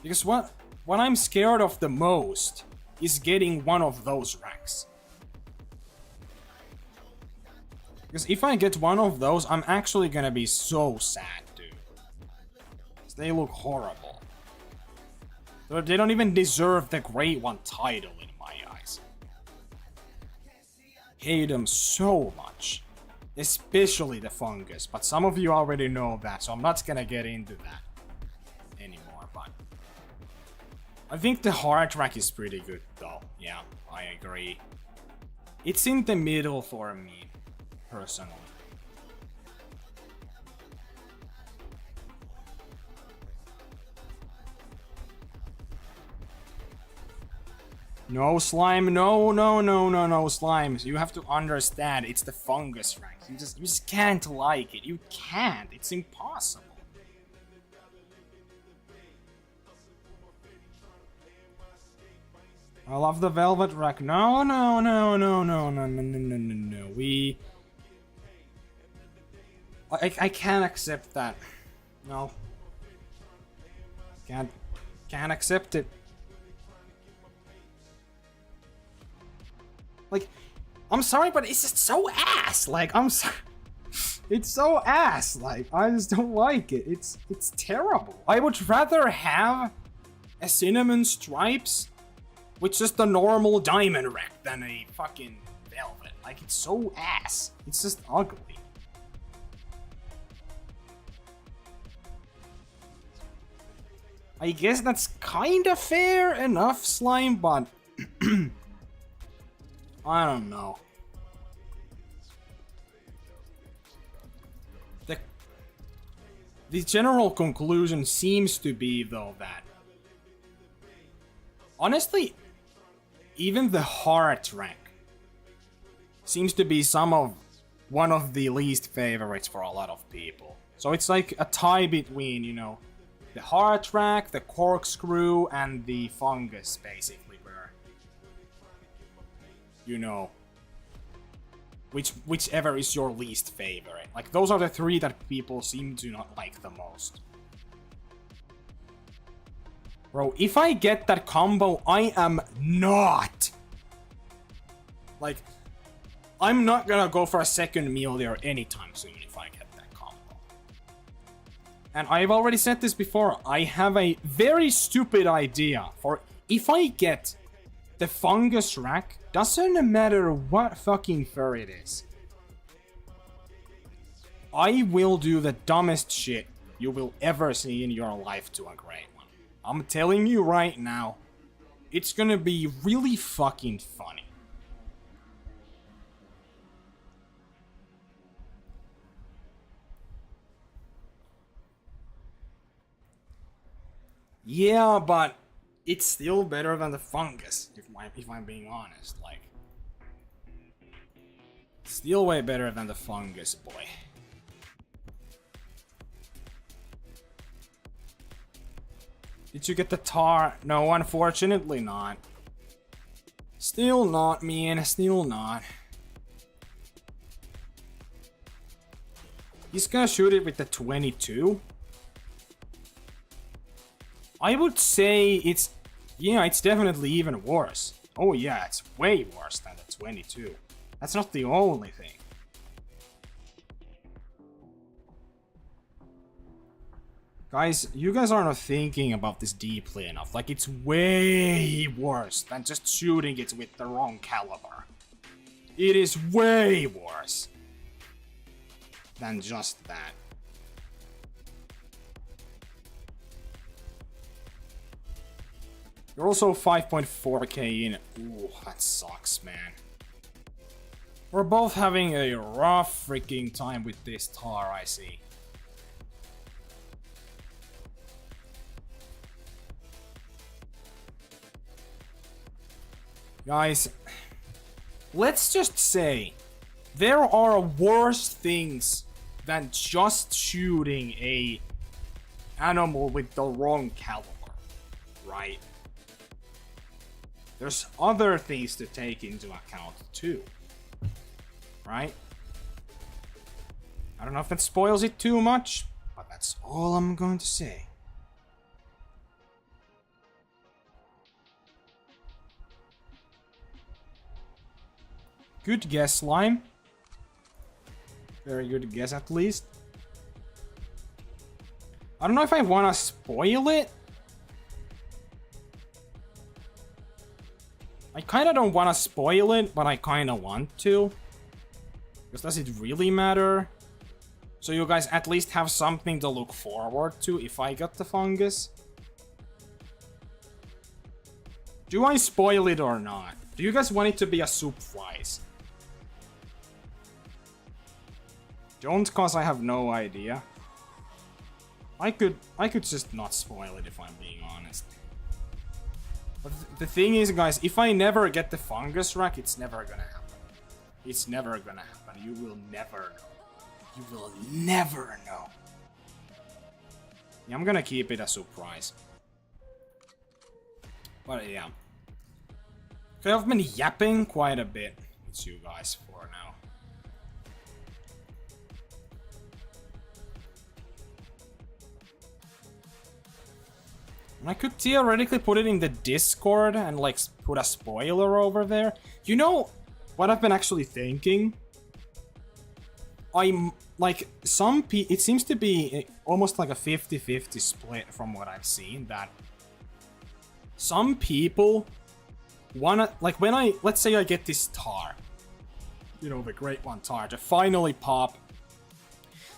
Because what I'm scared of the most is getting one of those racks. Because if I get one of those, I'm actually gonna be so sad, dude. They look horrible. They don't even deserve the Great One title in my eyes. Hate them so much. Especially the fungus, but some of you already know that, so I'm not gonna get into that anymore, but... I think the hard track is pretty good though, yeah, I agree. It's in the middle for me, personally. No slime, no slimes. You have to understand, it's the fungus rank. You just can't like it. You can't. It's impossible. I love the velvet rack. No. I can't accept that. No. Can't accept it. Like, I'm sorry, but it's just so ass. Like, I'm sorry. It's so ass. Like, I just don't like it. It's terrible. I would rather have a cinnamon stripes with just a normal diamond rack than a fucking velvet. Like, it's so ass. It's just ugly. I guess that's kinda fair enough, slime, but... I don't know. The general conclusion seems to be, though, that... honestly, even the heart rank seems to be one of the least favorites for a lot of people. So it's like a tie between, you know, the heart rack, the corkscrew, and the fungus, basically, where, you know, whichever is your least favorite. Like, those are the three that people seem to not like the most. Bro, if I get that combo, I am not... like, I'm not gonna go for a second meal there anytime soon if I get that combo. And I've already said this before, I have a very stupid idea for if I get the fungus rack, doesn't matter what fucking fur it is. I will do the dumbest shit you will ever see in your life to a Great One. I'm telling you right now, it's gonna be really fucking funny. Yeah, but it's still better than the fungus, if I'm being honest. Like, still way better than the fungus, boy. Did you get the tahr? No, unfortunately not. Still not, man. Still not. He's gonna shoot it with the 22. I would say it's... yeah, it's definitely even worse. Oh yeah, it's way worse than the 22. That's not the only thing. Guys, you guys are not thinking about this deeply enough. Like, it's way worse than just shooting it with the wrong caliber. It is way worse than just that. You're also 5.4k in. Ooh, that sucks, man. We're both having a rough freaking time with this tahr, I see. Guys, let's just say there are worse things than just shooting a animal with the wrong caliber, right? There's other things to take into account too, right? I don't know if that spoils it too much, but that's all I'm going to say. Good guess, Slime. Very good guess, at least. I don't know if I want to spoil it. I kind of don't want to spoil it, but I kind of want to. Because does it really matter? So you guys at least have something to look forward to if I got the fungus. Do I spoil it or not? Do you guys want it to be a surprise? Don't, cause I have no idea. I could just not spoil it if I'm being honest. But the thing is, guys, if I never get the fungus rack, it's never gonna happen. It's never gonna happen. You will never know. You will never know. Yeah, I'm gonna keep it a surprise. But yeah. Okay, I've been yapping quite a bit with you guys for now. I could theoretically put it in the Discord and like put a spoiler over there. You know what I've been actually thinking? I'm like it seems to be almost like a 50-50 split from what I've seen, that some people wanna, like, when let's say I get this tahr, you know, the Great One tahr to finally pop.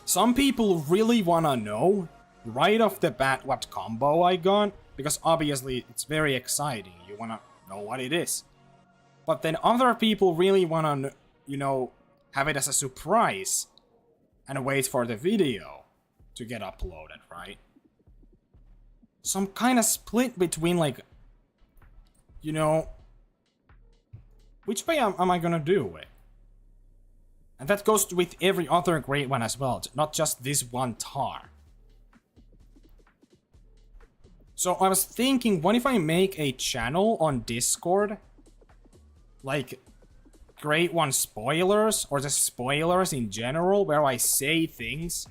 Some people really wanna know right off the bat what combo I got, because obviously it's very exciting. You wanna know what it is. But then other people really wanna, you know, have it as a surprise and wait for the video to get uploaded, right? So I'm kind of split between, like, you know, which way am I gonna do it? And that goes with every other Great One as well, not just this one tahr. So I was thinking, what if I make a channel on Discord, like Great One spoilers, or just spoilers in general, where I say things.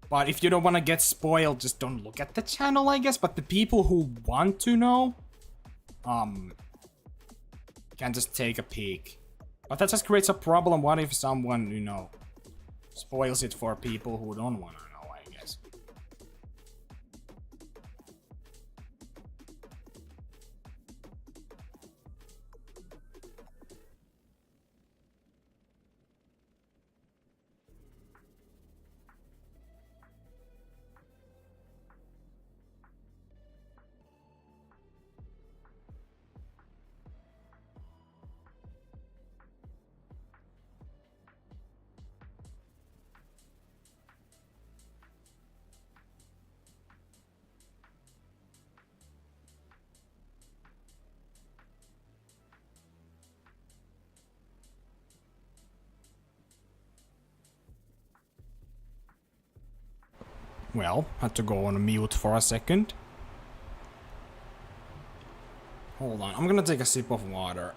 But if you don't want to get spoiled, just don't look at the channel, I guess. But the people who want to know, can just take a peek. But that just creates a problem. What if someone, you know, spoils it for people who don't want to know, I guess. Well, had to go on mute for a second. Hold on, I'm gonna take a sip of water.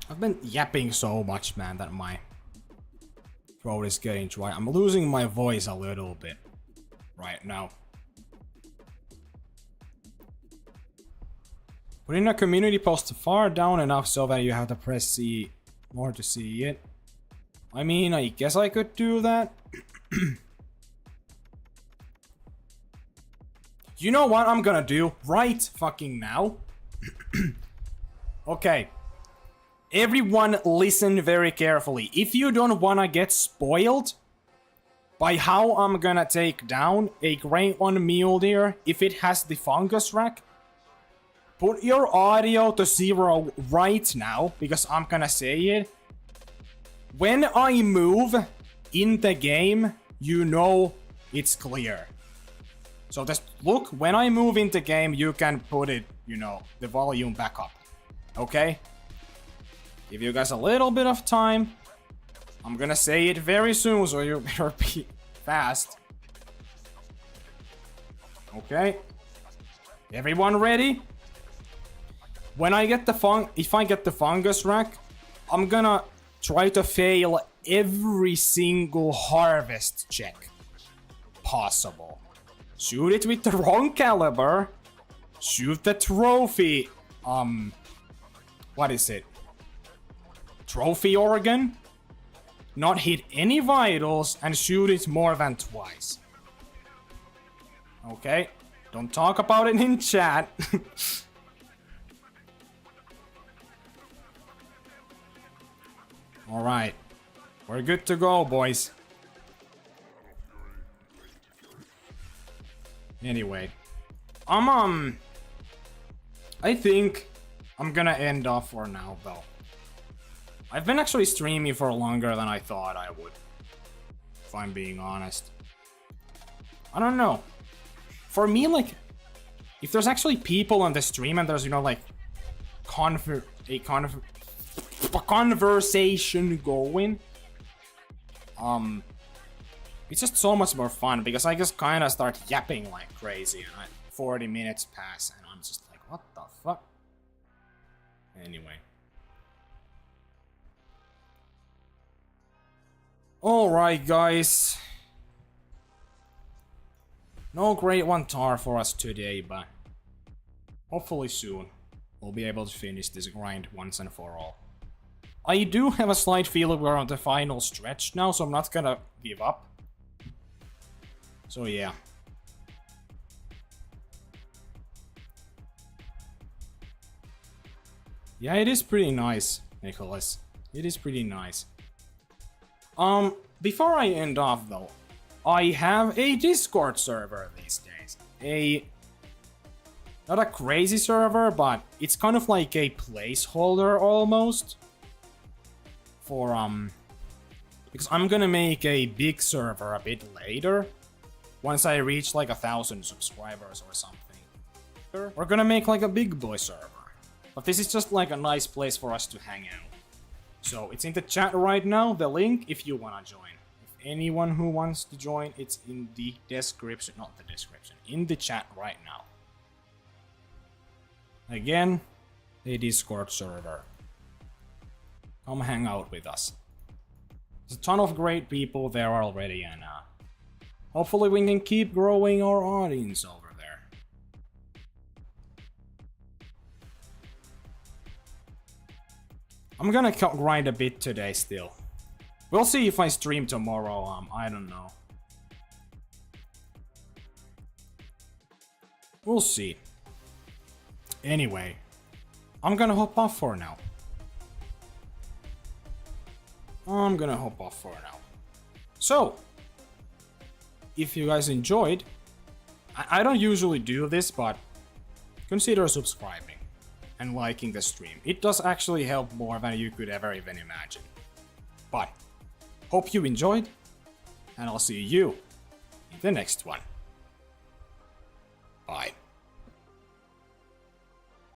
I've been yapping so much, man, that my throat is getting dry. I'm losing my voice a little bit right now. Put in a community post far down enough so that you have to press C more to see it. I mean, I guess I could do that. You know what I'm gonna do right fucking now? Okay. Everyone listen very carefully. If you don't wanna get spoiled by how I'm gonna take down a Grade 1 mule deer if it has the fungus rack, put your audio to 0 right now, because I'm gonna say it. When I move in the game, you know it's clear. So just look, when I move in the game, you can put it, you know, the volume back up. Okay? Give you guys a little bit of time. I'm gonna say it very soon, so you better be fast. Okay. Everyone ready? When I get if I get the fungus rack, I'm gonna try to fail every single harvest check possible. Shoot it with the wrong caliber. Shoot the trophy. What is it? Trophy organ. Not hit any vitals and shoot it more than twice. Okay. Don't talk about it in chat. Alright. We're good to go, boys. Anyway. I think I'm gonna end off for now, though. I've been actually streaming for longer than I thought I would. If I'm being honest. I don't know. For me, like, if there's actually people on the stream and there's, you know, like, conversation going, it's just so much more fun because I just kind of start yapping like crazy and 40 minutes pass and I'm just like, what the fuck? Anyway. Alright, guys. No Grade 1 tahr for us today, but hopefully soon we'll be able to finish this grind once and for all. I do have a slight feeling we're on the final stretch now, so I'm not gonna give up. So yeah. Yeah, it is pretty nice, Nicholas. It is pretty nice. Before I end off though, I have a Discord server these days. Not a crazy server, but it's kind of like a placeholder almost. For, because I'm gonna make a big server a bit later. Once I reach like 1,000 subscribers or something. We're gonna make like a big boy server. But this is just like a nice place for us to hang out. So it's in the chat right now, the link, if you wanna join. If anyone who wants to join, it's in the description, not the description, in the chat right now. Again, a Discord server. Come hang out with us. There's a ton of great people there already, and hopefully we can keep growing our audience over there. I'm gonna grind a bit today still. We'll see if I stream tomorrow, I don't know. We'll see. Anyway, I'm gonna hop off for now. So, if you guys enjoyed, I don't usually do this, but consider subscribing and liking the stream. It does actually help more than you could ever even imagine. But, hope you enjoyed, and I'll see you in the next one. Bye.